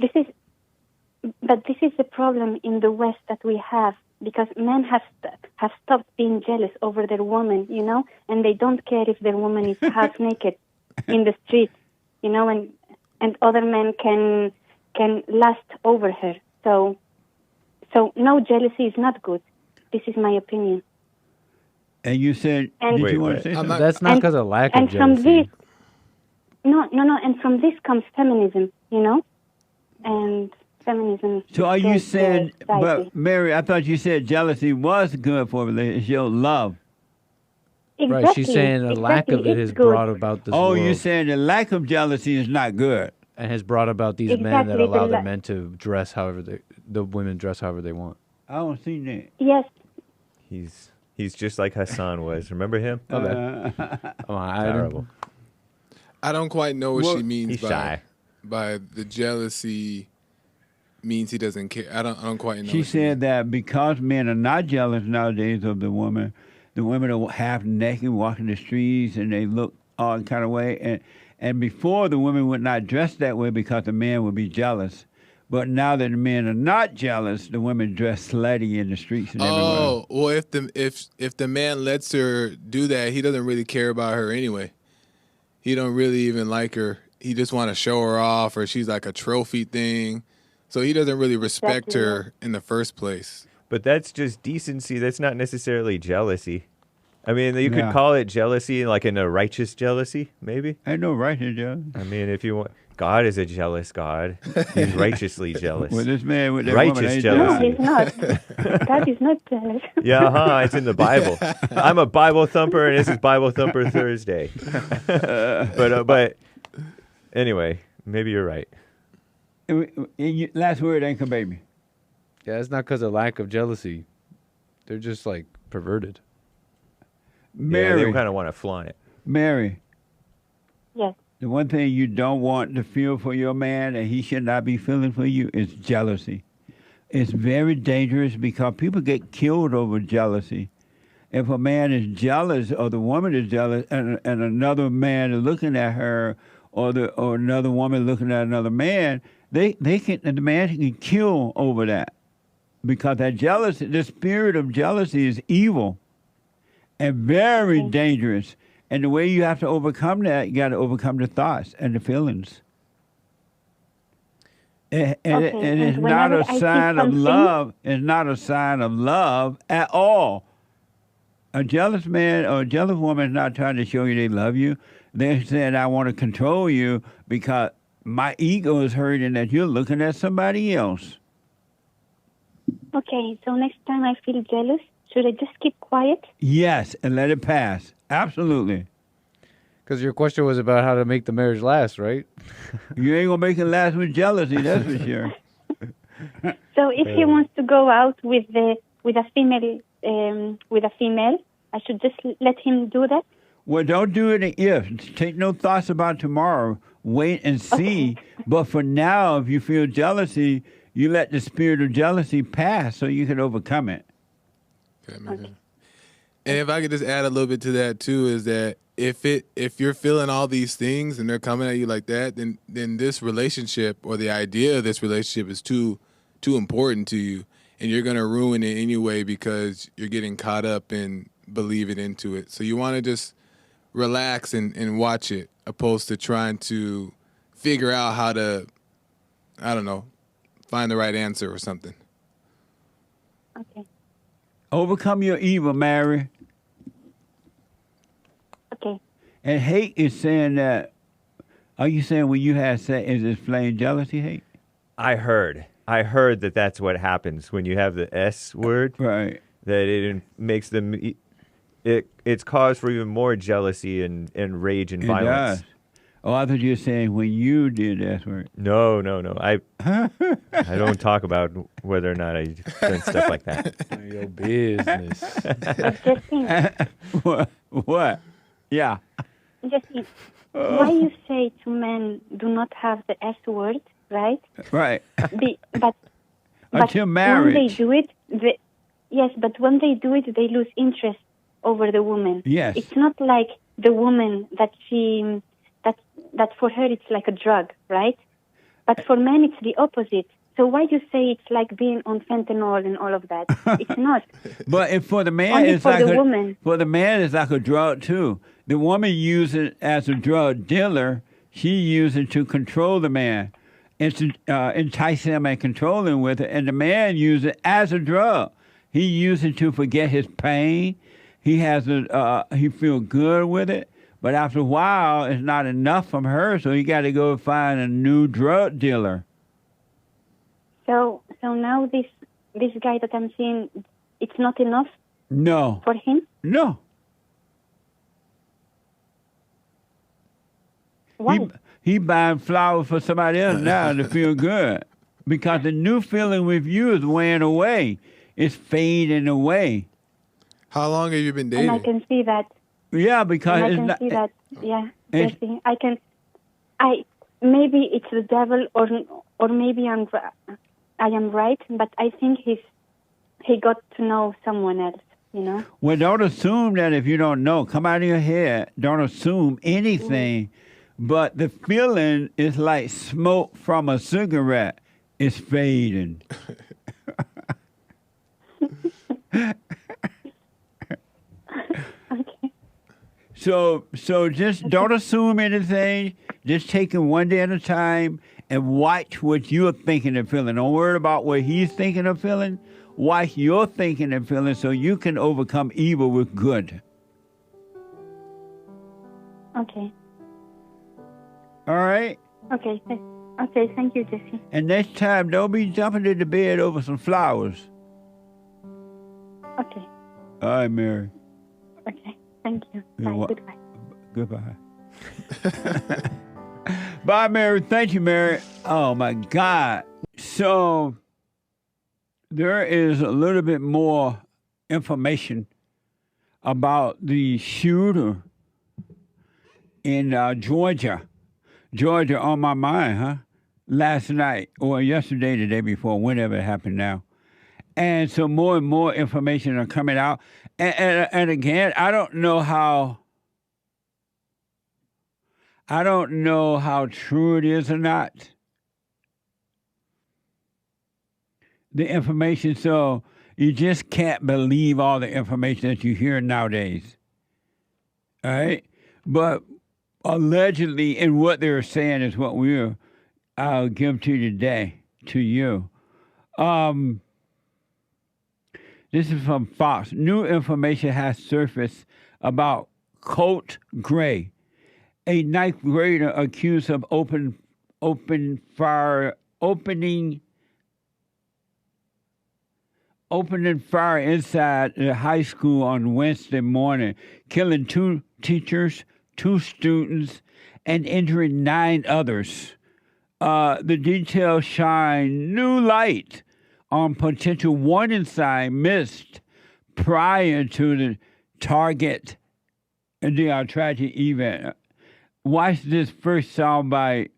at? this is the problem in the West that we have, because men have stopped being jealous over their woman, and they don't care if their woman is half naked in the street, and other men can lust over her. So no, jealousy is not good. This is my opinion. And you said, And- did you want to say something? That's not because of lack of And from jealousy. this, no, and from this comes feminism, and feminism. So are you spreads saying, the society. but Mary, I thought you said jealousy was good for a relationship. It's your love. Right, she's saying a lack of it has brought about this Oh, world you're saying the lack of jealousy is not good. and has brought about these men that Exactly, allow the their la- men to dress however the women dress however they want. I don't see that. Yes. He's just like Hassan was. Remember him? Come on, Terrible. I don't quite know what Well, she means he's shy. by the jealousy means he doesn't care. I don't quite know. She said that because men are not jealous nowadays of the women are half naked walking the streets and they look all kind of way. And before the women would not dress that way because the men would be jealous. But now that the men are not jealous, the women dress slutty in the streets and everywhere. Oh, well, if the man lets her do that, he doesn't really care about her anyway. He don't really even like her. He just want to show her off, or she's like a trophy thing. So he doesn't really respect her in the first place. But that's just decency. That's not necessarily jealousy. I mean, you Yeah. could call it jealousy, like in a righteous jealousy, maybe. I know righteous jealousy. I mean, if you want, God is a jealous God. He's righteously jealous. Well, this man with that righteous woman ain't jealousy. No, he's not. God is not jealous. Yeah, it's in the Bible. I'm a Bible thumper, and this is Bible Thumper Thursday. But anyway, maybe you're right. Last word, Anchor Baby. Yeah, it's not because of lack of jealousy. They're just like perverted. Mary. Yeah, they kind of want to flaunt it. Mary. Yes. The one thing you don't want to feel for your man and he should not be feeling for you is jealousy. It's very dangerous because people get killed over jealousy. If a man is jealous or the woman is jealous and another man is looking at her or another woman looking at another man, the man can kill over that. Because that jealousy, the spirit of jealousy is evil and very dangerous. And the way you have to overcome that, you got to overcome the thoughts and the feelings. And it's not a sign of love. It's not a sign of love at all. A jealous man or a jealous woman is not trying to show you they love you. They're saying, I want to control you because my ego is hurting that you're looking at somebody else. Okay, so next time I feel jealous, should I just keep quiet? Yes, and let it pass. Absolutely. Because your question was about how to make the marriage last, right? You ain't going to make it last with jealousy, that's for sure. So if he wants to go out with a female, I should just let him do that? Well, don't do it if. Take no thoughts about tomorrow. Wait and see. But for now, if you feel jealousy, you let the spirit of jealousy pass so you can overcome it. And if I could just add a little bit to that too, is that if you're feeling all these things and they're coming at you like that, then this relationship or the idea of this relationship is too important to you, and you're gonna ruin it anyway because you're getting caught up in believing into it. So you want to just relax and watch it, opposed to trying to figure out how to, I don't know, find the right answer or something. Okay. Overcome your evil, Mary. Okay. And hate is saying that. Are you saying when you have sex, is it plain jealousy, hate? I heard that that's what happens when you have the S word. Right. That it makes them. It's cause for even more jealousy and rage and violence. Does. Oh, I thought you were saying when you did that word. No. I don't talk about whether or not I've done stuff like that. Your business. What? Yeah. Jesse, why you say to men do not have the S word, right? Right. But Until marriage. when they do it, yes, but when they do it, they lose interest over the woman. Yes. It's not like the woman that for her it's like a drug, right? But for men it's the opposite. So why do you say it's like being on fentanyl and all of that? It's not. But for the man, Only it's for like the woman. For the man, it's like a drug too. The woman uses it as a drug dealer. She uses it to control the man, and to entice him and control him with it. And the man uses it as a drug. He uses it to forget his pain. He feels good with it. But after a while, it's not enough from her, so he got to go find a new drug dealer. So now this guy that I'm seeing, it's not enough. No. For him. No. Why? He buying flowers for somebody else now to feel good, because the new feeling with you is wearing away. It's fading away. How long have you been dating? And I can see that. Yeah, because and it's I can not. see that. Yeah, Jesse. Maybe it's the devil, or maybe I am right, but I think he got to know someone else. You know. Well, don't assume that if you don't know. Come out of your head. Don't assume anything. But the feeling is like smoke from a cigarette. It's fading. Okay. So just don't assume anything. Just take it one day at a time and watch what you're thinking and feeling. Don't worry about what he's thinking and feeling. Watch your thinking and feeling so you can overcome evil with good. Okay. All right? Okay. Okay. Thank you, Jesse. And next time, don't be jumping into bed over some flowers. Okay. All right, Mary. Okay. Thank you. Bye. Goodbye. Goodbye. Bye, Mary. Thank you, Mary. Oh, my God. So there is a little bit more information about the shooter in Georgia. Georgia on my mind, huh? Last night or yesterday, the day before, whenever it happened now. And so more and more information are coming out. And again, I don't know how true it is or not. The information, so you just can't believe all the information that you hear nowadays. All right? But allegedly, and what they're saying is what I'll give to you today, to you. This is from Fox. New information has surfaced about Colt Gray, a ninth grader accused of opening fire inside the high school on Wednesday morning, killing 2 teachers, 2 students, and injuring 9 others. The details shine new light on potential warning sign missed prior to the tragic event. Watch this first soundbite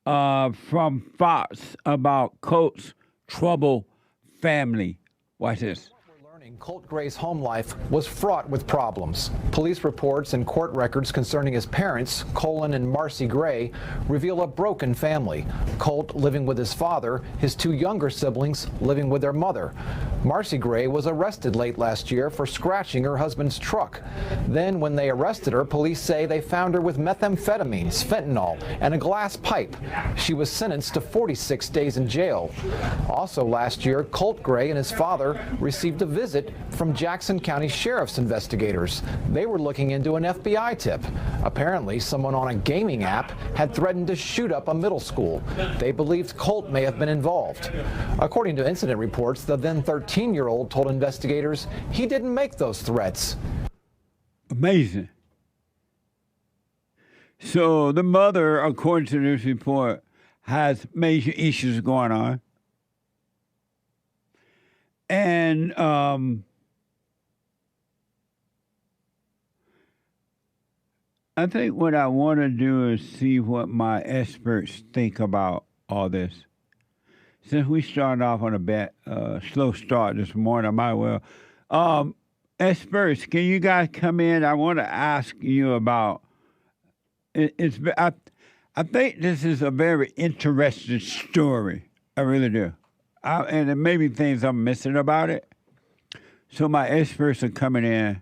from Fox about Colt's troubled family. Watch this. Colt Gray's home life was fraught with problems. Police reports and court records concerning his parents, Colin and Marcy Gray, reveal a broken family. Colt living with his father, his two younger siblings living with their mother. Marcy Gray was arrested late last year for scratching her husband's truck. Then when they arrested her, police say they found her with methamphetamines, fentanyl, and a glass pipe. She was sentenced to 46 days in jail. Also last year, Colt Gray and his father received a visit from Jackson County Sheriff's investigators. They were looking into an FBI tip. Apparently, someone on a gaming app had threatened to shoot up a middle school. They believed Colt may have been involved. According to incident reports, the then 13-year-old told investigators he didn't make those threats. Amazing. So the mother, according to this report, has major issues going on. And I think what I want to do is see what my experts think about all this. Since we started off on a slow start this morning, I might well. Experts, can you guys come in? I want to ask you about. I think this is a very interesting story. I really do. And there may be things I'm missing about it. So my experts are coming in,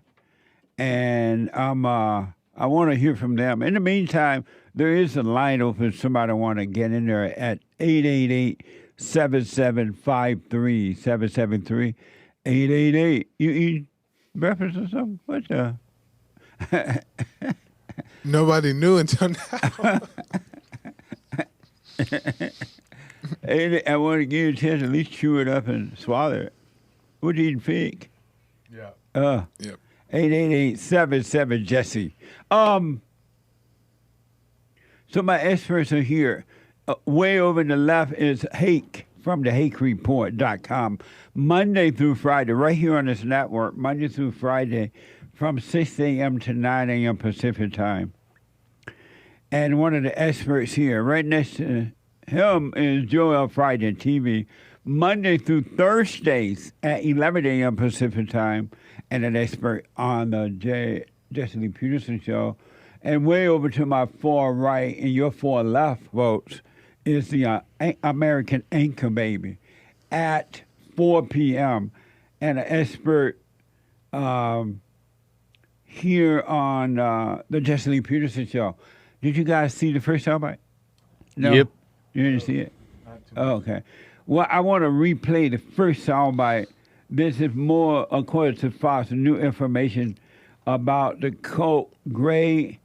and I want to hear from them. In the meantime, there is a line open if somebody want to get in there at 888-7753-773. 888. You eat breakfast or something? What the? Nobody knew until now. I want to give you a chance to at least chew it up and swallow it. What you eating, fig? Yeah. Yep. 888-77-JESSE. So my experts are here. Way over to the left is Hake from the HakeReport.com. Monday through Friday, right here on this network, Monday through Friday, from 6 a.m. to 9 a.m. Pacific time. And one of the experts here, right next to him, is Joel Friday TV, Monday through Thursdays at 11 a.m. Pacific time, and an expert on the Jesse Lee Peterson show. And way over to my far right and your far left, folks, is the American Anchor Baby at 4 p.m. and an expert here on the Jesse Lee Peterson show. Did you guys see the first soundbite? No? Yep. You didn't see it? Oh, okay. Well, I want to replay the first soundbite. This is more, according to Fox, new information about the Colt Gray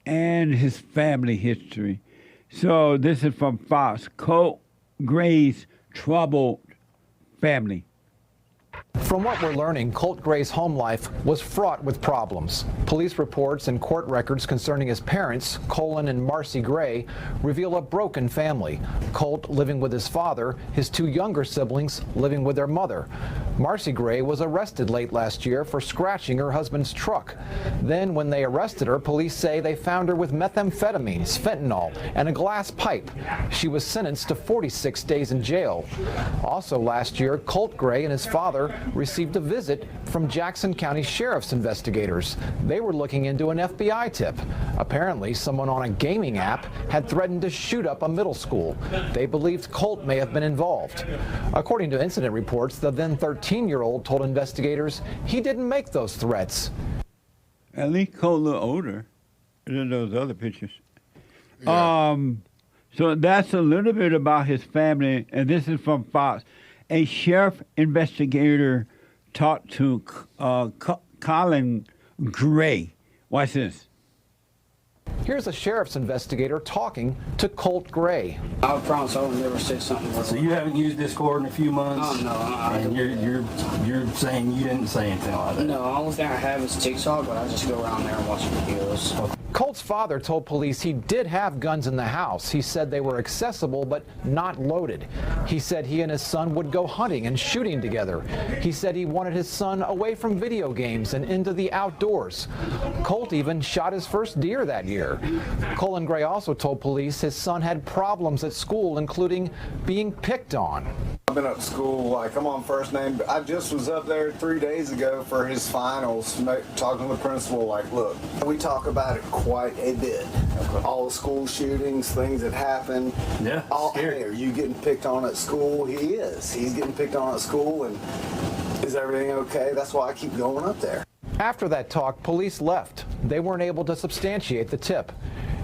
and his family history. So this is from Fox. Colt Gray's troubled family. From what we're learning, Colt Gray's home life was fraught with problems. Police reports and court records concerning his parents, Colin and Marcy Gray, reveal a broken family. Colt living with his father, his two younger siblings living with their mother. Marcy Gray was arrested late last year for scratching her husband's truck. Then when they arrested her, police say they found her with methamphetamines, fentanyl, and a glass pipe. She was sentenced to 46 days in jail. Also last year, Colt Gray and his father received a visit from Jackson County Sheriff's investigators. They were looking into an FBI tip. Apparently, someone on a gaming app had threatened to shoot up a middle school. They believed Colt may have been involved. According to incident reports, the then 13-year-old told investigators he didn't make those threats. At least Colt a little older than those other pictures. Yeah. So that's a little bit about his family, and this is from Fox. A sheriff investigator talked to Colin Gray. Watch this. Here's a sheriff's investigator talking to Colt Gray. I promise I will never say something. So you haven't used Discord in a few months? Oh, no. And you're saying you didn't say anything like that? No, the only thing I have is TikTok, but I just go around there and watch videos. Colt's father told police he did have guns in the house. He said they were accessible but not loaded. He said he and his son would go hunting and shooting together. He said he wanted his son away from video games and into the outdoors. Colt even shot his first deer that year. Colin Gray also told police his son had problems at school, including being picked on. I've been up to school, like I'm on first name. I just was up there 3 days ago for his finals, talking to the principal, like, look, we talk about it quite a bit. All the school shootings, things that happen. Yeah, hey, are you getting picked on at school? He is. He's getting picked on at school, and is everything okay? That's why I keep going up there. After that talk, police left. They weren't able to substantiate the tip.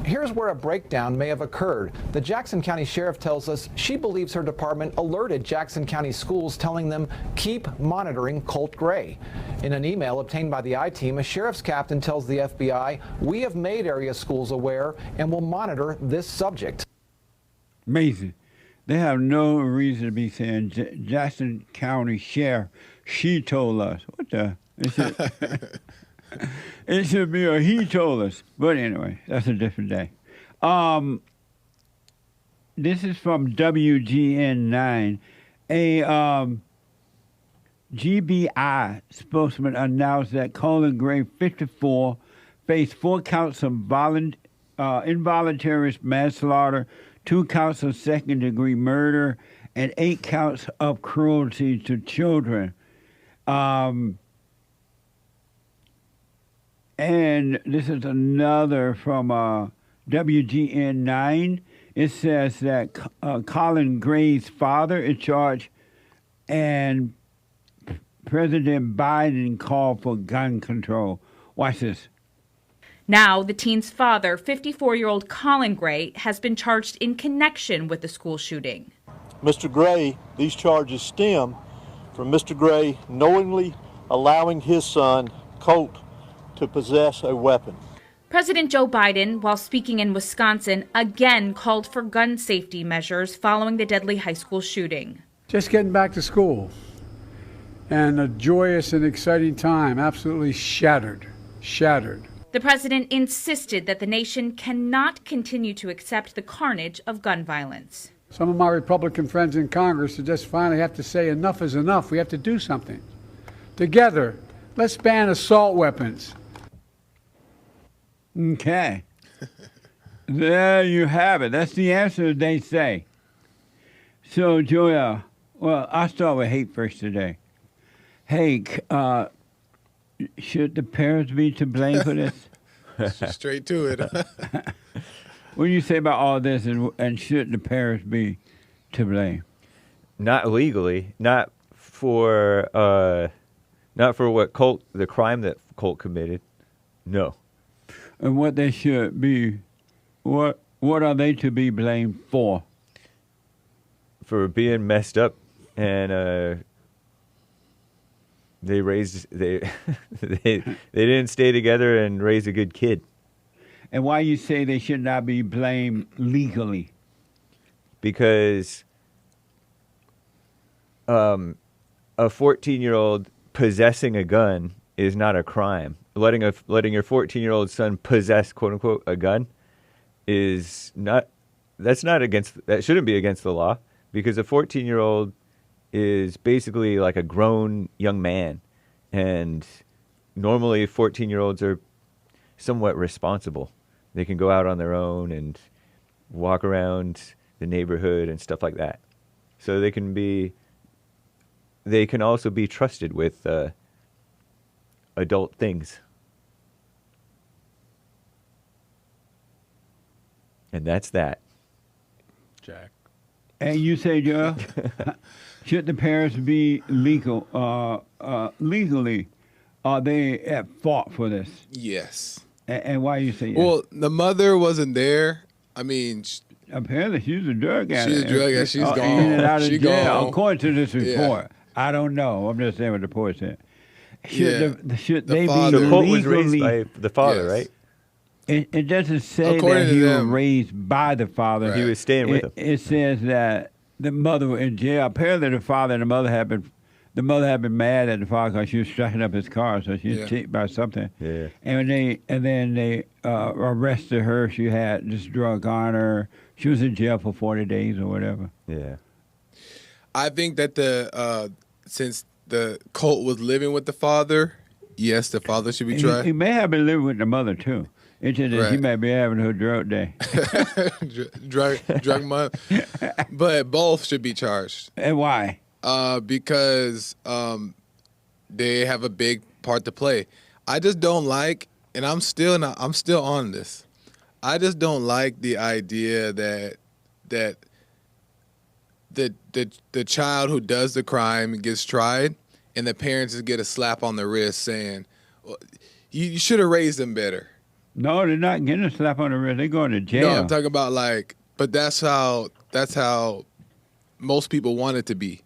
Here's where a breakdown may have occurred. The Jackson County Sheriff tells us she believes her department alerted Jackson County schools, telling them keep monitoring Colt Gray. In an email obtained by the I-Team, a sheriff's captain tells the FBI, we have made area schools aware and will monitor this subject. Amazing. They have no reason to be saying Jackson County Sheriff, she told us. What the? It should be a he told us. But anyway, that's a different day. This is from WGN9. A GBI spokesman announced that Colin Gray, 54, faced 4 counts of involuntary manslaughter, 2 counts of second-degree murder, and 8 counts of cruelty to children. And this is another from WGN9. It says that Colin Gray's father is charged, and President Biden called for gun control. Watch this. Now, the teen's father, 54-year-old Colin Gray, has been charged in connection with the school shooting. Mr. Gray, these charges stem from Mr. Gray knowingly allowing his son, Colt, to possess a weapon. President Joe Biden, while speaking in Wisconsin, again called for gun safety measures following the deadly high school shooting. Just getting back to school, and a joyous and exciting time, absolutely shattered. The president insisted that the nation cannot continue to accept the carnage of gun violence. Some of my Republican friends in Congress just finally have to say enough is enough. We have to do something. Together, let's ban assault weapons. Okay. There you have it. That's the answer they say. So, Joel, well, I'll start with hate first today. Hey, should the parents be to blame for this? Straight to it. What do you say about all this, and should the parents be to blame? Not legally, not for what the crime that Colt committed. No. And what they should be, what are they to be blamed for? For being messed up, and they didn't stay together and raise a good kid. And why you say they should not be blamed legally? Because a 14-year-old possessing a gun is not a crime. Letting your 14-year-old son possess, quote unquote, a gun is not. That shouldn't be against the law, because a 14-year-old is basically like a grown young man, and normally 14-year-olds are somewhat responsible. They can go out on their own and walk around the neighborhood and stuff like that. So they can also be trusted with adult things. And that's that. Jack. And you say, Joe, should the parents be legally, are they at fault for this? Yes. And why you say yes? Well, the mother wasn't there. I mean, apparently she's a drug addict. She's a drug addict. She's gone. In and out of She jail. gone. According to this report. Yeah. I don't know. I'm just saying what the report said. Should The they father- be The Colt was raised legally? by the father, Yes. right? It doesn't say According that to he was them. raised by the father. Right. He was staying with him. It says that the mother was in jail. Apparently, the father and the mother had been mad at the father because she was striking up his car, so she was ticked by something. Yeah. And then they arrested her. She had this drug on her. She was in jail for 40 days or whatever. Yeah. I think that since the Colt was living with the father, yes, the father should be tried. He may have been living with the mother too. It's just that she might be having her drug day. drug month. But both should be charged. And why? Because they have a big part to play. I just don't like, and I'm still on this. I just don't like the idea that the child who does the crime gets tried, and the parents just get a slap on the wrist saying, well, you should have raised them better. No, they're not getting a slap on the wrist. They're going to jail. No, I'm talking about but that's how most people want it to be,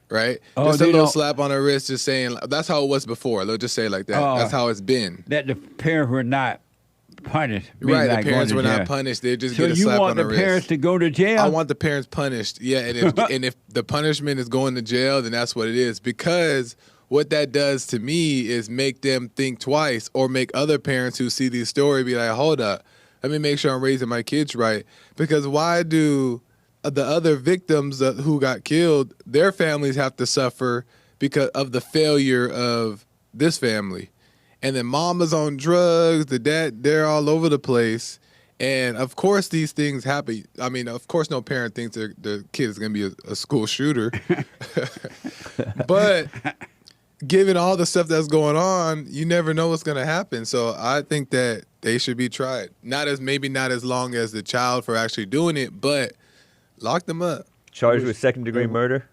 right? Oh, just a little slap on the wrist, just saying, that's how it was before. They'll just say it like that. That's how it's been. That the parents were not punished. Right, like the parents were jail. not punished. They just So get a slap on the wrist. you want the parents to go to jail? I want the parents punished. Yeah, and if the punishment is going to jail, then that's what it is. Because what that does to me is make them think twice, or make other parents who see these stories be like, hold up, let me make sure I'm raising my kids right. Because why do the other victims who got killed, their families have to suffer because of the failure of this family? And then mama's on drugs, the dad, they're all over the place. And of course these things happen. I mean, of course no parent thinks their kid is going to be a school shooter. But given all the stuff that's going on, you never know what's going to happen. So I think that they should be tried. Maybe not as long as the child for actually doing it, but lock them up. Charged with second-degree murder?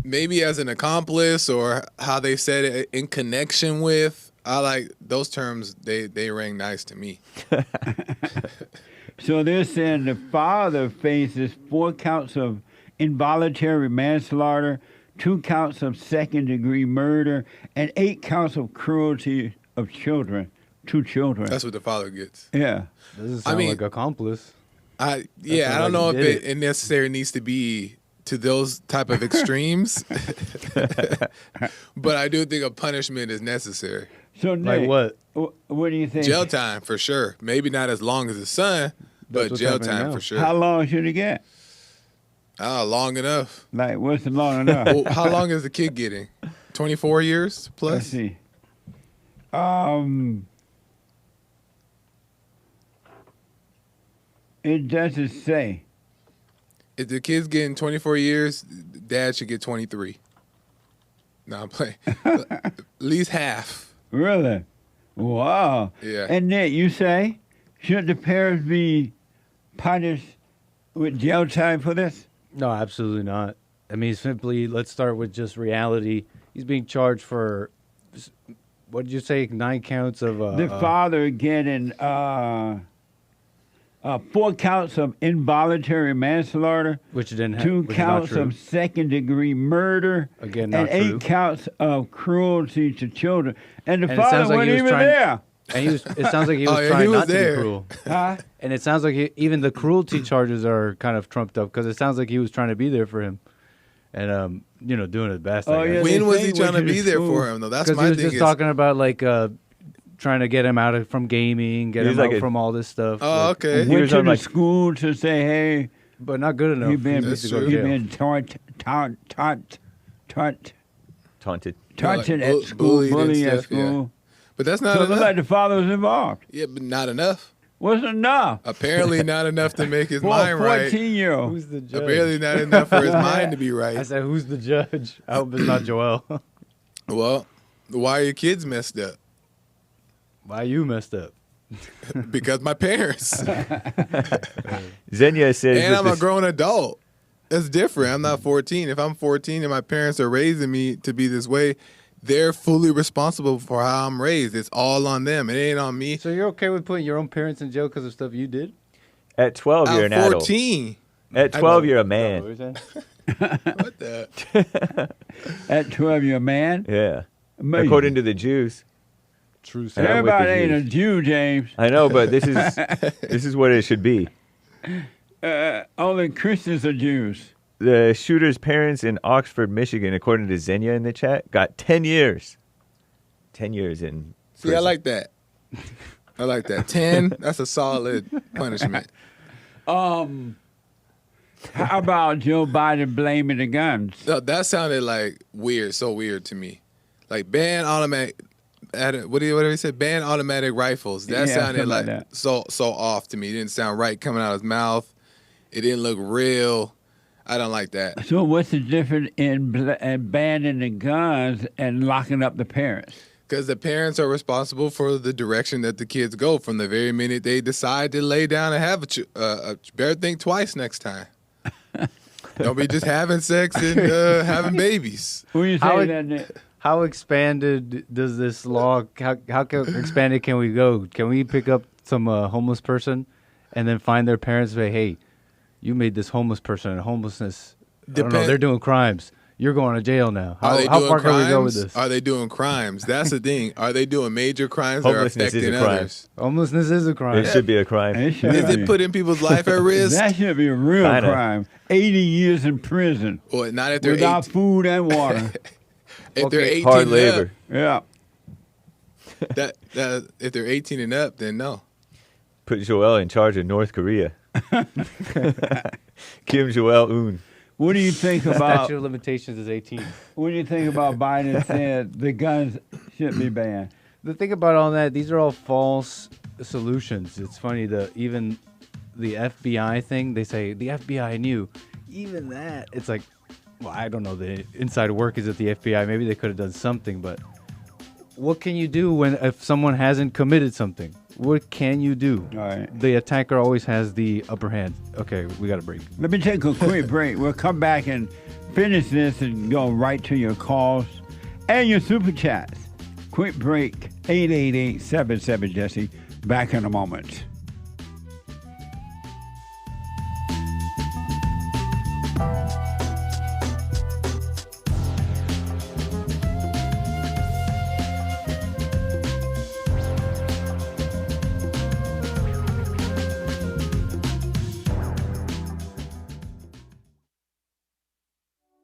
Maybe as an accomplice, or how they said it, in connection with. I like those terms. They rang nice to me. So they're saying the father faces 4 counts of involuntary manslaughter, 2 counts of second-degree murder, and 8 counts of cruelty of children. 2 children. That's what the father gets. Yeah. Doesn't sound like accomplice. I don't know if it necessarily needs to be to those type of extremes, but I do think a punishment is necessary. So Nick, what? What do you think? Jail time for sure. Maybe not as long as his son, but jail time for sure. How long should he get? Long enough. Like, what's long enough? Well, how long is the kid getting? 24 years plus? Let's see. It doesn't say. If the kid's getting 24 years, dad should get 23. No, I'm playing. At least half. Really? Wow. Yeah. And Nick, you say, should the parents be punished with jail time for this? No, absolutely not. I mean, simply, let's start with just reality. He's being charged for, what did you say, 9 counts of... the father getting 4 counts of involuntary manslaughter, which didn't have, 2 counts of second-degree murder, Again, not and 8 true. counts of cruelty to children. And the father wasn't even there. And it sounds like he was trying not to be cruel. Huh? And it sounds like even the cruelty charges are kind of trumped up, because it sounds like he was trying to be there for him, and doing his best. I guess. When was he trying to be there for him though? That's my thing. Because he was just talking about trying to get him out from gaming, get him out from all this stuff. Oh, okay. He went to the school to say, hey, but not good enough. He been taunted at school, bullied at school. Yeah. But that's not so it enough. looked like the father was involved. Yeah, but not enough. Wasn't enough. Apparently not enough to make his For mind a right. 14-year-old. Who's the judge? Apparently not enough for his mind to be right. I said, who's the judge? I hope it's not Joel. Well, why are your kids messed up? Why you messed up? Because my parents. Zenya says, and I'm a grown adult. That's different. I'm not 14. If I'm 14 and my parents are raising me to be this way, they're fully responsible for how I'm raised. It's all on them. It ain't on me. So you're okay with putting your own parents in jail because of stuff you did? At 12, you're an adult. 14. At 12, you're a man. What the? At 12, you're a man? Yeah. Amazing. According to the Jews. True. Everybody ain't a Jew, James. I know, but this is what it should be. Only Christians are Jews. The shooter's parents in Oxford, Michigan, according to Zenya in the chat, got 10 years. 10 years in prison. See, I like that. I like that. 10, that's a solid punishment. How about Joe Biden blaming the guns? No, that sounded like weird, so weird to me. Like ban what do he say? Ban automatic rifles. That Yeah, sounded something like like that. so off to me. It didn't sound right coming out of his mouth. It didn't look real. I don't like that. So what's the difference in banning the guns and locking up the parents? Because the parents are responsible for the direction that the kids go from the very minute they decide to lay down and have better think twice next time. Don't be just having sex and having babies. What do you How say it- then, Nick? How expanded does this law? How expanded can we go? Can we pick up some homeless person and then find their parents and say, "Hey, you made this homeless person in homelessness. I don't know, they're doing crimes. You're going to jail now." Are they How doing far crimes? can we go with this? Are they doing crimes? That's the thing. Are they doing major crimes that are Homelessness is affecting a crime. others? Homelessness is a crime. It should be a crime. Is it putting people's life at risk? That should be a real Kinda. crime. 80 years in prison. Well, not if they're without 18. food and water. If they're 18 Hard and labor. Yeah. up, if they're 18 and up, then no. Put Joel in charge of North Korea. Kim Joel-un. What do you think about? Statute of limitations is 18. What do you think about Biden said the guns should be banned? The thing about all that, these are all false solutions. It's funny even the FBI thing. They say the FBI knew. Even that, it's like, well, I don't know the inside workings at the FBI. Maybe they could have done something, but what can you do if someone hasn't committed something? What can you do? All right. The attacker always has the upper hand. Okay, we got a break. Let me take a quick break. We'll come back and finish this and go right to your calls and your super chats. Quick break, 888-77-JESSE. Back in a moment.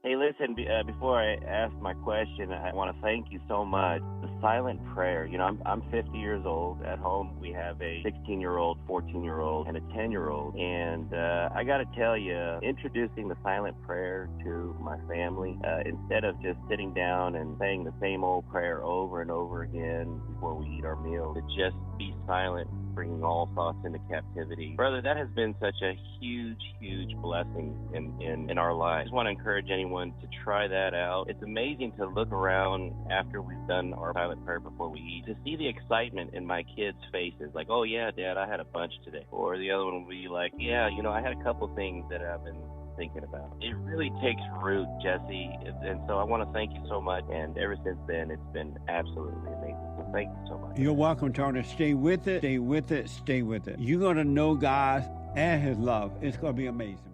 Hey, listen, before I ask my question, I want to thank you so much. The silent prayer. You know, I'm 50 years old. At home, we have a 16-year-old, 14-year-old, and a 10-year-old. And I got to tell you, introducing the silent prayer to my family, instead of just sitting down and saying the same old prayer over and over again before we eat our meal, to just be silent, bringing all thoughts into captivity. Brother, that has been such a huge, huge blessing in our lives. I just want to encourage anyone to try that out. It's amazing to look around after we've done our silent prayer before we eat, to see the excitement in my kids' faces, like, oh yeah, Dad, I had a bunch today. Or the other one will be like, yeah, you know, I had a couple things that I've been thinking about. It really takes root, Jesse, and so I want to thank you so much, and ever since then, it's been absolutely amazing. So thank you so much. You're welcome, Tony. Stay with it, stay with it, stay with it. You're going to know God and his love. It's going to be amazing, man.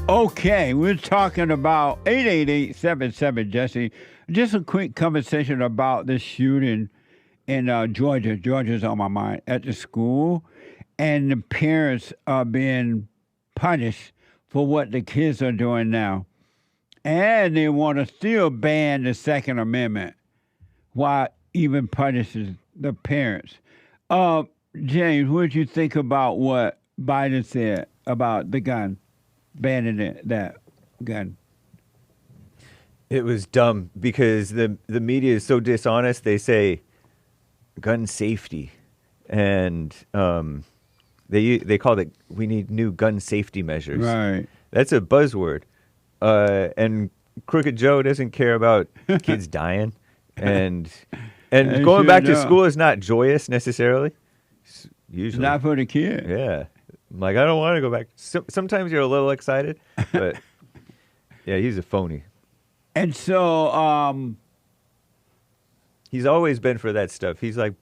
Okay, we're talking about 888-77-JESSE. Just a quick conversation about the shooting in Georgia. Georgia's on my mind, at the school. And the parents are being punished for what the kids are doing now. And they want to still ban the Second Amendment while even punishes the parents. James, what did you think about what Biden said about the gun? Banning that gun. It was dumb because the media is so dishonest. They say gun safety, and they called it, we need new gun safety measures. Right. That's a buzzword. And Crooked Joe doesn't care about kids dying, and They going sure back to don't. school is not joyous necessarily. Usually Not for the kid. Yeah. I'm like, I don't want to go back. Sometimes you're a little excited, but yeah, he's a phony. And so, he's always been for that stuff. He's like,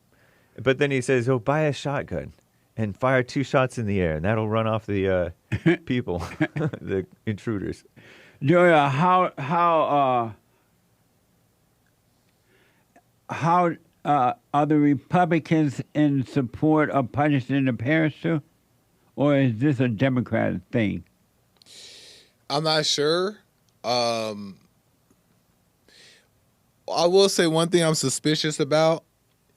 but then he says, "Oh, buy a shotgun and fire 2 shots in the air, and that'll run off the people, the intruders." Joya, how are the Republicans in support of punishing the parents too, or is this a Democratic thing? I'm not sure. I will say one thing I'm suspicious about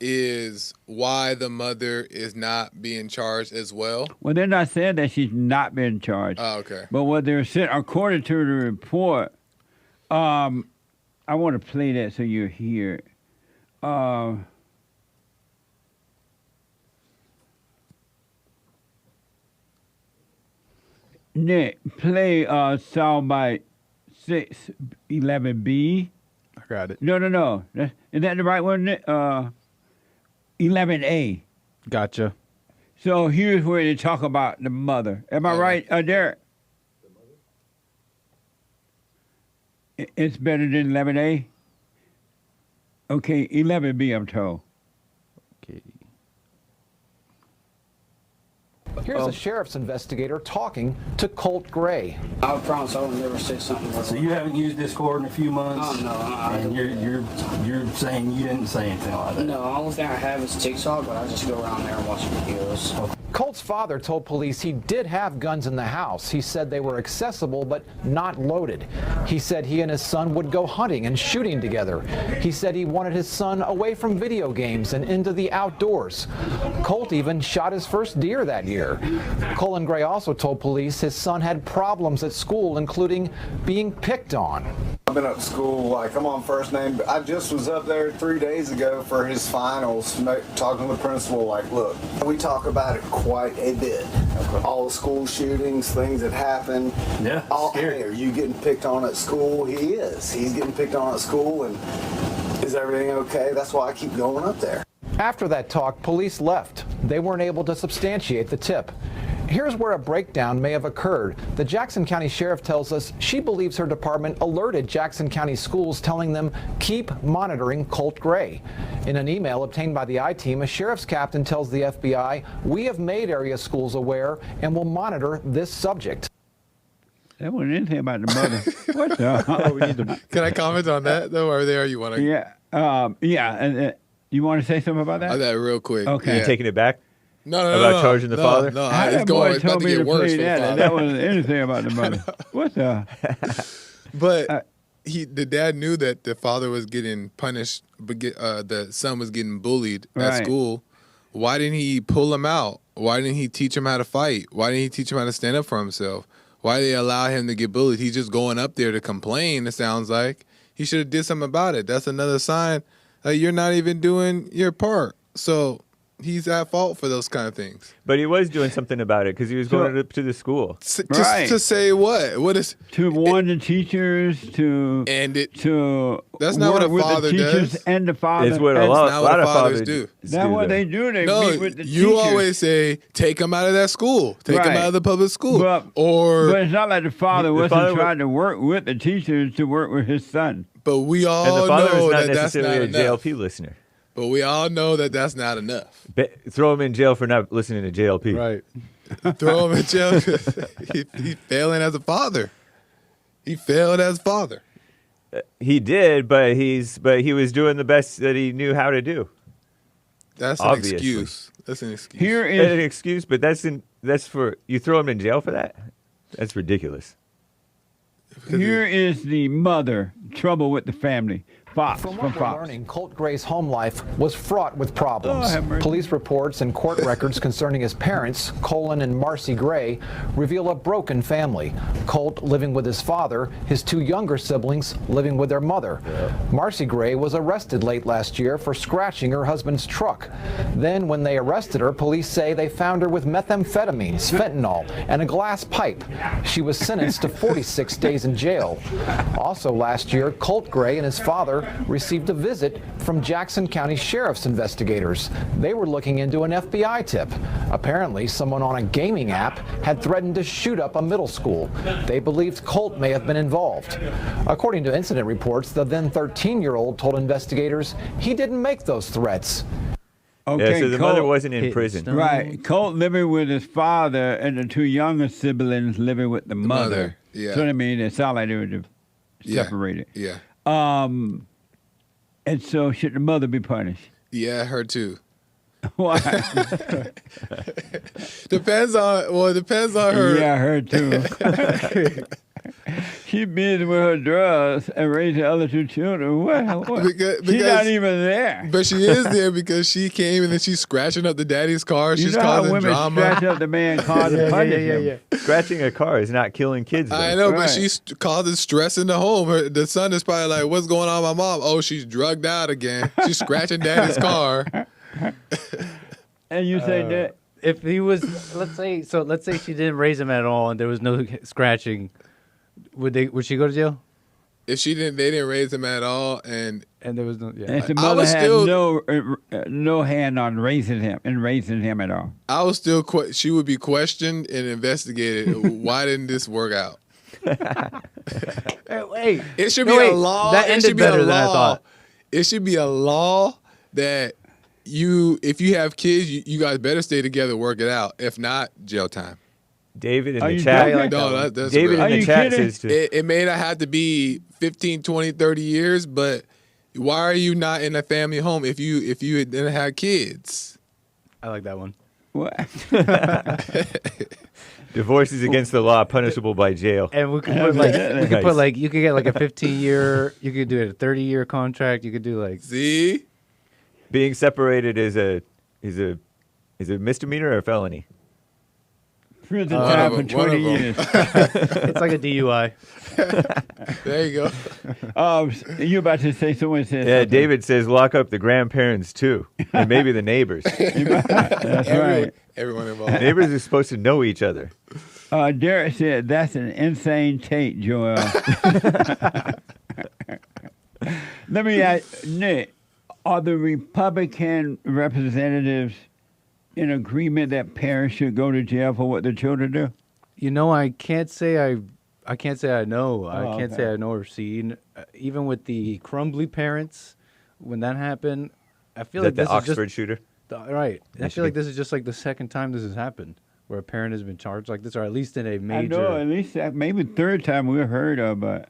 is why the mother is not being charged as well. Well, they're not saying that she's not been charged. Oh, okay. But what they're saying, according to the report, I want to play that so you hear it. Nick, play soundbite 611B. I got it. No. Is that the right one, Nick? 11A. Gotcha. So here's where they talk about the mother. Am I right, Derek? It's better than 11A? Okay, 11B, I'm told. Okay. Here's a sheriff's investigator talking to Colt Gray. I promise I will never say something like So that. you haven't used Discord in a few months? Oh, no. And you're saying you didn't say anything like that? No, the only thing I have is TikTok, but I just go around there and watch videos. Colt's father told police he did have guns in the house. He said they were accessible but not loaded. He said he and his son would go hunting and shooting together. He said he wanted his son away from video games and into the outdoors. Colt even shot his first deer that year. Colin Gray also told police his son had problems at school, including being picked on. I've been up to school, like I'm on first name. I just was up there 3 days ago for his finals, talking to the principal, like, look, we talk about it quite a bit. All the school shootings, things that happen. Yeah, Hey, are you getting picked on at school? He is. He's getting picked on at school, and is everything okay? That's why I keep going up there. After that talk, police left. They weren't able to substantiate the tip. Here's where a breakdown may have occurred. The Jackson County Sheriff tells us she believes her department alerted Jackson County schools, telling them keep monitoring Colt Gray. In an email obtained by the I-Team, a sheriff's captain tells the FBI, we have made area schools aware and will monitor this subject. That wasn't anything about the mother. What the? Can I comment on that, though, or there you want to? Yeah. You want to say something about that? That real quick. Okay. You taking it back? No. About charging the father? No, That it's boy about told to me get to worse play for the that, father. and that wasn't anything about the mother. What the? But the dad knew that the father was getting punished, but the son was getting bullied at Right. school. Why didn't he pull him out? Why didn't he teach him how to fight? Why didn't he teach him how to stand up for himself? Why did they allow him to get bullied? He's just going up there to complain, it sounds like. He should have did something about it. That's another sign that you're not even doing your part. So he's at fault for those kind of things. But he was doing something about it because he was going up to the school. To say what? What is to warn the teachers to that's not what a work father with the teachers does. and the father. It's what a That's lot, not what lot of fathers fathers do. That's what they do. They No, meet with the you teachers. always say take him out of that school, take him Right. out of the public school, But it's not like the father The wasn't father trying to work with the teachers to work with his son. But we all And the father know is not that that's not necessarily a enough. JLP listener. But we all know that that's not enough. Throw him in jail for not listening to JLP. Right. Throw him in jail. He's failing as a father. He failed as a father. He did, but he was doing the best that he knew how to do. That's Obviously. an excuse. That's an excuse. Here That's is an excuse, but that's for you throw him in jail for that? That's ridiculous. here is the mother. Trouble with the family. Fox From from what we're Fox. learning, Colt Gray's home life was fraught with problems. Oh, have mercy. Police reports and court records concerning his parents, Colin and Marcy Gray, reveal a broken family. Colt living with his father, his 2 younger siblings living with their mother. Marcy Gray was arrested late last year for scratching her husband's truck. Then when they arrested her, police say they found her with methamphetamines, fentanyl, and a glass pipe. She was sentenced to 46 days in jail. Also last year, Colt Gray and his father mother received a visit from Jackson County Sheriff's investigators. They were looking into an FBI tip. Apparently, someone on a gaming app had threatened to shoot up a middle school. They believed Colt may have been involved. According to incident reports, the then 13-year-old told investigators he didn't make those threats. Okay, yeah, so the Colt, mother wasn't in prison. Right. Colt living with his father and the two younger siblings living with the mother. Yeah. So what I mean, it sounded like they were separated. Yeah. And so should the mother be punished? Yeah, her too. Why? Depends on her. Yeah, her too. She busy with her drugs and raising the other two children. What? Because She's not even there. But she is there because she came and then she's scratching up the daddy's car. You She's know how causing women drama. scratch up the man's car to punish him. Scratching a car is not killing kids, though. I know, but she's causing stress in the home. The son is probably like, "What's going on with my mom? Oh, she's drugged out again. She's scratching daddy's car." And you say that if he was, let's say she didn't raise him at all, and there was no scratching, would she go to jail? If they didn't raise him at all, and there was no, and the mother had no hand on raising him at all. I was still, she would be questioned and investigated. Why didn't this work out? Wait, it should be a law. That ended better than I thought. It should be a law that if you have kids, you guys better stay together, work it out. If not, jail time. David in the chat. That's David real. in the chat says it may not have to be 15, 20, 30 years, but why are you not in a family home if you didn't have kids? I like that one. What? Divorce is against the law, punishable by jail. And we could put you could get like a 15-year, you could do a 30-year contract. You could do like being separated is a misdemeanor or a felony. Prison time for 20 years. It's like a DUI. There you go. You about to say someone said Yeah, something. David says lock up the grandparents too, and maybe the neighbors. That's right. Everyone involved. Neighbors are supposed to know each other. Derek said, that's an insane take, Joel. Let me ask, Nick, are the Republican representatives in agreement that parents should go to jail for what their children do? You know, I can't say I know. I can't say I know or seen. Even with the Crumbly parents, when that happened, I feel like the this Oxford is just, shooter. Right. I feel like this is just like the second time this has happened, where a parent has been charged like this, or at least in a major. I know, at least maybe third time we've heard of, but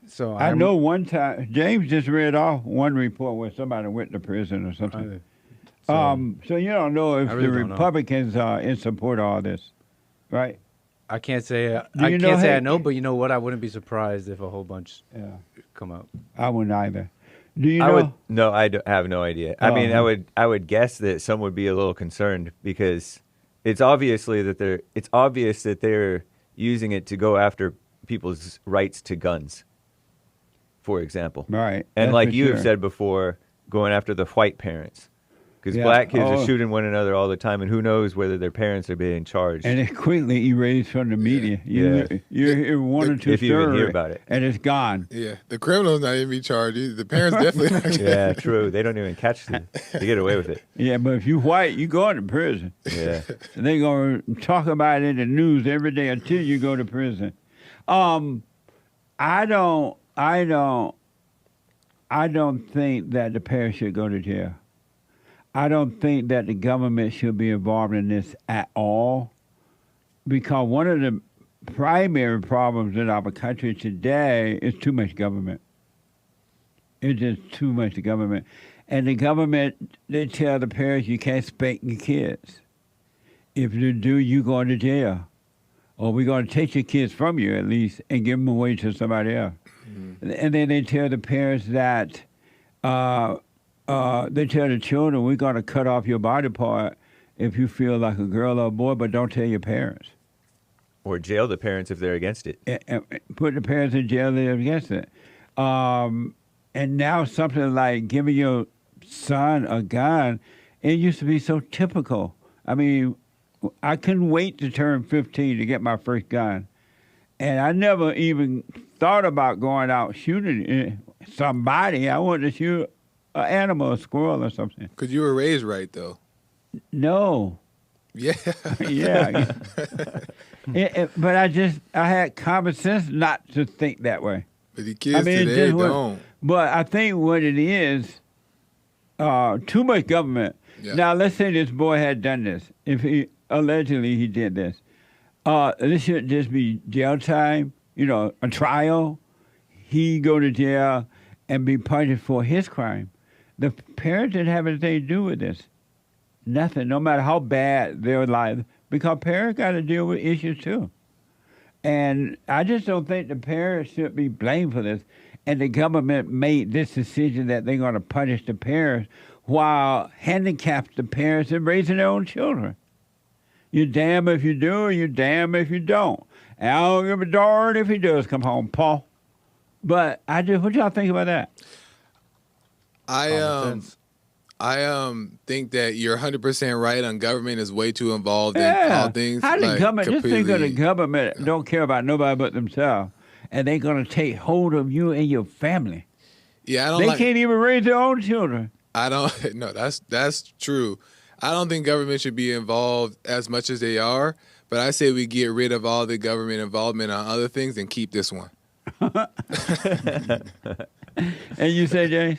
so I know one time James just read off one report where somebody went to prison or something. So you don't know if the Republicans are in support of all this, right? I can't say I know, but you know what? I wouldn't be surprised if a whole bunch come out. I wouldn't either. Do you know? I have no idea. I mean, I would guess that some would be a little concerned because it's obvious that they're using it to go after people's rights to guns, for example. Right. And that's like for you sure. have said before, going after the white parents. Because Yeah. black kids are shooting one another all the time, and who knows whether their parents are being charged. And it's quickly erased from the media. You hear one or two If you even hear stories, about it. and it's gone. Yeah, the criminals not even be charged. The parents definitely not getting Yeah, true. They don't even catch them. They get away with it. Yeah, but if you white, you going to prison. Yeah. They're going to talk about it in the news every day until you go to prison. I don't think that the parents should go to jail. I don't think that the government should be involved in this at all, because one of the primary problems in our country today is too much government. It's just too much government. And the government, they tell the parents you can't spank your kids. If you do, you're going to jail. Or we're going to take your kids from you at least and give them away to somebody else. Mm-hmm. And then they tell the parents that they tell the children, we're going to cut off your body part if you feel like a girl or a boy, but don't tell your parents. Or jail the parents if they're against it. And put the parents in jail if they're against it. And now something like giving your son a gun, it used to be so typical. I mean, I couldn't wait to turn 15 to get my first gun. And I never even thought about going out shooting somebody. I wanted to shoot an animal, a squirrel or something. Because you were raised right, though. No. Yeah. Yeah. But I had common sense not to think that way. But the kids today don't. But I think what it is, too much government. Yeah. Now, let's say this boy had done this. If allegedly he did this. This should just be jail time, a trial. He go to jail and be punished for his crime. The parents didn't have anything to do with this. Nothing, no matter how bad their life, because parents got to deal with issues too. And I just don't think the parents should be blamed for this. And the government made this decision that they're going to punish the parents while handicaps the parents in raising their own children. You're damn if you do, you're damn if you don't. And I don't give a darn if he does come home, Paul. But what y'all think about that? I think that you're 100% right on government is way too involved in all things. How the government, just think of the government don't care about nobody but themselves. And they're going to take hold of you and your family. Yeah, They can't even raise their own children. No, that's true. I don't think government should be involved as much as they are, but I say we get rid of all the government involvement on other things and keep this one. And you say, James?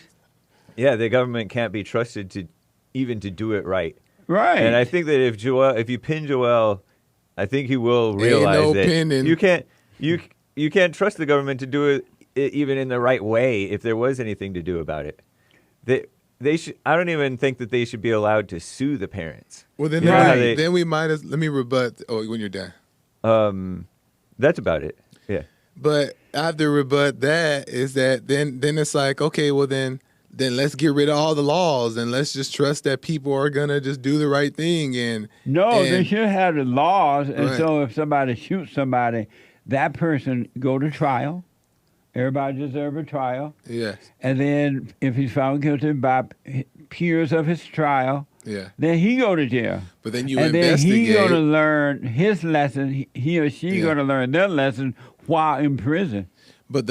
Yeah, the government can't be trusted to do it right. Right. And I think that if you pin Joel, I think he will realize that pinning. you can't trust the government to do it even in the right way if there was anything to do about it. They should. I don't even think that they should be allowed to sue the parents. Well, then we might let me rebut. Oh, when you're done. That's about it. Yeah. But I have to rebut that is that then it's like, okay, well then let's get rid of all the laws and let's just trust that people are gonna just do the right thing they should have the laws, and Right. so if somebody shoots somebody, that person go to trial. Everybody deserves a trial. Yes. And then if he's found guilty by peers of his trial, then he go to jail. But then you and investigate. then he going to learn his lesson. He or she going to learn their lesson while in prison. But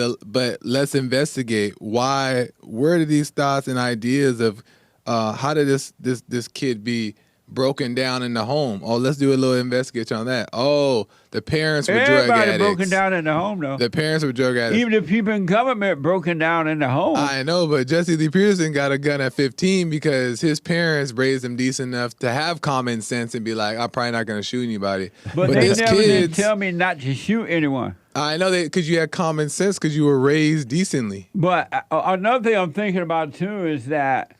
let's investigate why. Where did these thoughts and ideas of how did this kid be broken down in the home? Oh, let's do a little investigation on that. Oh, the parents were drug Everybody addicts. broken down in the home, though. The parents were drug addicts. Even the people in government broken down in the home. I know, but Jesse Lee Peterson got a gun at 15 because his parents raised him decent enough to have common sense and be like, I'm probably not going to shoot anybody. But they never did tell me not to shoot anyone. I know that because you had common sense because you were raised decently. But another thing I'm thinking about, too, is that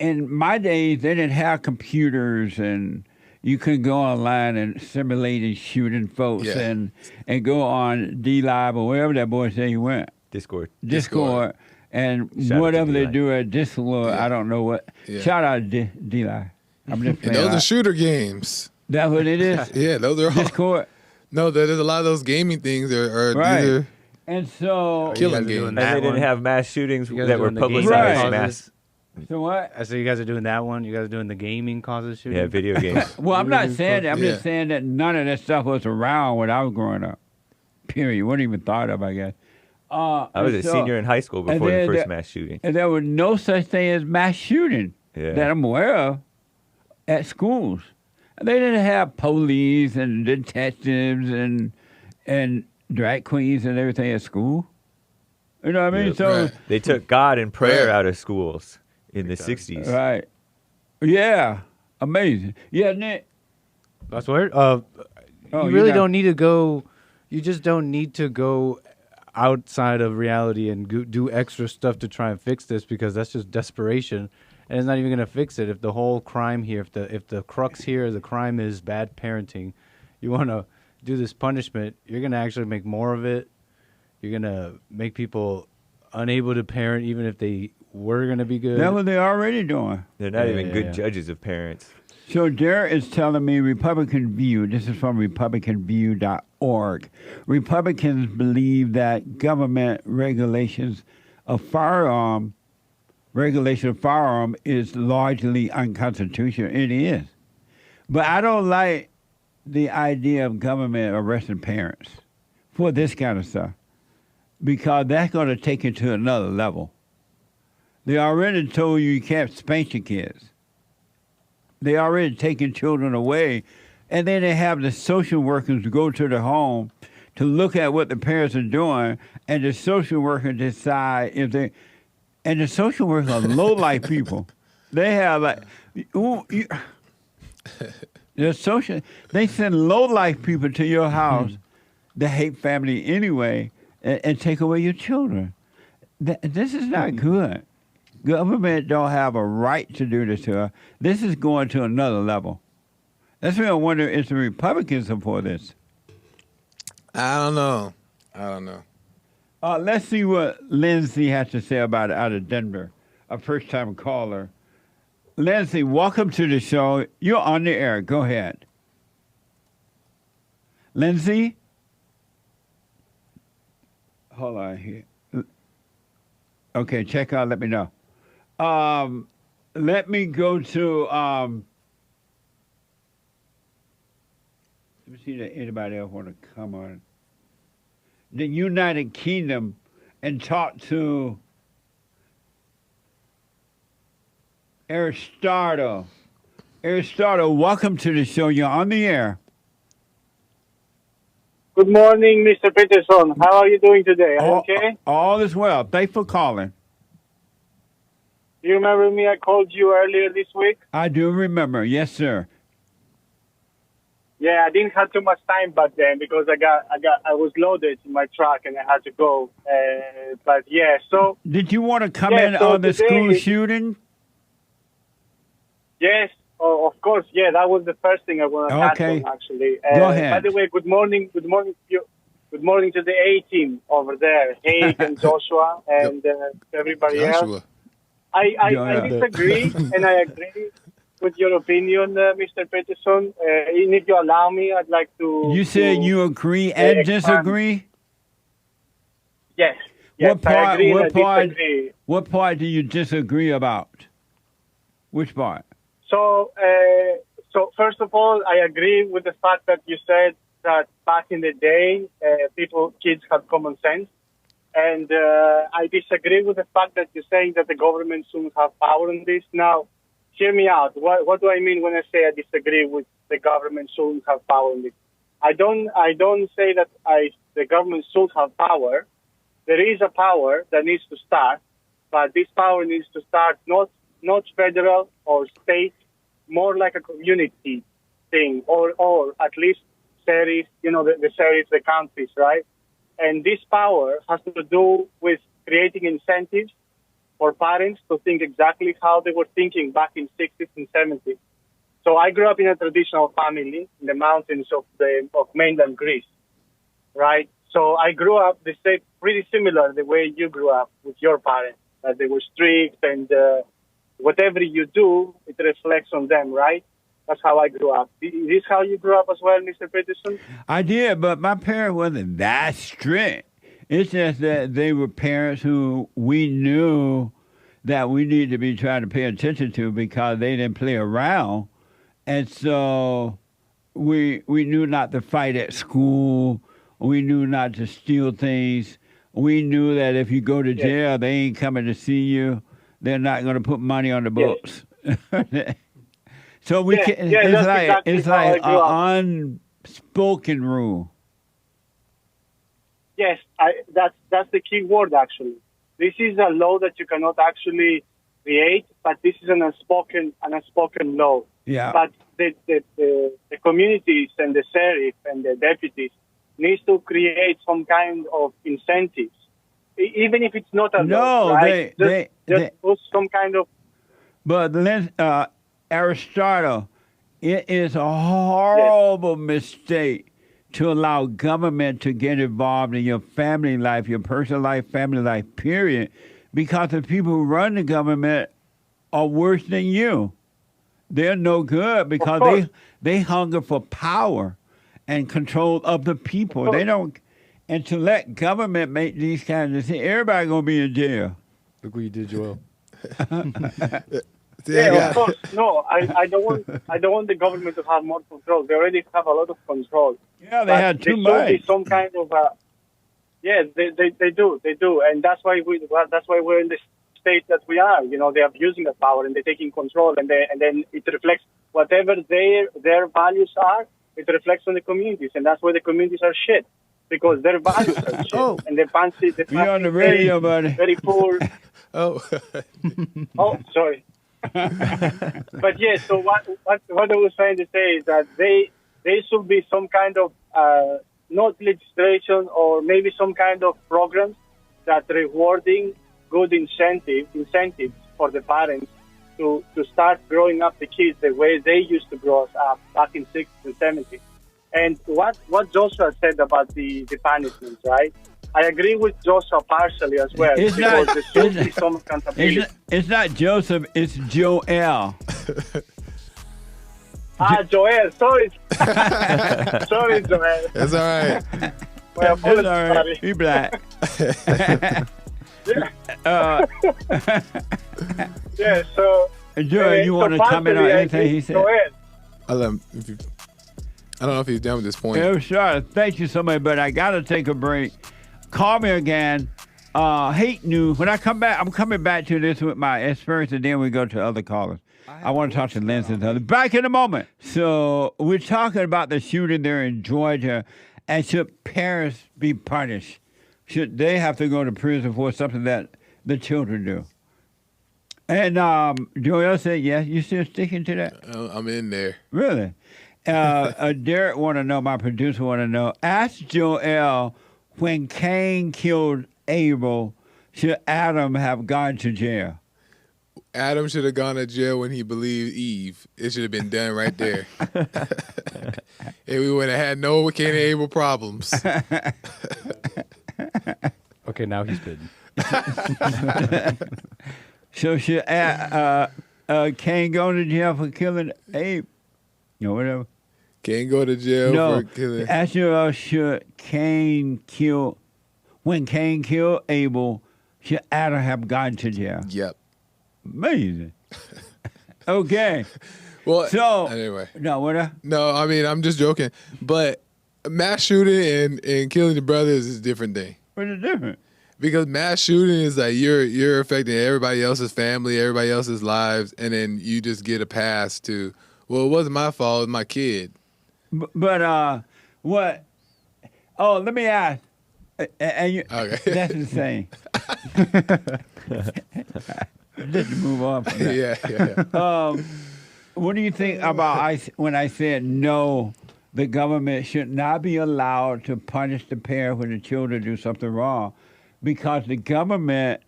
in my days, they didn't have computers and you couldn't go online and simulate and shooting folks and go on D-Live or wherever that boy said he went. Discord. And Shout whatever out to they D-Live. do at Discord, I don't know what. Yeah. Shout out to D-Live. I'm just And playing. those are shooter games. That's what it is? Yeah, those are Discord. No, there's a lot of those gaming things are Right. these are And so killing games. And they didn't have mass shootings You guys that are were doing the gaming publicized. causes? Mass. So what? I say you guys are doing that one. You guys are doing the gaming causes shooting. Yeah, video games. Well, I'm not saying that. I'm just saying that none of that stuff was around when I was growing up. Period. Wasn't even thought of, I guess. I was a senior in high school before the first mass shooting. And there was no such thing as mass shooting that I'm aware of at schools. They didn't have police and detectives and drag queens and everything at school. You know what I mean? So They took God and prayer out of schools in the 60s. Right. Yeah. Amazing. Yeah, Nick. That's weird. Oh, You really don't need to go. You just don't need to go outside of reality and do extra stuff to try and fix this because that's just desperation, and it's not even going to fix it. If the whole crime here, if the crux here, the crime is bad parenting, you want to do this punishment, you're going to actually make more of it. You're going to make people unable to parent even if they were going to be good. That's what they're already doing. They're not even good judges of parents. So Derek is telling me Republican View, this is from republicanview.org. Republicans believe that government regulation of firearm is largely unconstitutional. It is. But I don't like the idea of government arresting parents for this kind of stuff. because that's going to take it to another level. They already told you can't spank your kids. They already taking children away, and then they have the social workers go to the home to look at what the parents are doing, and the social worker decide if they. And the social workers are low-life people. They have like, they send low-life people to your house that hate family anyway, and take away your children. This is not good. Government don't have a right to do this to us. This is going to another level. That's why I wonder if the Republicans are for this. I don't know. Let's see what Lindsay has to say about it out of Denver, a first-time caller. Lindsay, welcome to the show. You're on the air. Go ahead. Lindsay? Hold on here. Okay, check out. Let me know. Let me go to... let me see if anybody else want to come on. The United Kingdom and talk to Aristotle. Aristotle, welcome to the show. You're on the air. Good morning, Mr. Peterson. How are you doing today? Okay? All is well. Thanks for calling. Do you remember me? I called you earlier this week. I do remember. Yes, sir. Yeah, I didn't have too much time back then because I was loaded in my truck and I had to go. But yeah, so. Did you want to come in on the school shooting? Yes, of course. Yeah, that was the first thing I want to touch on, actually. Go ahead. By the way, good morning to the A team over there, Haig and Joshua and everybody else. I disagree and I agree with your opinion, Mr. Peterson. And if you allow me, I'd like to... You said you agree and disagree? Yes. What part, I agree and I disagree. What part do you disagree about? Which part? So first of all, I agree with the fact that you said that back in the day, kids had common sense. And I disagree with the fact that you're saying that the government shouldn't have power in this. Now, hear me out. What do I mean when I say I disagree with the government shouldn't have power in this? I don't say that the government should have power. There is a power that needs to start, but this power needs to start not federal or state, more like a community thing, or at least sheriffs, the sheriffs, the counties, right? And this power has to do with creating incentives for parents to think exactly how they were thinking back in 60s and 70s. So I grew up in a traditional family in the mountains of mainland Greece, right? So I grew up pretty similar the way you grew up with your parents. That they were strict and whatever you do, it reflects on them, right? That's how I grew up. Is this how you grew up as well, Mr. Peterson? I did, but my parents wasn't that strict. It's just that they were parents who we knew that we needed to be trying to pay attention to because they didn't play around. And so we knew not to fight at school. We knew not to steal things. We knew that if you go to jail, they ain't coming to see you. They're not going to put money on the books. So it's like an unspoken rule. Yes, that's the key word actually. This is a law that you cannot actually create, but this is an unspoken law. Yeah. But the communities and the sheriff and the deputies needs to create some kind of incentives, even if it's not a law. Right? They put some kind of. But Aristotle, it is a horrible mistake to allow government to get involved in your family life, your personal life, family life, period, because the people who run the government are worse than you. They're no good because they hunger for power and control of the people. They don't, and to let government make these kinds of things, everybody gonna be in jail. Look what you did, Joel. Of course. No, I don't want the government to have more control. They already have a lot of control. Yeah, they had too much. There should be some kind of Yeah, they do, and that's why we're in the state that we are. You know, they're abusing the power and they're taking control, and then it reflects whatever their values are. It reflects on the communities, and that's why the communities are shit because their values are shit, and they're fancy. You're on the radio, buddy. Very poor. Oh. Oh, sorry. But yeah, so what I was trying to say is that they should be some kind of not legislation or maybe some kind of programs that rewarding good incentives for the parents to start growing up the kids the way they used to grow us up back in 60s and 70s. And what Joshua said about the punishments, right? I agree with Joshua partially as well It's because not- there should be some accountability. It's not Joseph, it's Joel. Joel, sorry. Sorry, Joel. That's all right. Well, It's all right. He black. Yeah, so... Joel, you want to comment on anything he said? I don't know if he's done with this point. Yeah, sure. Thank you so much, but I got to take a break. Call me again. Hate news. When I come back, I'm coming back to this with my experience, and then we go to other callers. I want to talk to Lindsay and others. Back in a moment. So we're talking about the shooting there in Georgia, and should parents be punished? Should they have to go to prison for something that the children do? And Joel said, yes, you still sticking to that? I'm in there. Really? Derek want to know, my producer want to know, ask Joel, when Cain killed Abel, should Adam have gone to jail? Adam should have gone to jail when he believed Eve. It should have been done right there. And we would have had no Cain and Abel problems. Okay, now he's bitten. So should Cain go to jail for killing Abe? No, whatever. Can't go to jail No, for killing. ask Joel, should Cain kill, when Cain killed Abel, should Adam have gone to jail? Yep. Amazing. Okay. Well, so anyway. No, what? No, I mean, I'm just joking. But mass shooting and killing your brothers is a different thing. What's the difference? Because mass shooting is like you're affecting everybody else's family, everybody else's lives, and then you just get a pass to, well, it wasn't my fault, it was my kid. But what? Oh, let me ask. And you, Okay. That's insane. Just to move on from that. Yeah. What do you think about when I said no, the government should not be allowed to punish the parent when the children do something wrong? Because the government,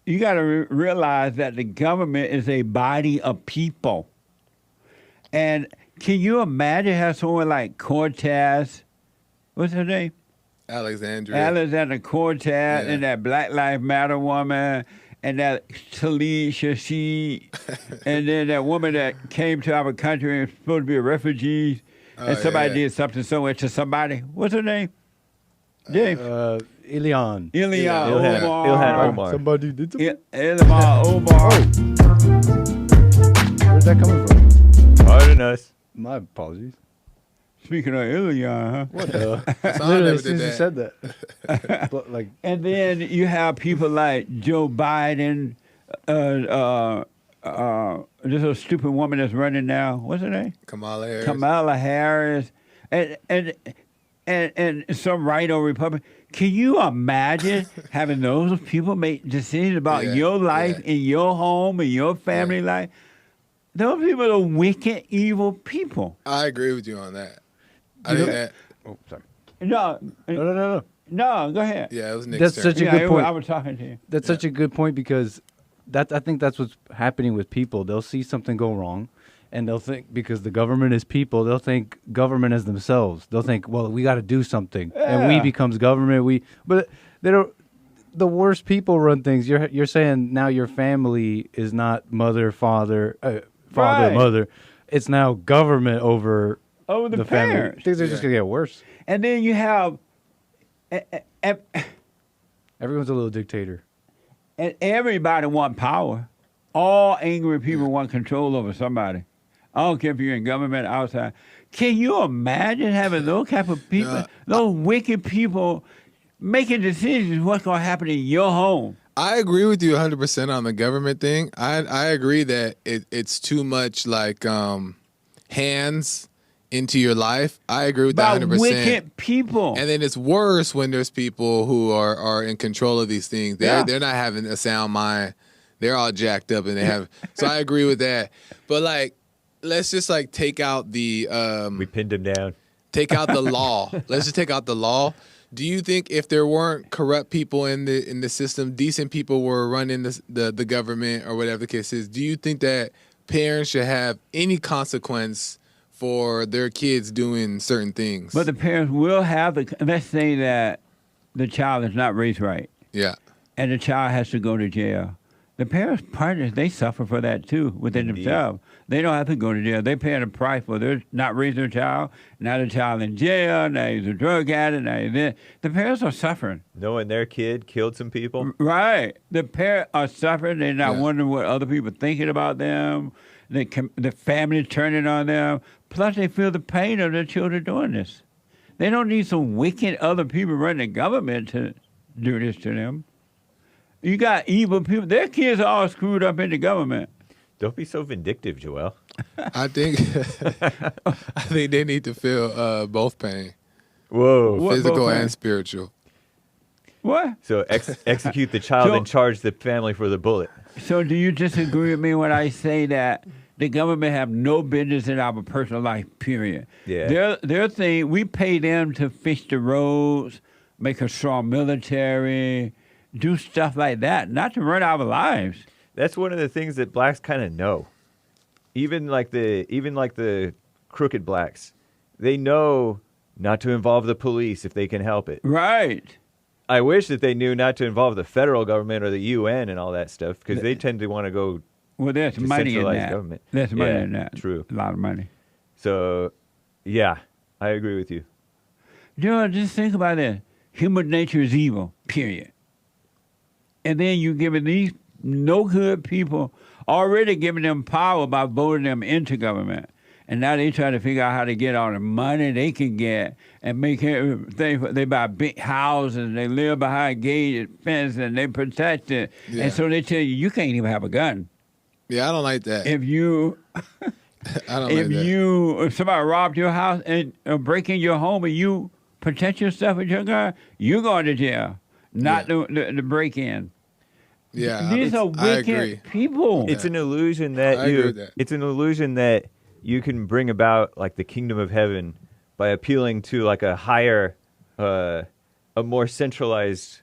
you got to realize that the government is a body of people. And can you imagine how someone like Cortez, what's her name? Alexander Cortez, and that Black Lives Matter woman, and that Talisha she, and then that woman that came to our country and was supposed to be a refugee, and somebody did something somewhere to somebody. What's her name? Dave. Ilhan. Ilhan Omar. Somebody did something. Ilhan Omar. Where's that coming from? Pardon us. My apologies. Speaking of Ilhan, huh? What the? Literally, as soon as you said that. But, like, and then you have people like Joe Biden, this little stupid woman that's running now. What's her name? Kamala Harris. And some right-o Republican. Can you imagine having those people make decisions about your life and your home and your family life? Those people are wicked, evil people. I agree with you on that. I think that. Oh, sorry. No, go ahead. Yeah, it was Nick's That's turn. such a good point. I was talking to you. That's such a good point because I think that's what's happening with people. They'll see something go wrong, and they'll think, because the government is people, they'll think government as themselves. They'll think, well, we got to do something, and we becomes government. But they don't. The worst people run things. You're saying now your family is not mother, father, mother. It's now government over the family. parents. Things are just gonna get worse. And then you have Everyone's a little dictator. and everybody want power. All angry people want control over somebody. I don't care if you're in government, outside. Can you imagine having those type of people, those wicked people making decisions what's going to happen in your home. I agree with you 100% on the government thing. I agree that it's too much like hands into your life. I agree with that 100%. Wicked people. And then it's worse when there's people who are in control of these things. They're not having a sound mind. They're all jacked up and they have. So I agree with that. But like, let's just like take out the. We pinned him down. Take out the law. Let's just take out the law. Do you think if there weren't corrupt people in the system, decent people were running the government or whatever the case is, do you think that parents should have any consequence for their kids doing certain things? But the parents will have let's say that the child is not raised right. Yeah. And the child has to go to jail. The parents' partners, they suffer for that too within themselves. They don't have to go to jail. They're paying a price for their not raising their child. Now the child in jail. Now he's a drug addict. Now he's this. The parents are suffering. Knowing their kid killed some people. Right. The parents are suffering. They're not wondering what other people are thinking about them. The family turning on them. Plus, they feel the pain of their children doing this. They don't need some wicked other people running the government to do this to them. You got evil people. Their kids are all screwed up in the government. Don't be so vindictive, Joel. I think they need to feel both pain. Whoa. Physical and spiritual. What? So execute the child and charge the family for the bullet. So do you disagree with me when I say that the government have no business in our personal life, period? Yeah. Their thing, we pay them to fix the roads, make a strong military, do stuff like that, not to run our lives. That's one of the things that blacks kind of know. Even like the crooked blacks, they know not to involve the police if they can help it. Right. I wish that they knew not to involve the federal government or the UN and all that stuff because they tend to want to go. Well, there's money in that. Government. There's money in that. True. A lot of money. So, yeah, I agree with you. Joe, just think about this. Human nature is evil, period. And then you're giving these no good people, already giving them power by voting them into government. And now they try to figure out how to get all the money they can get and make everything. They buy big houses, they live behind gated fences, and they protect it. Yeah. And so they tell you can't even have a gun. Yeah, I don't like that. If you, if somebody robbed your house and break in your home and you protect yourself with your gun, you're going to jail, not the break in. Yeah, these are wicked people. It's an illusion that it's an illusion that you can bring about like the kingdom of heaven by appealing to like a higher, a more centralized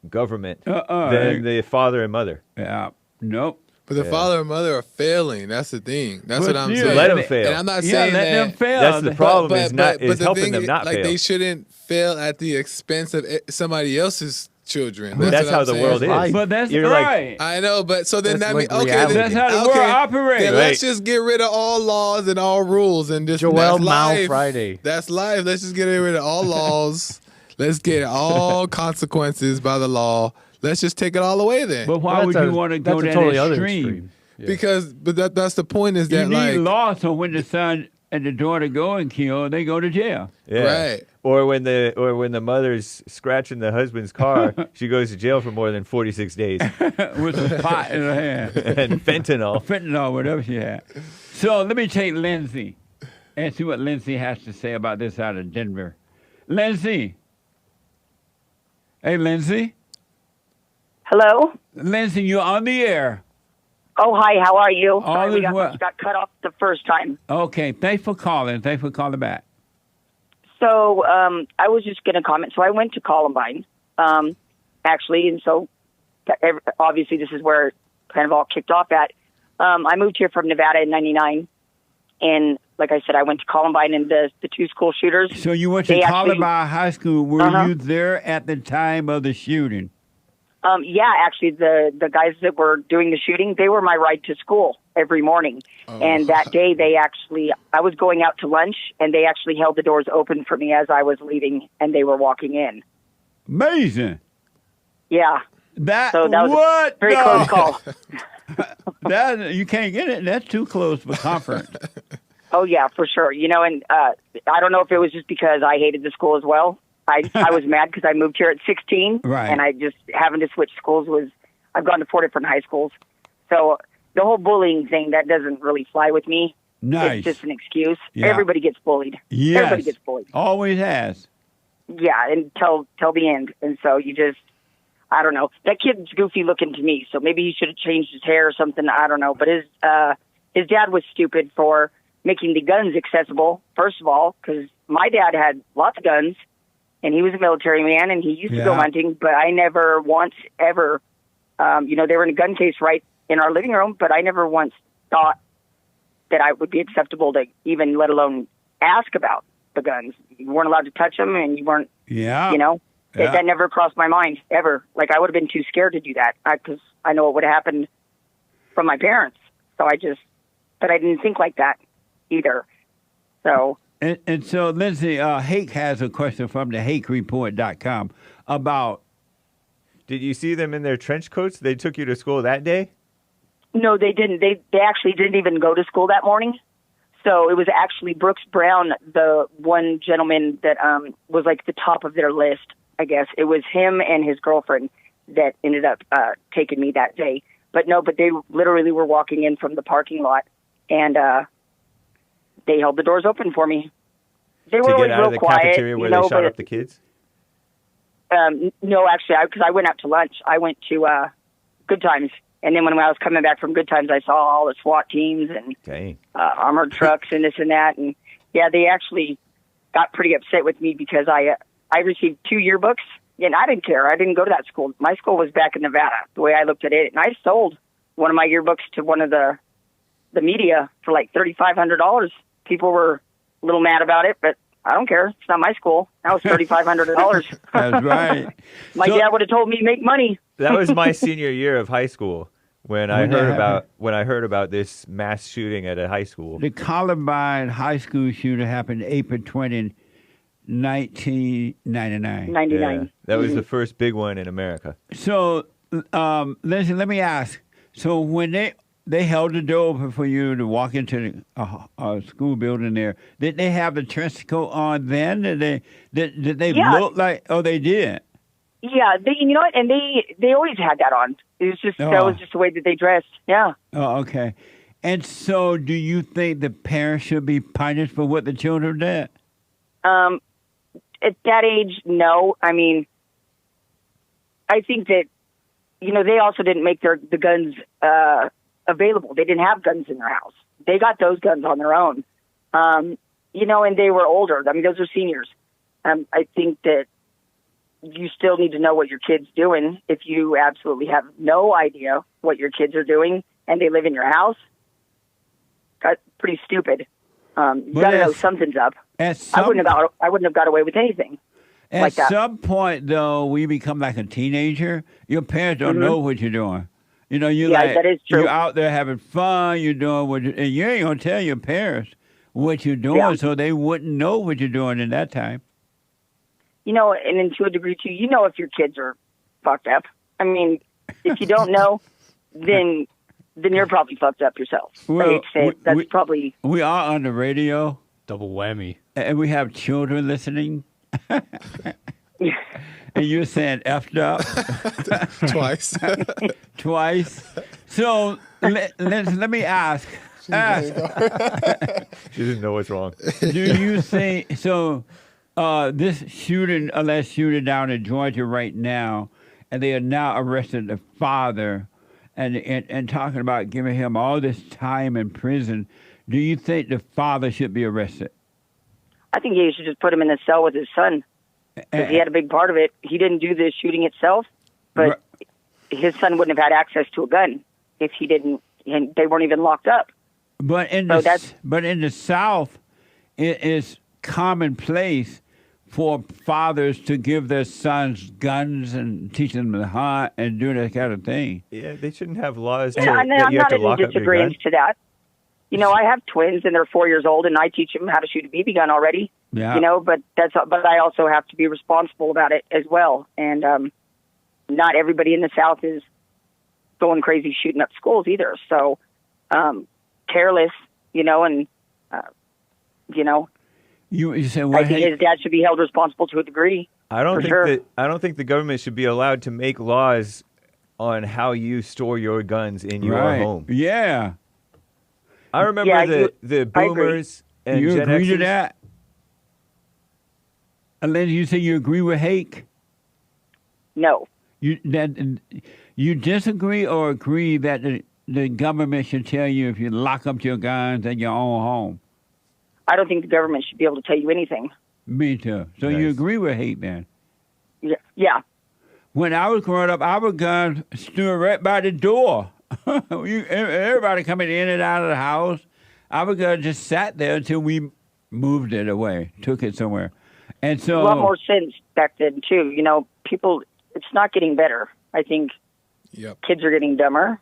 government than the father and mother. Yeah, nope. But the father and mother are failing. That's the thing. That's what I'm saying. Let them fail. And I'm not saying let that. them fail. That's the problem. Is helping them not like fail. They shouldn't fail at the expense of somebody else's children. That's how the world is. But that's You're right. like, I know, but so then that means that's how the world operates. Then let's just get rid of all laws and all rules and just Joel that's Mao life. Friday. That's life. Let's just get rid of all laws. Let's get all consequences by the law. Let's just take it all away then. But why would you want to go that totally extreme? Yeah. Because, that's the point is that you need like law so when the son and the daughter go and kill, they go to jail. yeah. Right. Or when the mother's scratching the husband's car, she goes to jail for more than 46 days. With a pot in her hand. And fentanyl. Fentanyl, whatever she had. So let me take Lindsay and see what Lindsay has to say about this out of Denver. Lindsay. Hey, Lindsay. Hello? Lindsay, you're on the air. Oh, hi, how are you? All Sorry, is well. you got cut off the first time. Okay, thanks for calling. Thanks for calling back. So I was just going to comment. So I went to Columbine, actually, and so obviously this is where it kind of all kicked off at. I moved here from Nevada in 99, and like I said, I went to Columbine and the two school shooters. So you went to Columbine High School. Were you there at the time of the shooting? Yeah, actually, the guys that were doing the shooting, they were my ride to school every morning. Oh. And that day, I was going out to lunch, and they actually held the doors open for me as I was leaving, and they were walking in. Amazing. Yeah. That was a very close call. You can't get it. That's too close for comfort. Oh, yeah, for sure. And I don't know if it was just because I hated the school as well. I was mad because I moved here at 16, Right. and I just having to switch schools I've gone to 4 different high schools, so the whole bullying thing that doesn't really fly with me. Nice. It's just an excuse. Yeah. Everybody gets bullied. Yes. Everybody gets bullied. Always has. Yeah, until the end, and so you just. I don't know. That kid's goofy looking to me, so maybe he should have changed his hair or something. I don't know. But his dad was stupid for making the guns accessible, first of all, because my dad had lots of guns, and he was a military man, and he used to go hunting, but I never once ever, they were in a gun case right in our living room, but I never once thought that I would be acceptable to even let alone ask about the guns. You weren't allowed to touch them, and you weren't, that never crossed my mind, ever. Like, I would have been too scared to do that, because I know what would have happened from my parents. So but I didn't think like that either. So. And so, Lindsay, Hake has a question from the HakeReport.com about. Did you see them in their trench coats? They took you to school that day? No, they didn't. They actually didn't even go to school that morning. So it was actually Brooks Brown, the one gentleman that was like the top of their list, I guess. It was him and his girlfriend that ended up taking me that day. But they literally were walking in from the parking lot, and they held the doors open for me. They were always real quiet. Cafeteria where they shot up the kids? No, actually, because I went out to lunch. I went to Good Times. And then when I was coming back from Good Times, I saw all the SWAT teams and armored trucks and this and that. And, they actually got pretty upset with me because I received 2 yearbooks, and I didn't care. I didn't go to that school. My school was back in Nevada, the way I looked at it. And I sold one of my yearbooks to one of the media for like $3,500. People were a little mad about it, but I don't care. It's not my school. That was $3,500. That's right. My dad would have told me to make money. That was my senior year of high school when I heard about this mass shooting at a high school. The Columbine High School shooting happened April 20, 1999. 99. Yeah, that was the first big one in America. So, Lindsay, let me ask. So when they held the door open for you to walk into the school building there, did they have the trench coat on then? Did they look like? Oh, they did. Yeah, you know what? And they always had that on. It was just that was just the way that they dressed. Yeah. Oh, okay. And so, do you think the parents should be punished for what the children did? At that age, no. I mean, I think that they also didn't make the guns available. They didn't have guns in their house. They got those guns on their own. And they were older. I mean, those are seniors. I think that you still need to know what your kid's doing. If you absolutely have no idea what your kids are doing and they live in your house, that's pretty stupid. You got to know something's up. I wouldn't have got away with anything like that. At some point, though, when you become like a teenager, your parents don't know what you're doing. That is true. You're out there having fun. You're doing and you ain't gonna tell your parents what you're doing, so they wouldn't know what you're doing in that time. And then to a degree too, if your kids are fucked up. I mean, if you don't know, then you're probably fucked up yourself. Well, I hate to say it. That's probably. We are on the radio. Double whammy. And we have children listening. And you're saying effed up twice. Twice. So let me ask. She didn't know what's wrong. Do you think so? This alleged shooting down in Georgia right now, and they are now arrested the father, and talking about giving him all this time in prison. Do you think the father should be arrested? I think you should just put him in the cell with his son. Because he had a big part of it. He didn't do the shooting itself, but his son wouldn't have had access to a gun if he didn't. And they weren't even locked up. But in the South, it is commonplace for fathers to give their sons guns and teach them to hunt and do that kind of thing. Yeah, they shouldn't have laws that you have to lock up your gun. I'm not in disagreement to that. I have twins and they're 4 years old, and I teach them how to shoot a BB gun already. Yeah. But I also have to be responsible about it as well. And not everybody in the South is going crazy shooting up schools either. So careless, and you say I think his dad should be held responsible to a degree. I don't For think sure. that I don't think the government should be allowed to make laws on how you store your guns in your Right. home. Yeah. I remember Yeah, the boomers and You Gen agree to Xers. that? Unless you say you agree with Hake? No. You disagree or agree that the government should tell you if you lock up your guns at your own home? I don't think the government should be able to tell you anything. Me too. So you agree with Hake then? Yeah. When I was growing up, our guns stood right by the door. Everybody coming in and out of the house, our gun just sat there until we moved it away, took it somewhere. And so a lot more sense back then too. You know, people. It's not getting better. I think kids are getting dumber.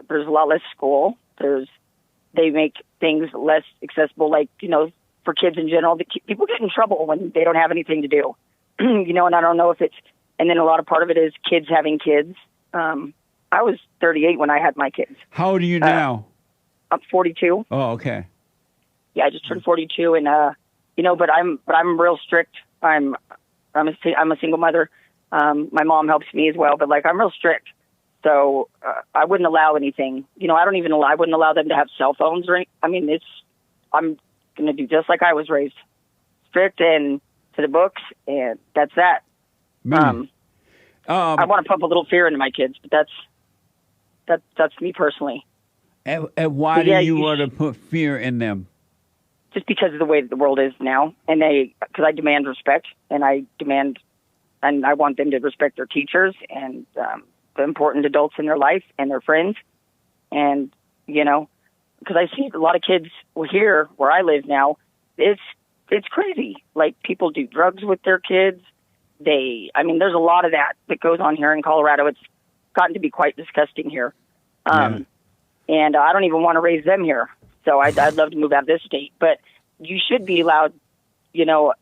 There's a lot less school. They make things less accessible. Like, you know, for kids in general, people get in trouble when they don't have anything to do. You know, and I don't know if it's. And then a lot of part of it is kids having kids. I was 38 when I had my kids. How old are you now? I'm 42. Oh, okay. Yeah, I just turned 42, and you know, but I'm real strict. I'm a single mother. My mom helps me as well, but like I'm real strict. So I wouldn't allow anything. You know, I wouldn't allow them to have cell phones or anything. I mean, I'm going to do just like I was raised, strict and to the books, and that's that. I want to pump a little fear into my kids, but that's me personally. And why do you want to put fear in them? Just because of the way that the world is now, and because I demand respect, and I want them to respect their teachers and the important adults in their life and their friends, and you know, because I see a lot of kids here where I live now. It's crazy. Like people do drugs with their kids. There's a lot of that goes on here in Colorado. It's gotten to be quite disgusting here, and I don't even want to raise them here. So I'd love to move out of this state, but you should be allowed, you know,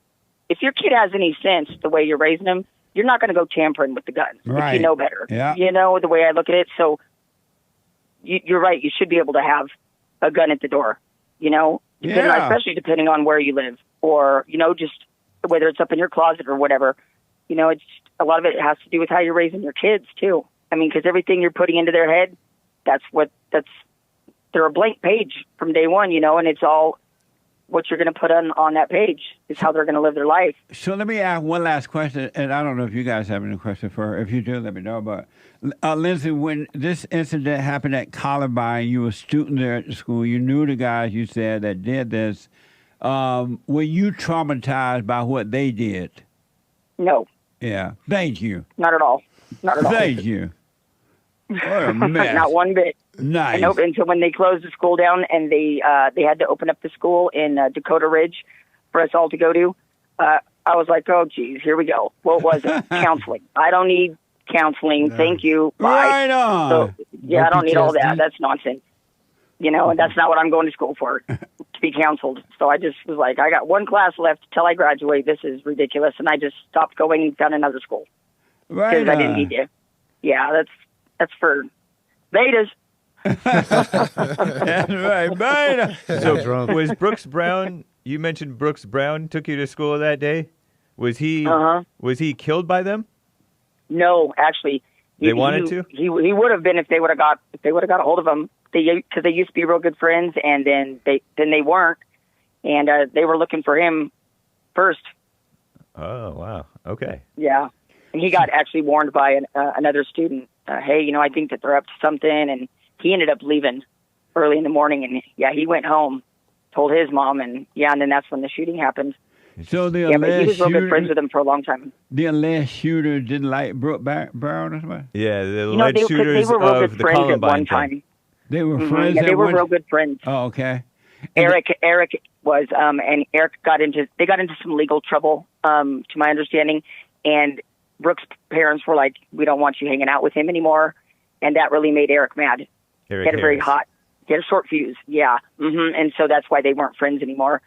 if your kid has any sense the way you're raising them, you're not going to go tampering with the gun if you know better. Yeah. You know, the way I look at it. So you're right. You should be able to have a gun at the door, you know, especially depending on where you live or, you know, just whether it's up in your closet or whatever. You know, it's a lot of it has to do with how you're raising your kids too. I mean, because everything you're putting into their head, they're a blank page from day one, you know, and it's all what you're going to put on that page is how they're going to live their life. So let me ask one last question, and I don't know if you guys have any question for her. If you do, let me know. But Lindsay, when this incident happened at Columbine, you were a student there at the school. You knew the guys you said that did this. Were you traumatized by what they did? No. Yeah. Thank you. Not at all. Not at all. Thank you. What a mess. Not one bit. Nice. Nope, until when they closed the school down and they had to open up the school in Dakota Ridge for us all to go to, I was like, oh, geez, here we go. What was it? Counseling. I don't need counseling. Nice. Thank you. Bye. Right on. So, yeah, I don't need all that. That's nonsense. You know, and that's not what I'm going to school for, to be counseled. So I just was like, I got one class left till I graduate. This is ridiculous. And I just stopped going and found another school. Right. Because I didn't need to. Yeah, that's for betas. That's right, beta. So was Brooks Brown, you mentioned Brooks Brown took you to school that day? Was he killed by them? No, actually. They wanted to? He would have been if they would have got a hold of him. Because they used to be real good friends, and then they weren't, and they were looking for him first. Oh wow! Okay. Yeah, and he got actually warned by another student. Hey, you know, I think that they're up to something, and he ended up leaving early in the morning, and he went home, told his mom, and then that's when the shooting happened. So but he was real good friends with him for a long time. The alleged shooter didn't like Brooke Brown or something? Yeah, the alleged shooters they were real of good the friends Columbine at one time. thing. They were friends. Yeah, they were real good friends. Oh, okay. Eric was, and Eric got into some legal trouble, to my understanding, and Brooke's parents were like, "We don't want you hanging out with him anymore," and that really made Eric mad. He had a short fuse, yeah, and so that's why they weren't friends anymore.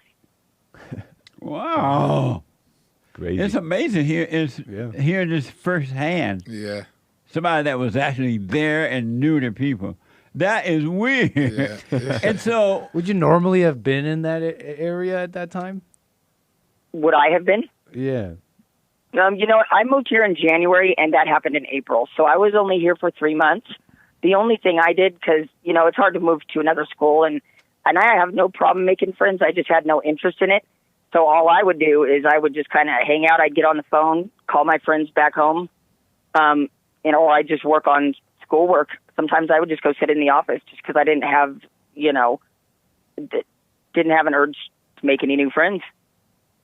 Wow, crazy! It's amazing hearing this firsthand. Yeah, somebody that was actually there and knew the people. That is weird. Yeah. And so, would you normally have been in that area at that time? Would I have been? Yeah. I moved here in January, and that happened in April. So I was only here for 3 months. The only thing I did, because, it's hard to move to another school, and I have no problem making friends. I just had no interest in it. So all I would do is I would just kind of hang out. I'd get on the phone, call my friends back home, or I'd just work on schoolwork. Sometimes I would just go sit in the office just because I didn't have, didn't have an urge to make any new friends.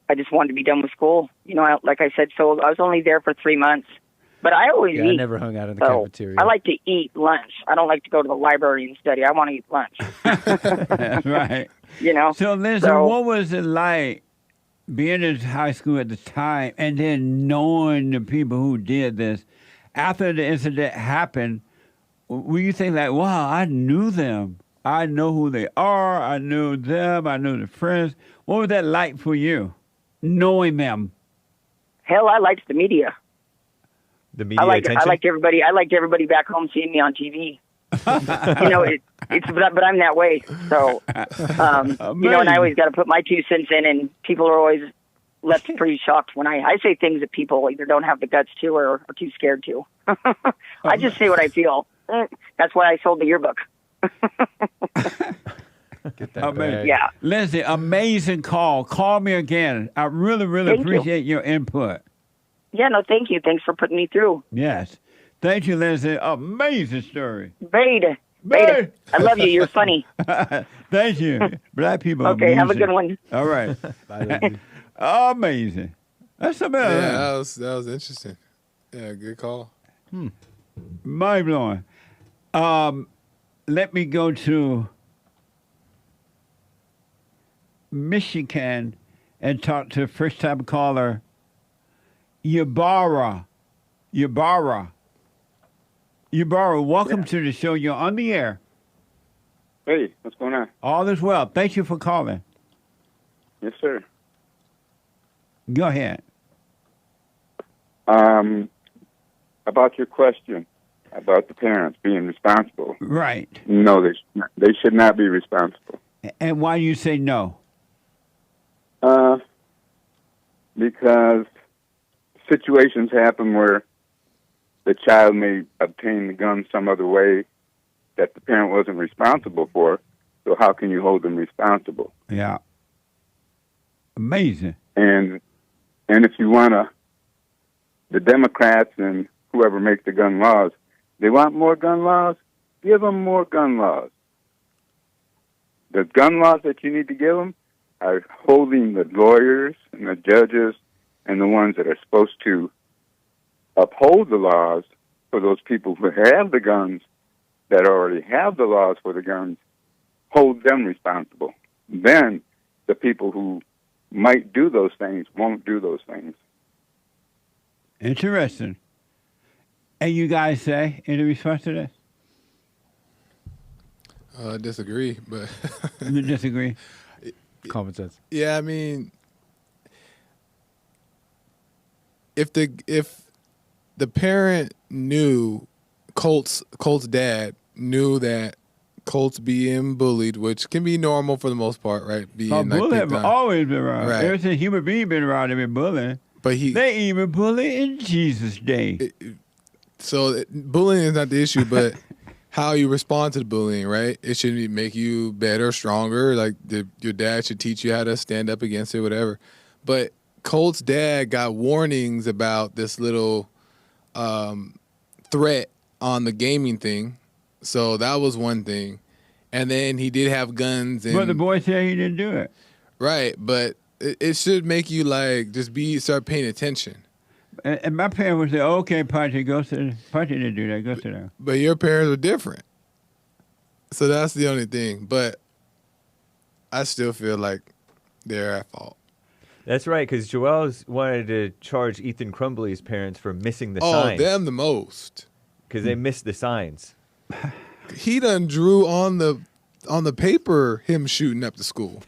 I just wanted to be done with school. Like I said, so I was only there for 3 months. But I always eat. I never hung out in the cafeteria. I like to eat lunch. I don't like to go to the library and study. I want to eat lunch. That's right. So, Lisa, what was it like being in high school at the time and then knowing the people who did this? After the incident happened, were you think like, wow, I knew them. I know who they are. I knew them. I knew the friends. What was that like for you, knowing them? Hell, I liked the media. The media I liked attention? I liked everybody back home seeing me on TV. But I'm that way. So, and I always got to put my 2 cents in, and people are always left pretty shocked when I say things that people either don't have the guts to or are too scared to. I just say what I feel. That's why I sold the yearbook. Get that bag. Yeah. Lindsay, amazing call. Call me again. I really, really Thank appreciate your input. Yeah, no, thank you. Thanks for putting me through. Yes. Thank you, Lindsay. Amazing story. Beta. I love you. You're funny. Thank you. Black people are Okay, have a amazing. good one. All right. Bye, Lindsay. Amazing. That's amazing. Yeah, that was interesting. Yeah, good call. Mind blowing. Let me go to Michigan and talk to first time caller Yabara, welcome to the show. You're on the air. Hey, what's going on? All is well. Thank you for calling. Yes, sir. Go ahead. About your question about the parents being responsible. Right. No, they should not be responsible. And why do you say no? Because situations happen where the child may obtain the gun some other way that the parent wasn't responsible for. So how can you hold them responsible? Yeah. Amazing. And if you want the Democrats and whoever makes the gun laws, they want more gun laws, give them more gun laws. The gun laws that you need to give them are holding the lawyers and the judges and the ones that are supposed to uphold the laws for those people who have the guns, that already have the laws for the guns, hold them responsible. Then the people who might do those things won't do those things. Interesting. And you guys say any response to this? I disagree, but You disagree? Common sense. Yeah, I mean, if the parent knew, Colt's dad knew that Colt's being bullied, which can be normal for the most part, right? Bullying have always been around. Right. Ever since human being been around, they've been bullying. But they even bully in Jesus' day. So bullying is not the issue, but how you respond to the bullying, right? It should make you better, stronger. Like your dad should teach you how to stand up against it, whatever. But Colt's dad got warnings about this little threat on the gaming thing. So that was one thing. And then he did have guns. But the boy said he didn't do it. Right, but it should make you like just start paying attention. And my parents would say, okay, Pachi, Pachi didn't do that, go sit down. But your parents were different. So that's the only thing. But I still feel like they're at fault. That's right, because Joel's wanted to charge Ethan Crumbly's parents for missing the signs. Oh, them the most. Because they missed the signs. He done drew on the paper him shooting up the school.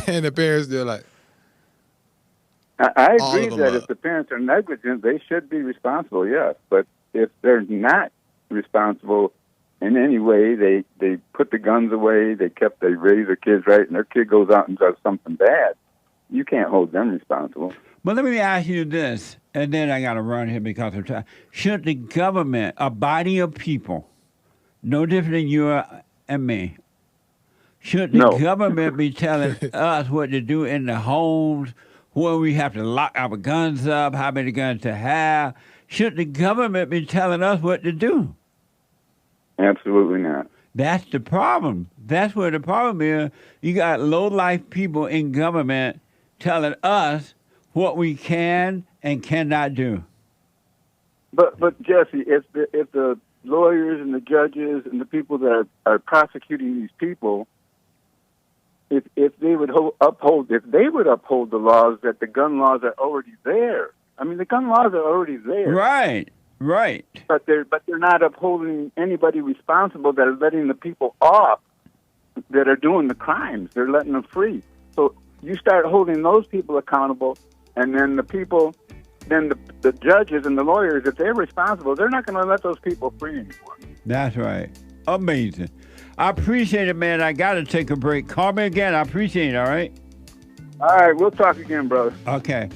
And the parents, they're like, I agree that if the parents are negligent, they should be responsible, yes. But if they're not responsible in any way, they put the guns away, they raise their kids right, and their kid goes out and does something bad, you can't hold them responsible. But let me ask you this, and then I got to run here because of time. Should the government, a body of people, no different than you and me, should the government be telling us what to do in the homes, where we have to lock our guns up, how many guns to have? Should the government be telling us what to do? Absolutely not. That's the problem. That's where the problem is. You got low-life people in government telling us what we can and cannot do. But Jesse, if the lawyers and the judges and the people that are prosecuting these people, if they would uphold the laws, that the gun laws are already there. I mean, the gun laws are already there. Right. But they're not upholding anybody responsible that are letting the people off that are doing the crimes. They're letting them free. So you start holding those people accountable, and then the people, then the judges and the lawyers, if they're responsible, they're not going to let those people free anymore. That's right. Amazing. I appreciate it, man. I got to take a break. Call me again. I appreciate it, all right? All right, we'll talk again, brother. Okay.